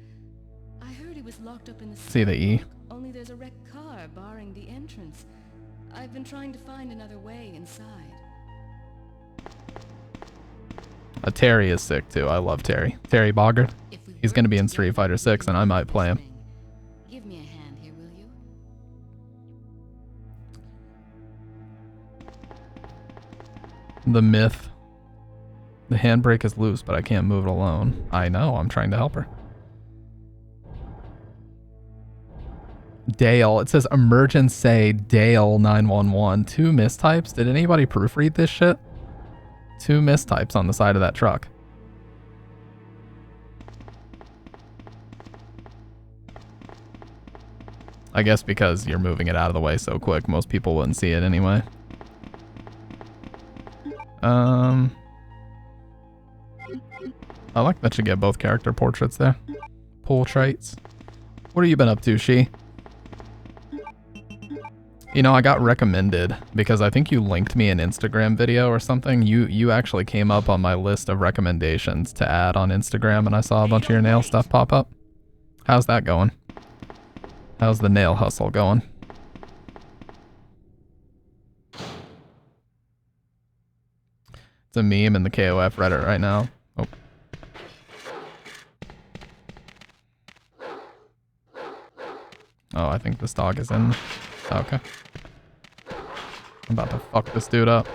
I heard he was locked up in the See the E? Only there's a wrecked car barring the entrance. I've been trying to find another way inside. Terry is sick too. I love Terry. Terry Boggart. He's gonna be in Street Fighter 6 and I might play him. Give me a hand here, will you? The myth. The handbrake is loose, but I can't move it alone. I know, I'm trying to help her. Dale. It says emergency Dale 911. 2 mistypes? Did anybody proofread this shit? 2 mistypes on the side of that truck. I guess because you're moving it out of the way so quick, most people wouldn't see it anyway. I like that you get both character portraits there. Portraits. What have you been up to, She? You know, I got recommended because I think you linked me an Instagram video or something. You actually came up on my list of recommendations to add on Instagram, and I saw a bunch of your nail stuff pop up. How's that going? How's the nail hustle going? It's a meme in the KOF Reddit right now. Oh. Oh, I think this dog is in. Okay. I'm about to fuck this dude up.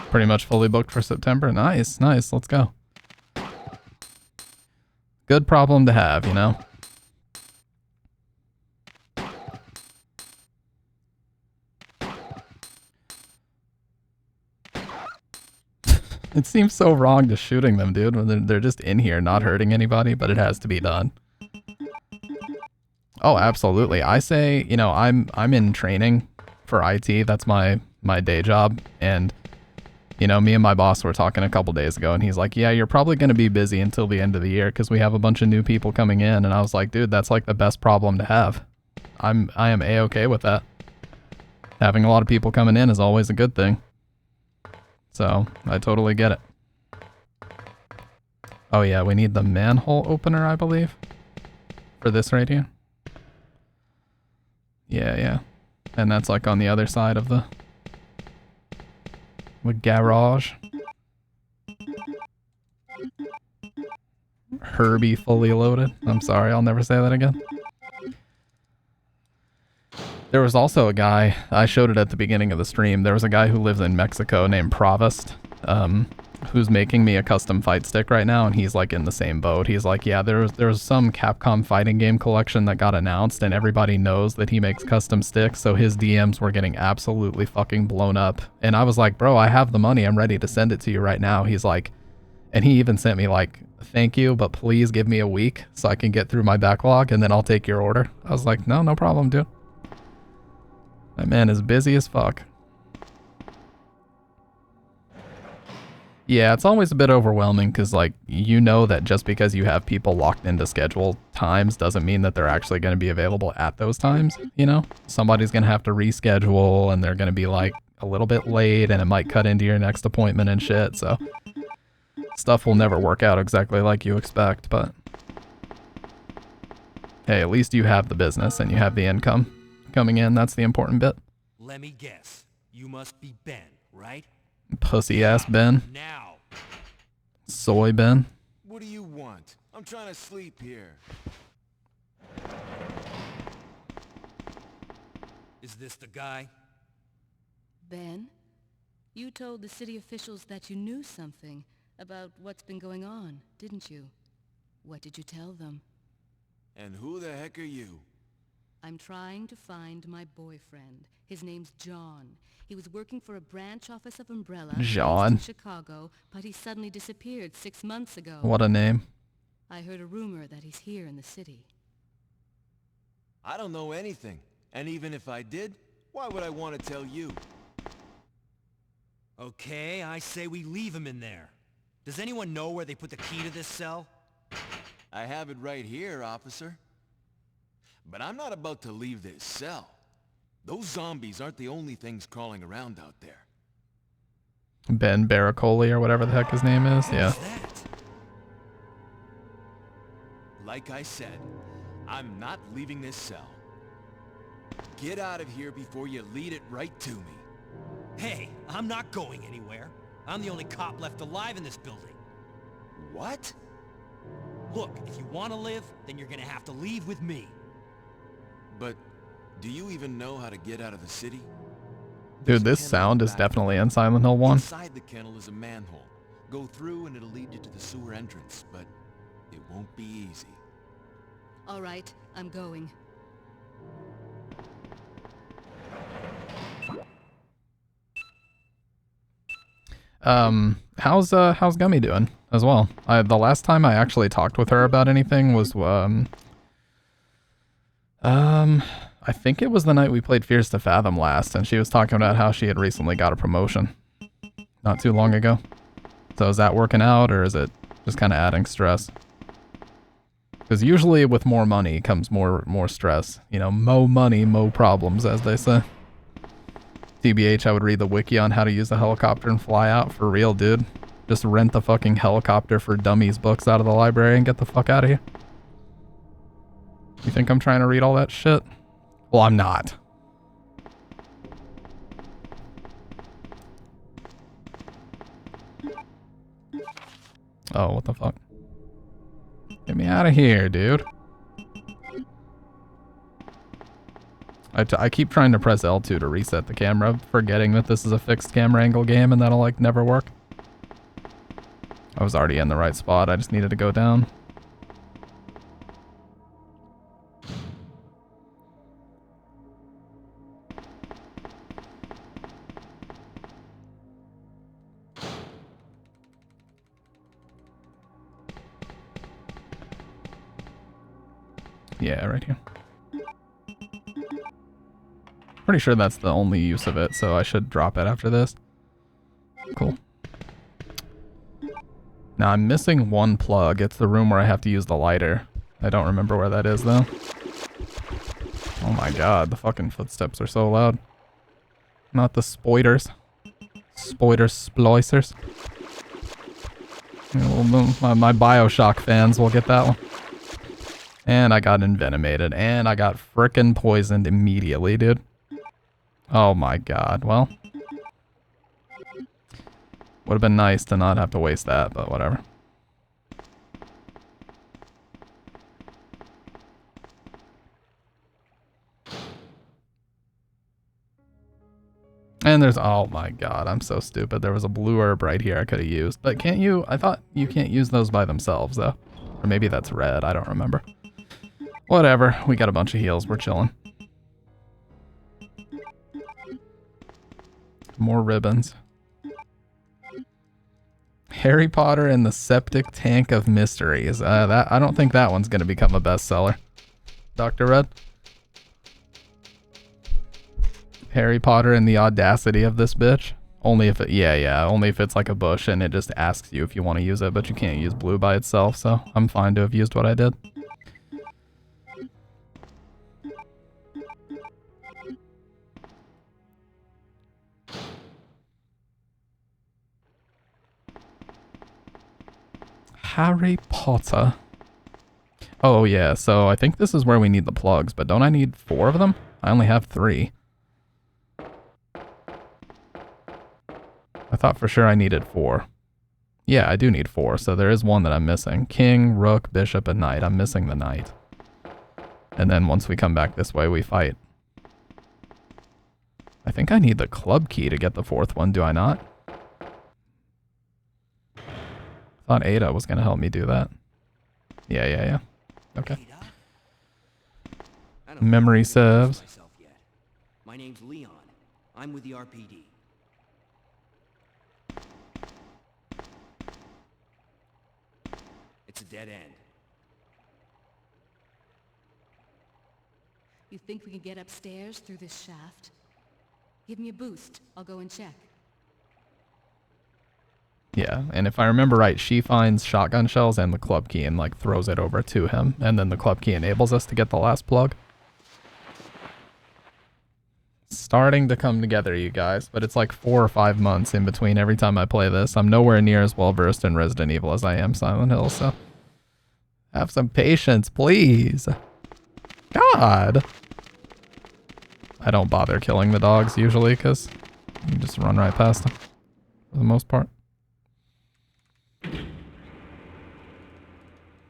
Pretty much fully booked for September. Nice, nice. Let's go. Good problem to have, you know? It seems so wrong just shooting them, dude. When they're just in here not hurting anybody, but it has to be done. Oh, absolutely. I say, you know, I'm in training for IT. That's my day job, and you know, me and my boss were talking a couple days ago, and he's like, yeah, you're probably going to be busy until the end of the year because we have a bunch of new people coming in. And I was like, dude, that's like the best problem to have. I am A-okay with that. Having a lot of people coming in is always a good thing. So I totally get it. Oh yeah, we need the manhole opener, I believe, for this right here. Yeah. And that's like on the other side of the garage. Herbie fully loaded. I'm sorry, I'll never say that again. There was also a guy, I showed it at the beginning of the stream, there was a guy who lives in Mexico named Provost, who's making me a custom fight stick right now, and he's like in the same boat. He's like, yeah, there's some Capcom fighting game collection that got announced, and everybody knows that he makes custom sticks, so his DMs were getting absolutely fucking blown up. And I was like, bro, I have the money, I'm ready to send it to you right now. He's like, and he even sent me like thank you, but please give me a week so I can get through my backlog and then I'll take your order. I was like, no problem, dude. That man is busy as fuck. Yeah, it's always a bit overwhelming because, like, you know that just because you have people locked into scheduled times doesn't mean that they're actually going to be available at those times, you know? Somebody's going to have to reschedule and they're going to be, like, a little bit late and it might cut into your next appointment and shit, so stuff will never work out exactly like you expect, but hey, at least you have the business and you have the income coming in. That's the important bit. Let me guess. You must be Ben, right? Pussy ass Ben. Now. Soy Ben. What do you want? I'm trying to sleep here. Is this the guy? Ben, you told the city officials that you knew something about what's been going on, didn't you? What did you tell them? And who the heck are you? I'm trying to find my boyfriend. His name's John. He was working for a branch office of Umbrella John. based in Chicago, but he suddenly disappeared 6 months ago. What a name. I heard a rumor that he's here in the city. I don't know anything. And even if I did, why would I want to tell you? Okay, I say we leave him in there. Does anyone know where they put the key to this cell? I have it right here, officer. But I'm not about to leave this cell. Those zombies aren't the only things crawling around out there. Ben Baracoli or whatever the heck his name is, yeah. What's that? Like I said, I'm not leaving this cell. Get out of here before you lead it right to me. Hey, I'm not going anywhere. I'm the only cop left alive in this building. What? Look, if you want to live, then you're gonna have to leave with me. But do you even know how to get out of the city? Dude, this sound is definitely in Silent Hill 1. Inside the kennel is a manhole. Go through and it'll lead you to the sewer entrance, but it won't be easy. All right, I'm going. How's Gummy doing as well? The last time I actually talked with her about anything was I think it was the night we played Fears to Fathom last, and she was talking about how she had recently got a promotion not too long ago. So is that working out, or is it just kind of adding stress? Because usually with more money comes more stress. You know, mo money, mo problems, as they say. TBH, I would read the wiki on how to use a helicopter and fly out. For real, dude. Just rent the fucking Helicopter for Dummies books out of the library and get the fuck out of here. You think I'm trying to read all that shit? Well, I'm not. Oh, what the fuck? Get me out of here, dude. I keep trying to press L2 to reset the camera, forgetting that this is a fixed camera angle game and that'll, like, never work. I was already in the right spot, I just needed to go down. Yeah, right here. Pretty sure that's the only use of it, so I should drop it after this. Cool. Now I'm missing one plug. It's the room where I have to use the lighter. I don't remember where that is though. Oh my god, the fucking footsteps are so loud. Not the spoiters. Spoiter splicers. Yeah, my Bioshock fans will get that one. And I got envenomated, and I got frickin' poisoned immediately, dude. Oh my god, well. Would have been nice to not have to waste that, but whatever. And there's, oh my god, I'm so stupid. There was a blue herb right here I could have used. But can't you, I thought you can't use those by themselves though. Or maybe that's red, I don't remember. Whatever, we got a bunch of heals, we're chilling. More ribbons. Harry Potter and the Septic Tank of Mysteries. That I don't think that one's gonna become a bestseller. Dr. Red? Harry Potter and the Audacity of This Bitch? Only if it, only if it's like a bush and it just asks you if you want to use it, but you can't use blue by itself, so I'm fine to have used what I did. Harry Potter. Oh yeah, so I think this is where we need the plugs, but don't I need 4 of them? I only have 3. I thought for sure I needed 4. Yeah, I do need 4, so there is one that I'm missing. King, rook, bishop, and knight. I'm missing the knight. And then once we come back this way, we fight. I think I need the club key to get the 4th one, do I not? I thought Ada was going to help me do that. Yeah. Okay. Memory serves. My name's Leon. I'm with the RPD. It's a dead end. You think we can get upstairs through this shaft? Give me a boost. I'll go and check. Yeah, and if I remember right, she finds shotgun shells and the club key and like throws it over to him, and then the club key enables us to get the last plug. Starting to come together, you guys, but it's like 4 or 5 months in between every time I play this. I'm nowhere near as well versed in Resident Evil as I am Silent Hill, so have some patience, please. God. I don't bother killing the dogs usually because you just run right past them for the most part.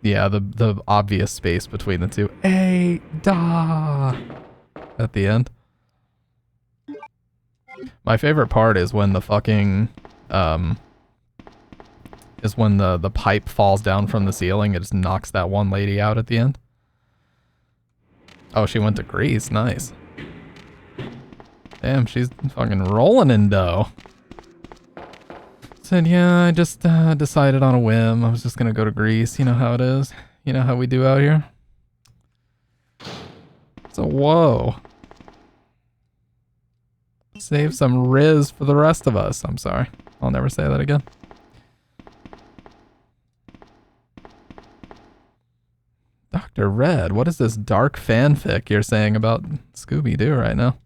Yeah, the obvious space between the two. Ada! At the end. My favorite part is when the fucking, is when the pipe falls down from the ceiling. It just knocks that one lady out at the end. Oh, she went to Greece. Nice. Damn, she's fucking rolling in dough. Said, yeah, I just decided on a whim. I was just gonna go to Greece. You know how it is. You know how we do out here. So, whoa. Save some Riz for the rest of us. I'm sorry. I'll never say that again. Dr. Red, what is this dark fanfic you're saying about Scooby-Doo right now?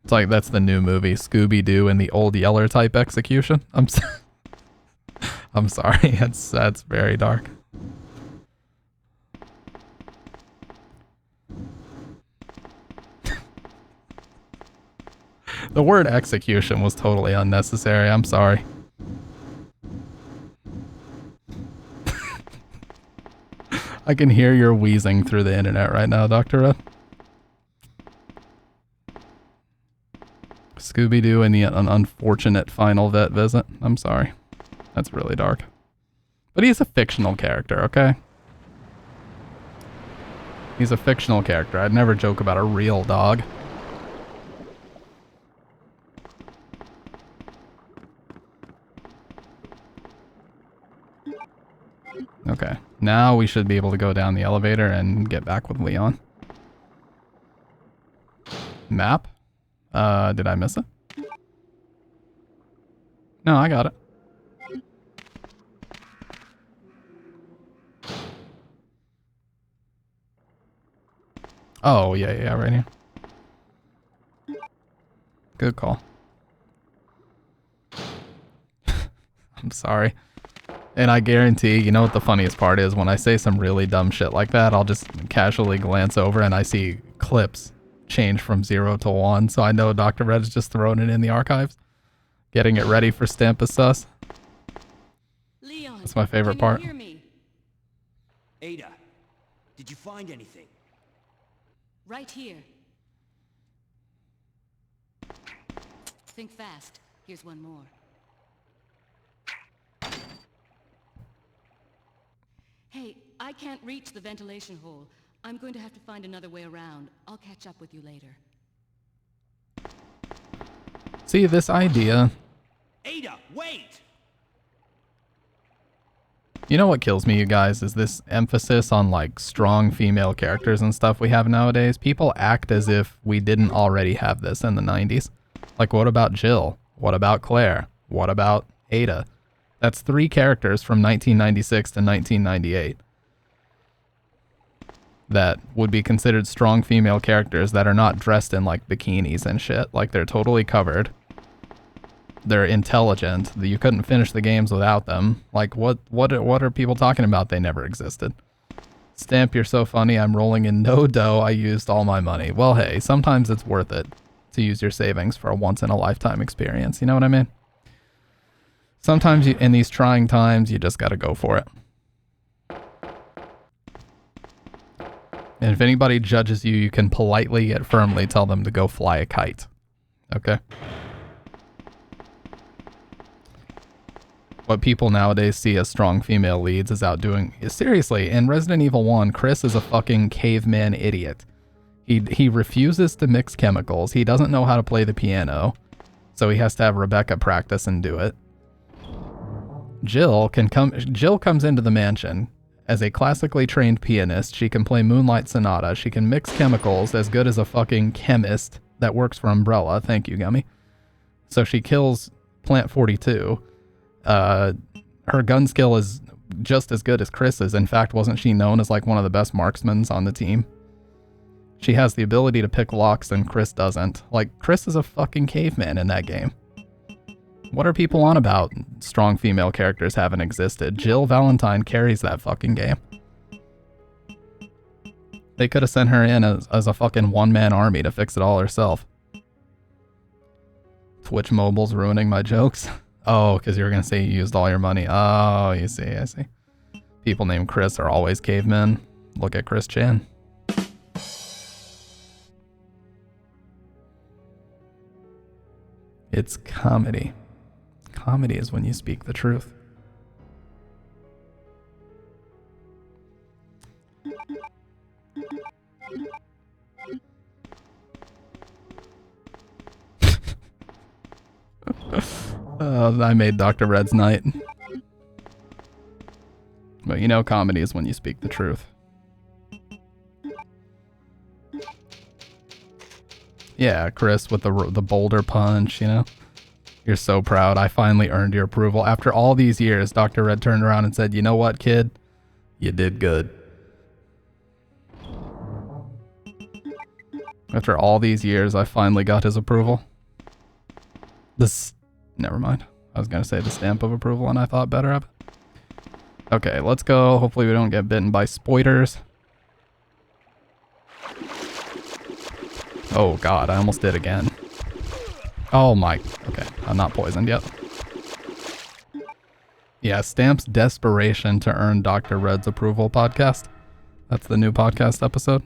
It's like that's the new movie, Scooby-Doo and the Old Yeller type execution. I'm sorry, that's very dark. The word execution was totally unnecessary. I'm sorry. I can hear your wheezing through the internet right now, Dr. Red. Scooby-Doo and an unfortunate final vet visit. I'm sorry. That's really dark. But he's a fictional character, okay? He's a fictional character. I'd never joke about a real dog. Okay, now we should be able to go down the elevator and get back with Leon. Map? Did I miss it? No, I got it. Oh, yeah, right here. Good call. I'm sorry. And I guarantee, you know what the funniest part is? When I say some really dumb shit like that, I'll just casually glance over and I see clips change from 0 to 1. So I know Dr. Red is just throwing it in the archives. Getting it ready for Stampus Sus. Leon, that's my favorite part. Hear me? Ada, did you find anything? Right here. Think fast. Here's one more. Hey, I can't reach the ventilation hole. I'm going to have to find another way around. I'll catch up with you later. See, this idea... Ada, wait! You know what kills me, you guys, is this emphasis on, like, strong female characters and stuff we have nowadays. People act as if we didn't already have this in the 90s. Like, what about Jill? What about Claire? What about Ada? That's 3 characters from 1996 to 1998 that would be considered strong female characters that are not dressed in, like, bikinis and shit. Like, they're totally covered. They're intelligent. You couldn't finish the games without them. Like, what are people talking about? They never existed. Stamp, you're so funny. I'm rolling in no dough. I used all my money. Well, hey, sometimes it's worth it to use your savings for a once-in-a-lifetime experience. You know what I mean? Sometimes in these trying times, you just gotta go for it. And if anybody judges you, you can politely yet firmly tell them to go fly a kite. Okay? What people nowadays see as strong female leads is outdoing... Seriously, in Resident Evil 1, Chris is a fucking caveman idiot. He refuses to mix chemicals. He doesn't know how to play the piano. So he has to have Rebecca practice and do it. Jill comes into the mansion as a classically trained pianist. She can play Moonlight Sonata. She can mix chemicals as good as a fucking chemist that works for Umbrella. Thank you, Gummy. So she kills Plant 42. Her gun skill is just as good as Chris's. In fact, wasn't she known as like one of the best marksmen on the team? She has the ability to pick locks and Chris doesn't. Like, Chris is a fucking caveman in that game. What are people on about? Strong female characters haven't existed. Jill Valentine carries that fucking game. They could have sent her in as a fucking one-man army to fix it all herself. Twitch Mobile's ruining my jokes. Oh, because you were going to say you used all your money. Oh, you see, I see. People named Chris are always cavemen. Look at Chris Chan. It's comedy. Comedy is when you speak the truth. I made Dr. Red's night. But you know, comedy is when you speak the truth. Yeah, Chris with the boulder punch, you know? You're so proud. I finally earned your approval. After all these years, Dr. Red turned around and said, you know what, kid? You did good. After all these years, I finally got his approval. Never mind. I was going to say the stamp of approval, and I thought better of it. Okay, let's go. Hopefully we don't get bitten by spoiters. Oh god, I almost did again. Oh my... Okay, I'm not poisoned yet. Yeah, Stamp's desperation to earn Dr. Red's approval podcast. That's the new podcast episode.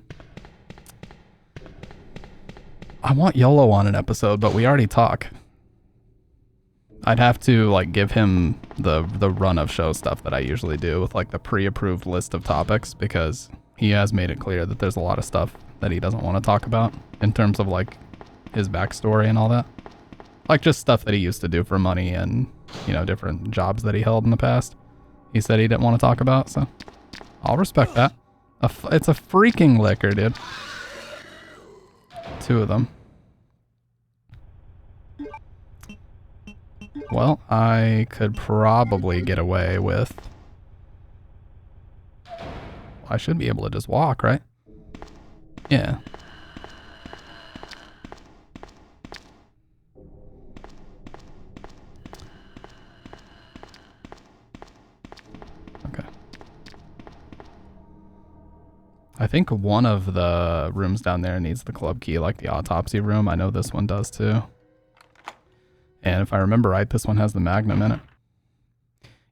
I want YOLO on an episode, but we already talk. I'd have to like give him the run of show stuff that I usually do with like the pre-approved list of topics, because he has made it clear that there's a lot of stuff that he doesn't want to talk about in terms of like his backstory and all that. Like just stuff that he used to do for money and, you know, different jobs that he held in the past. He said he didn't want to talk about, so I'll respect that. It's a freaking liquor, dude. 2 of them. Well, I could probably get away with... I should be able to just walk, right? Yeah. Okay. I think one of the rooms down there needs the club key, like the autopsy room. I know this one does too. And if I remember right, this one has the Magnum in it.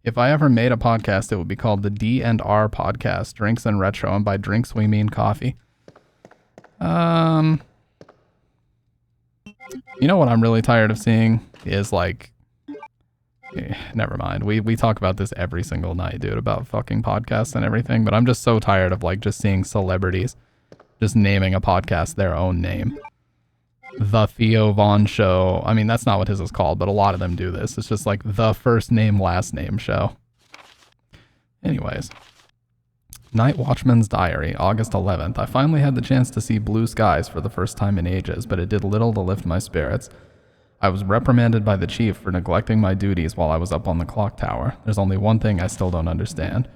If I ever made a podcast, it would be called the D&R Podcast, Drinks and Retro, and by drinks we mean coffee. You know what I'm really tired of seeing is like... never mind. We talk about this every single night, dude, about fucking podcasts and everything, but I'm just so tired of like just seeing celebrities just naming a podcast their own name. the Theo Vaughn show. I mean, that's not what his is called, but a lot of them do this. It's just like the first name, last name show. Anyways. Night Watchman's Diary, August 11th. I finally had the chance to see blue skies for the first time in ages, but it did little to lift my spirits. I was reprimanded by the chief for neglecting my duties while I was up on the clock tower. There's only one thing I still don't understand.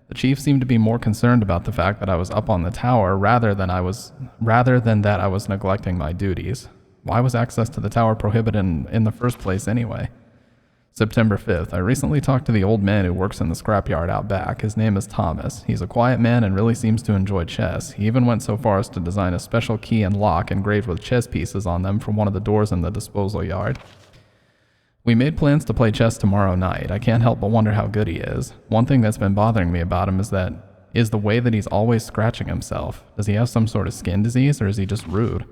The chief seemed to be more concerned about the fact that I was up on the tower rather than that I was neglecting my duties. Why was access to the tower prohibited in the first place anyway? September 5th. I recently talked to the old man who works in the scrapyard out back. His name is Thomas. He's a quiet man and really seems to enjoy chess. He even went so far as to design a special key and lock engraved with chess pieces on them from one of the doors in the disposal yard. We made plans to play chess tomorrow night. I can't help but wonder how good he is. One thing that's been bothering me about him is the way that he's always scratching himself. Does he have some sort of skin disease or is he just rude?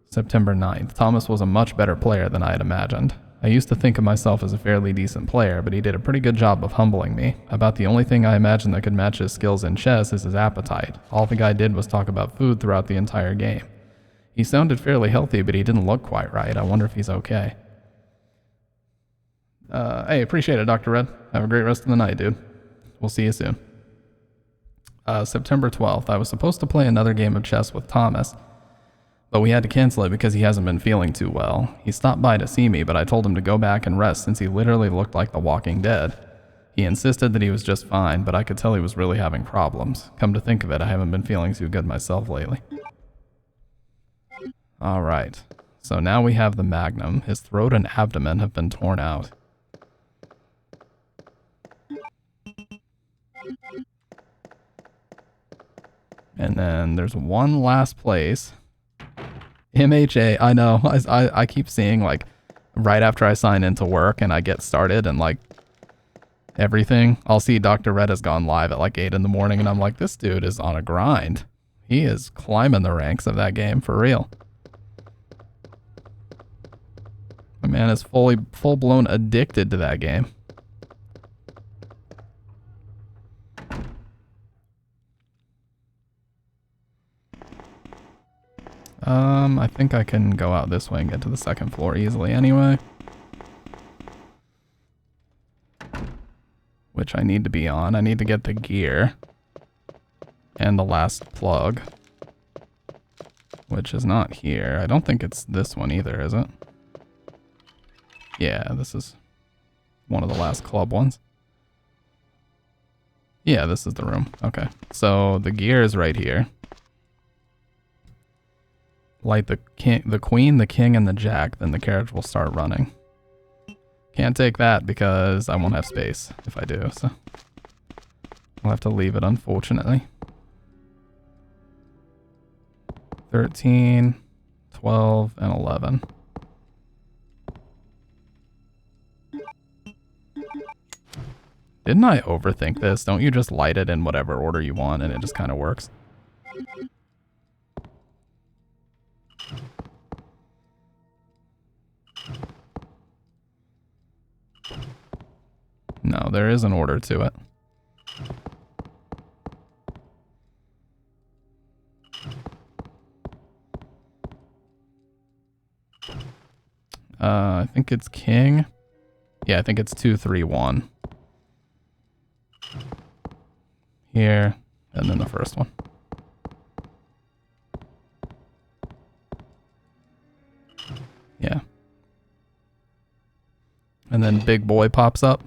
September 9th. Thomas was a much better player than I had imagined. I used to think of myself as a fairly decent player, but he did a pretty good job of humbling me. About the only thing I imagined that could match his skills in chess is his appetite. All the guy did was talk about food throughout the entire game. He sounded fairly healthy, but he didn't look quite right. I wonder if he's okay. Hey, appreciate it, Dr. Red. Have a great rest of the night, dude. We'll see you soon. September 12th. I was supposed to play another game of chess with Thomas, but we had to cancel it because he hasn't been feeling too well. He stopped by to see me, but I told him to go back and rest since he literally looked like the Walking Dead. He insisted that he was just fine, but I could tell he was really having problems. Come to think of it, I haven't been feeling too good myself lately. Alright, so now we have the Magnum. His throat and abdomen have been torn out. And then there's one last place. MHA, I know, I keep seeing like right after I sign into work and I get started and like everything, I'll see Dr. Red has gone live at like 8 in the morning and I'm like, this dude is on a grind. He is climbing the ranks of that game for real. The man is full-blown addicted to that game. I think I can go out this way and get to the second floor easily anyway. Which I need to be on. I need to get the gear. And the last plug. Which is not here. I don't think it's this one either, is it? Yeah, this is one of the last club ones. Yeah, this is the room. Okay. So the gear is right here. Light the queen, the king, and the jack, then the carriage will start running. Can't take that because I won't have space if I do, so I'll have to leave it, unfortunately. 13, 12, and 11. Didn't I overthink this? Don't you just light it in whatever order you want and it just kind of works? No, there is an order to it. I think it's king. Yeah, I think it's 2, 3, 1. Here, and then the first one. Yeah. And then big boy pops up.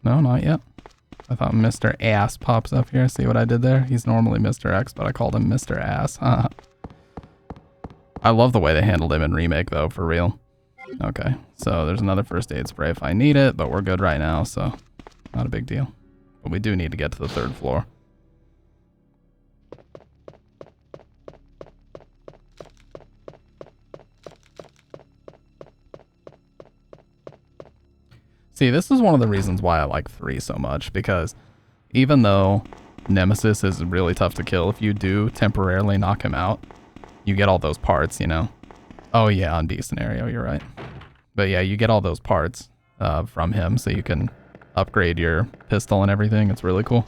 No, not yet. I thought Mr. Ass pops up here. See what I did there? He's normally Mr. X, but I called him Mr. Ass. I love the way they handled him in Remake, though, for real. Okay, so there's another first aid spray if I need it, but we're good right now, so not a big deal. But we do need to get to the 3rd floor. See, this is one of the reasons why I like 3 so much, because even though Nemesis is really tough to kill, if you do temporarily knock him out, you get all those parts, you know? Oh yeah, on B scenario, you're right. But yeah, you get all those parts from him, so you can upgrade your pistol and everything. It's really cool.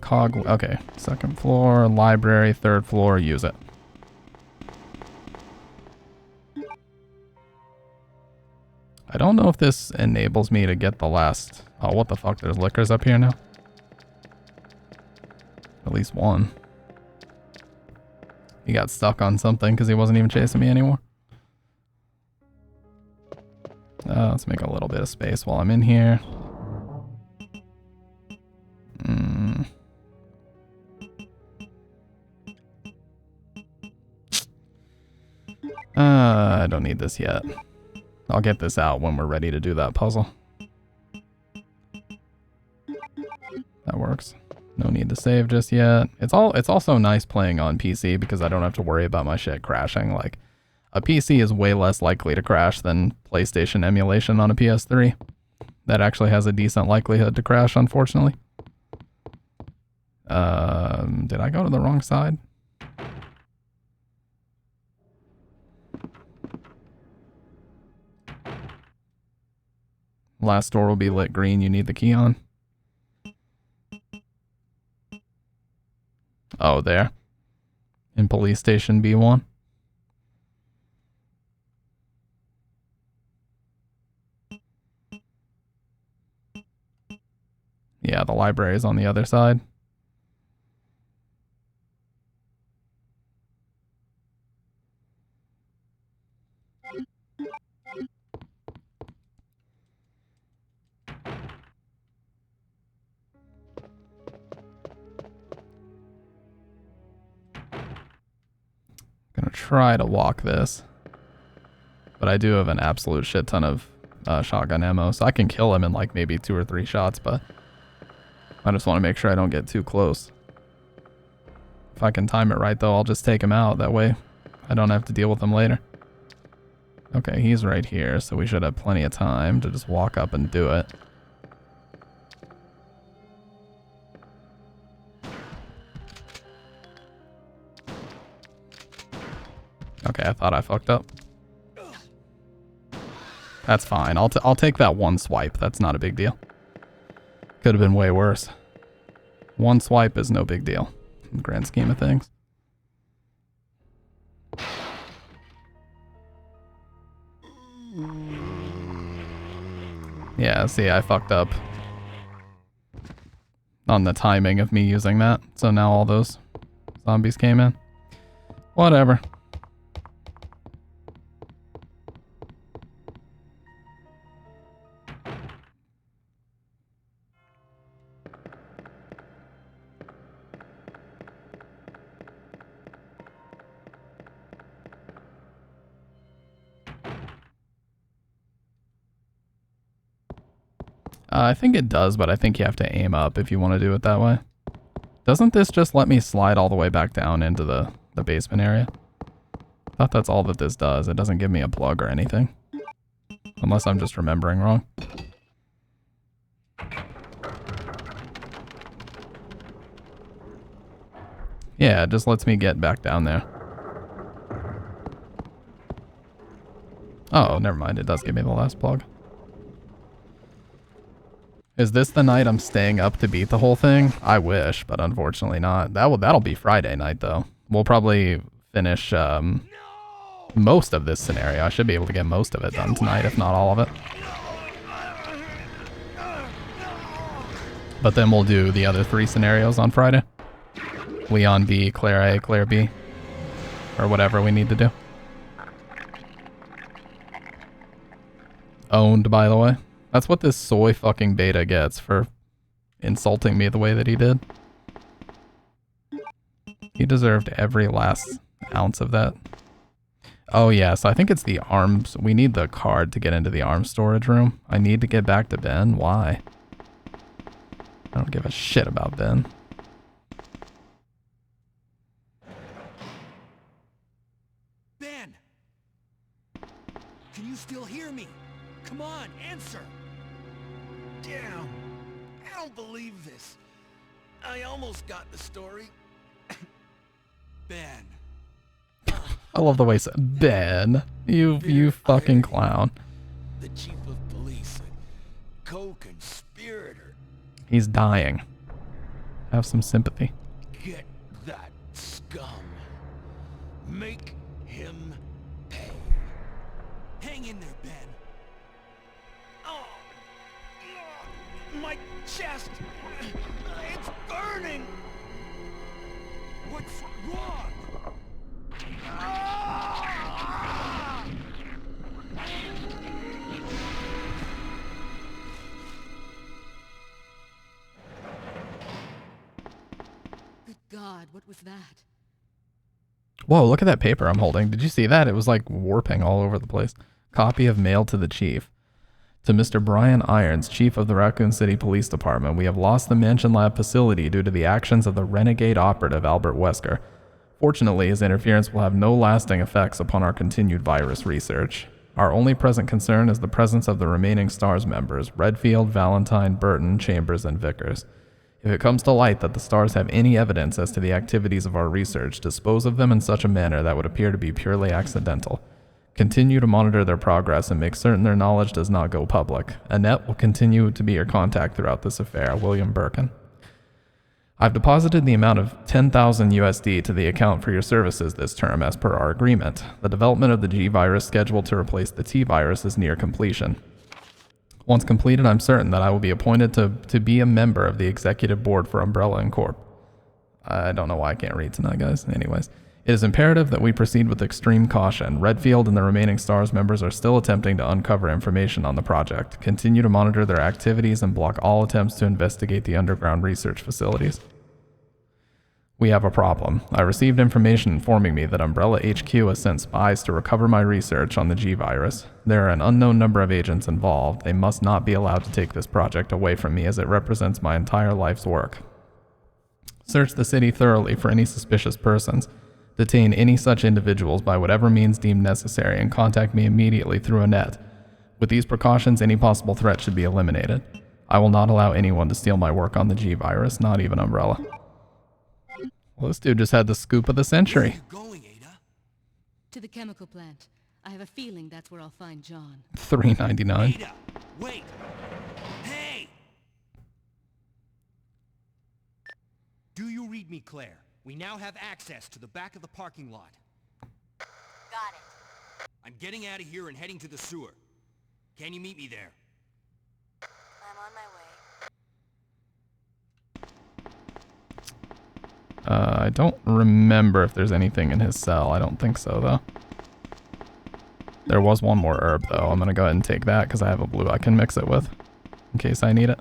COG, okay. Second floor, library, third floor, use it. I don't know if this enables me to get the last... Oh, what the fuck? There's liquors up here now? At least one. He got stuck on something because he wasn't even chasing me anymore. Let's make a little bit of space while I'm in here. I don't need this yet. I'll get this out when we're ready to do that puzzle. That works. No need to save just yet. It's also nice playing on PC because I don't have to worry about my shit crashing. Like, a PC is way less likely to crash than PlayStation emulation on a PS3. That actually has a decent likelihood to crash, unfortunately. Did I go to the wrong side? Last door will be lit green. You need the key on. Oh, there. In police station B1. Yeah, the library is on the other side. Gonna try to walk this. But I do have an absolute shit ton of shotgun ammo, so I can kill him in like maybe 2 or 3 shots, but I just want to make sure I don't get too close. If I can time it right though, I'll just take him out. That way I don't have to deal with him later. Okay, he's right here, so we should have plenty of time to just walk up and do it. Okay, I thought I fucked up. That's fine. I'll take that one swipe. That's not a big deal. Could have been way worse. One swipe is no big deal in the grand scheme of things. Yeah, see, I fucked up on the timing of me using that. So now all those zombies came in. Whatever. I think it does, but I think you have to aim up if you want to do it that way. Doesn't this just let me slide all the way back down into the basement area? I thought that's all that this does. It doesn't give me a plug or anything. Unless I'm just remembering wrong. Yeah, it just lets me get back down there. Oh, never mind. It does give me the last plug. Is this the night I'm staying up to beat the whole thing? I wish, but unfortunately not. That'll be Friday night, though. We'll probably finish most of this scenario. I should be able to get most of it done tonight, if not all of it. But then we'll do the other 3 scenarios on Friday. Leon B, Claire A, Claire B. Or whatever we need to do. Owned, by the way. That's what this soy fucking beta gets for insulting me the way that he did. He deserved every last ounce of that. Oh yeah, so I think it's the arms. We need the card to get into the arms storage room. I need to get back to Ben. Why? I don't give a shit about Ben. Ben! Can you still hear me? Come on, answer! Damn! I don't believe this. I almost got the story. Ben. I love the way he said, Ben, you fucking clown. The chief of police, a co-conspirator. He's dying. Have some sympathy. Get that scum. Make him pay. Hang in there, Ben. Oh, my chest. It's burning. What's wrong? Ah! Good God, what was that? Whoa, look at that paper I'm holding. Did you see that? It was like warping all over the place. Copy of mail to the chief. To Mr. Brian Irons, chief of the Raccoon City Police Department, we have lost the Mansion Lab facility due to the actions of the renegade operative Albert Wesker. Fortunately, his interference will have no lasting effects upon our continued virus research. Our only present concern is the presence of the remaining STARS members, Redfield, Valentine, Burton, Chambers, and Vickers. If it comes to light that the STARS have any evidence as to the activities of our research, dispose of them in such a manner that would appear to be purely accidental. Continue to monitor their progress and make certain their knowledge does not go public. Annette will continue to be your contact throughout this affair. William Birkin. I've deposited the amount of 10,000 USD to the account for your services this term as per our agreement. The development of the G virus scheduled to replace the T virus is near completion. Once completed, I'm certain that I will be appointed to be a member of the executive board for Umbrella Incorp. I don't know why I can't read tonight, guys. Anyways, it is imperative that we proceed with extreme caution. Redfield and the remaining STARS members are still attempting to uncover information on the project. Continue to monitor their activities and block all attempts to investigate the underground research facilities. We have a problem. I received information informing me that Umbrella HQ has sent spies to recover my research on the G virus. There are an unknown number of agents involved. They must not be allowed to take this project away from me as it represents my entire life's work. Search the city thoroughly for any suspicious persons. Detain any such individuals by whatever means deemed necessary and contact me immediately through Annette. With these precautions, any possible threat should be eliminated. I will not allow anyone to steal my work on the G virus, not even Umbrella. Well, this dude just had the scoop of the century. Where are you going, Ada? To the chemical plant. I have a feeling that's where I'll find John. $3.99. Ada, wait. Hey! Do you read me, Claire? We now have access to the back of the parking lot. Got it. I'm getting out of here and heading to the sewer. Can you meet me there? I'm on my way. I don't remember if there's anything in his cell. I don't think so, though. There was one more herb, though. I'm going to go ahead and take that because I have a blue I can mix it with in case I need it.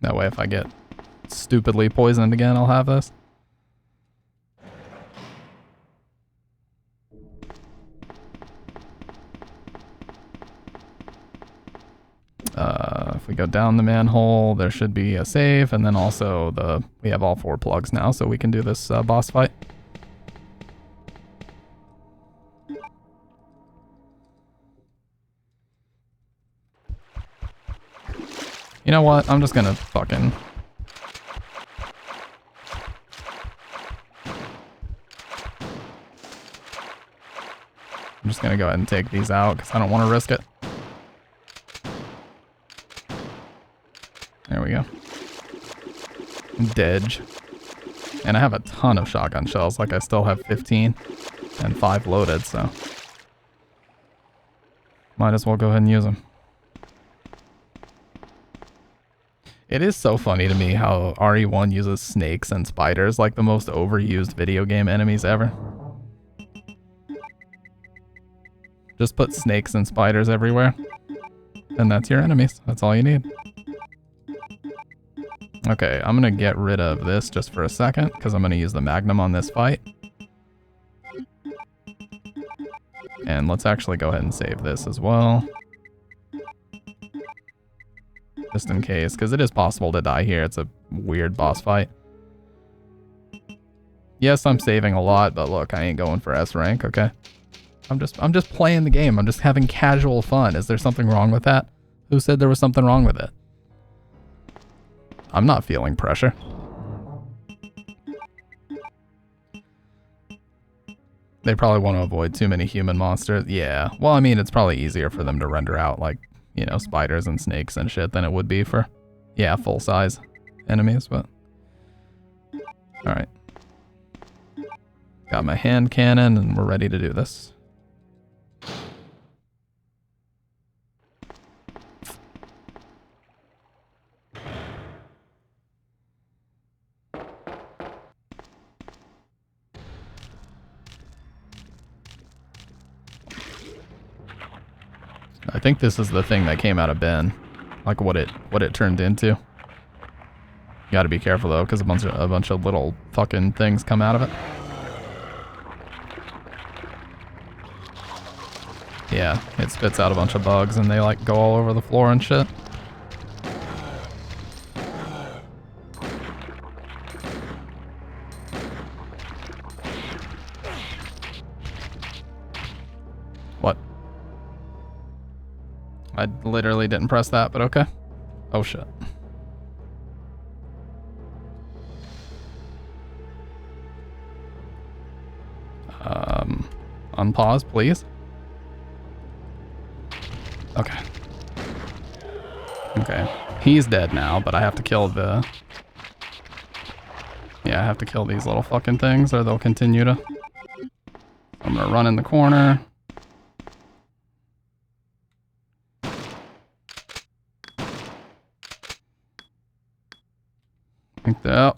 That way, if I get stupidly poisoned again, I'll have this. If we go down the manhole, there should be a save, and then also we have all 4 plugs now, so we can do this boss fight. You know what? I'm just gonna fucking... I'm just gonna go ahead and take these out, because I don't want to risk it. There we go. Dedge. And I have a ton of shotgun shells, like I still have 15 and 5 loaded, so might as well go ahead and use them. It is so funny to me how RE1 uses snakes and spiders like the most overused video game enemies ever. Just put snakes and spiders everywhere, and that's your enemies. That's all you need. Okay, I'm gonna get rid of this just for a second, because I'm gonna use the Magnum on this fight. And let's actually go ahead and save this as well. Just in case, because it is possible to die here. It's a weird boss fight. Yes, I'm saving a lot, but look, I ain't going for S rank, okay? I'm just playing the game. I'm just having casual fun. Is there something wrong with that? Who said there was something wrong with it? I'm not feeling pressure. They probably want to avoid too many human monsters. Yeah. Well, I mean, it's probably easier for them to render out, like, you know, spiders and snakes and shit than it would be for, yeah, full-size enemies, but... Alright. Got my hand cannon, and we're ready to do this. I think this is the thing that came out of Ben, like what it turned into. You gotta be careful though, because a bunch of little fucking things come out of it. Yeah, it spits out a bunch of bugs and they like go all over the floor and shit. What? I literally didn't press that, but okay. Oh shit. Unpause, please. Okay. Okay. He's dead now, but I have to kill the... Yeah, I have to kill these little fucking things or they'll continue to... I'm gonna run in the corner. Oh,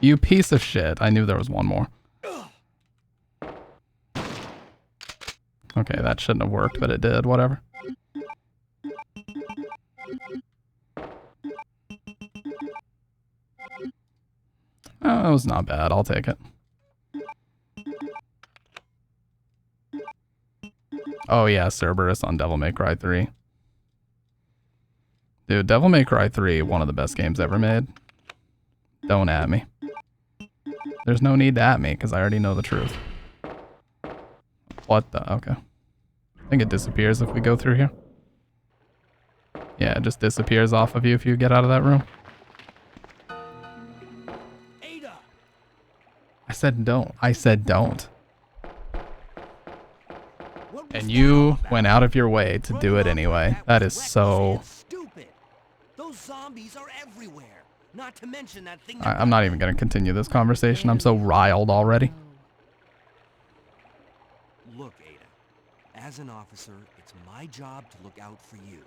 you piece of shit. I knew there was one more. Okay, that shouldn't have worked, but it did. Whatever. Oh, that was not bad. I'll take it. Oh yeah, Cerberus on Devil May Cry 3. Dude, Devil May Cry 3, one of the best games ever made. Don't at me. There's no need to at me, because I already know the truth. What the? Okay. I think it disappears if we go through here. Yeah, it just disappears off of you if you get out of that room. Ada! I said don't. I said don't. And you went out of your way to do it anyway. That is so... Stupid. Those zombies are everywhere. Not to mention that thing. I'm not even going to continue this conversation. I'm so riled already. Look, Ada. As an officer, it's my job to look out for you.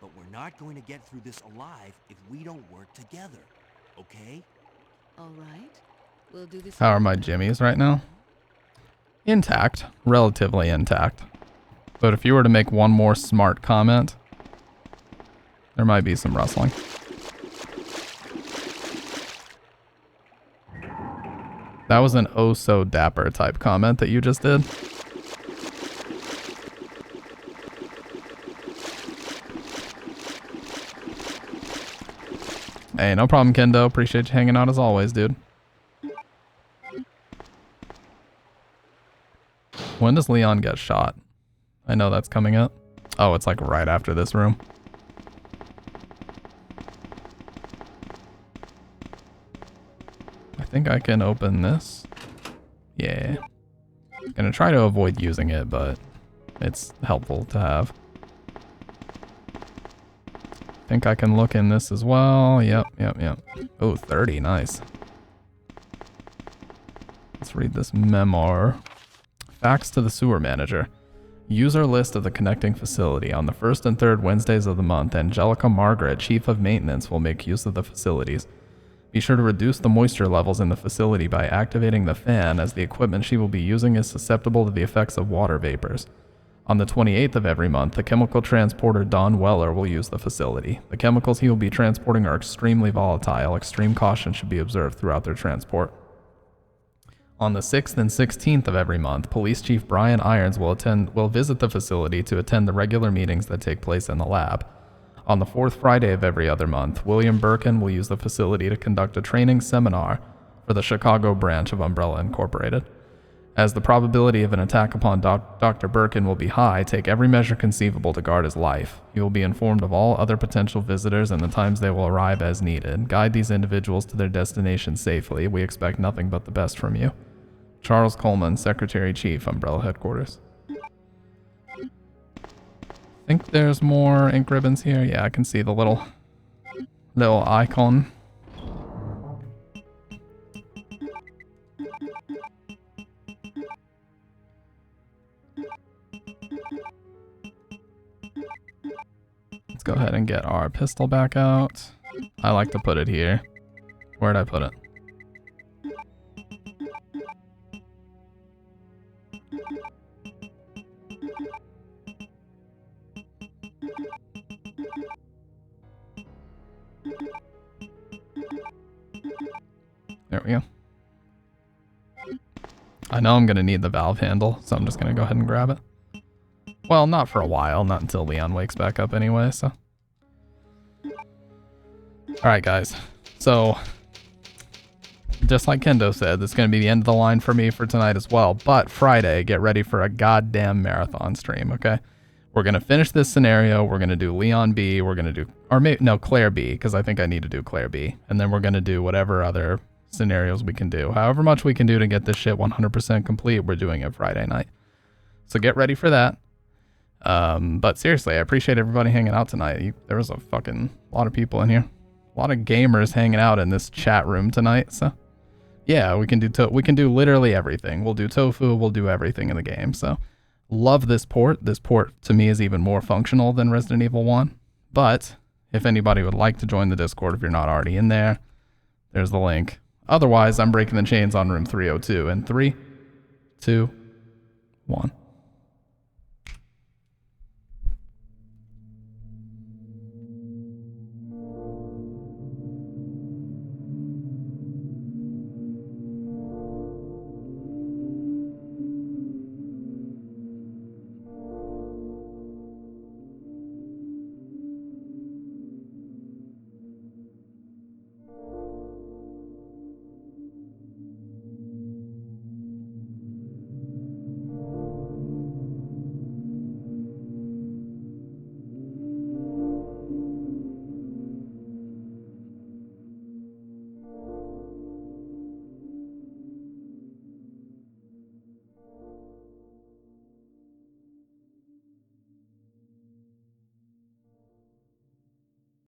But we're not going to get through this alive if we don't work together. Okay? All right. We'll do this. How are my jimmies right now? Intact. Relatively intact. But if you were to make one more smart comment, there might be some rustling. That was an oh so dapper type comment that you just did. Hey, no problem, Kendo. Appreciate you hanging out as always, dude. When does Leon get shot? I know that's coming up. Oh, it's like right after this room. I think I can open this. Yeah. Gonna try to avoid using it, but it's helpful to have. Think I can look in this as well. Yep. Oh, 30, nice. Let's read this memoir. Facts to the sewer manager. User list of the connecting facility. On the first and third Wednesdays of the month, Angelica Margaret, Chief of Maintenance, will make use of the facilities. Be sure to reduce the moisture levels in the facility by activating the fan, as the equipment she will be using is susceptible to the effects of water vapors. On the 28th of every month, the chemical transporter Don Weller will use the facility. The chemicals he will be transporting are extremely volatile. Extreme caution should be observed throughout their transport. On the 6th and 16th of every month, Police Chief Brian Irons will visit the facility to attend the regular meetings that take place in the lab. On the 4th Friday of every other month, William Birkin will use the facility to conduct a training seminar for the Chicago branch of Umbrella Incorporated. As the probability of an attack upon Dr. Birkin will be high, take every measure conceivable to guard his life. He will be informed of all other potential visitors and the times they will arrive as needed. Guide these individuals to their destination safely. We expect nothing but the best from you. Charles Coleman, Secretary Chief, Umbrella Headquarters. Think there's more ink ribbons here. Yeah, I can see the little icon. Let's go ahead and get our pistol back out. I like to put it here. Where'd I put it? There we go. I know I'm going to need the valve handle, so I'm just going to go ahead and grab it. Well, not for a while, not until Leon wakes back up anyway, so. Alright guys, so just like Kendo said, this is going to be the end of the line for me for tonight as well, but Friday, get ready for a goddamn marathon stream, okay? We're going to finish this scenario, we're going to do Leon B, we're going to do, or maybe, no, Claire B, because I think I need to do Claire B, and then we're going to do whatever other scenarios we can do. However much we can do to get this shit 100% complete, we're doing it Friday night. So get ready for that. But seriously, I appreciate everybody hanging out tonight. There was a fucking lot of people in here. A lot of gamers hanging out in this chat room tonight, so yeah, we can do literally everything. We'll do tofu, we'll do everything in the game. So love this port. This port to me is even more functional than Resident Evil 1. But if anybody would like to join the Discord, if you're not already in there, there's the link. Otherwise, I'm breaking the chains on room 302 in 3, 2, 1.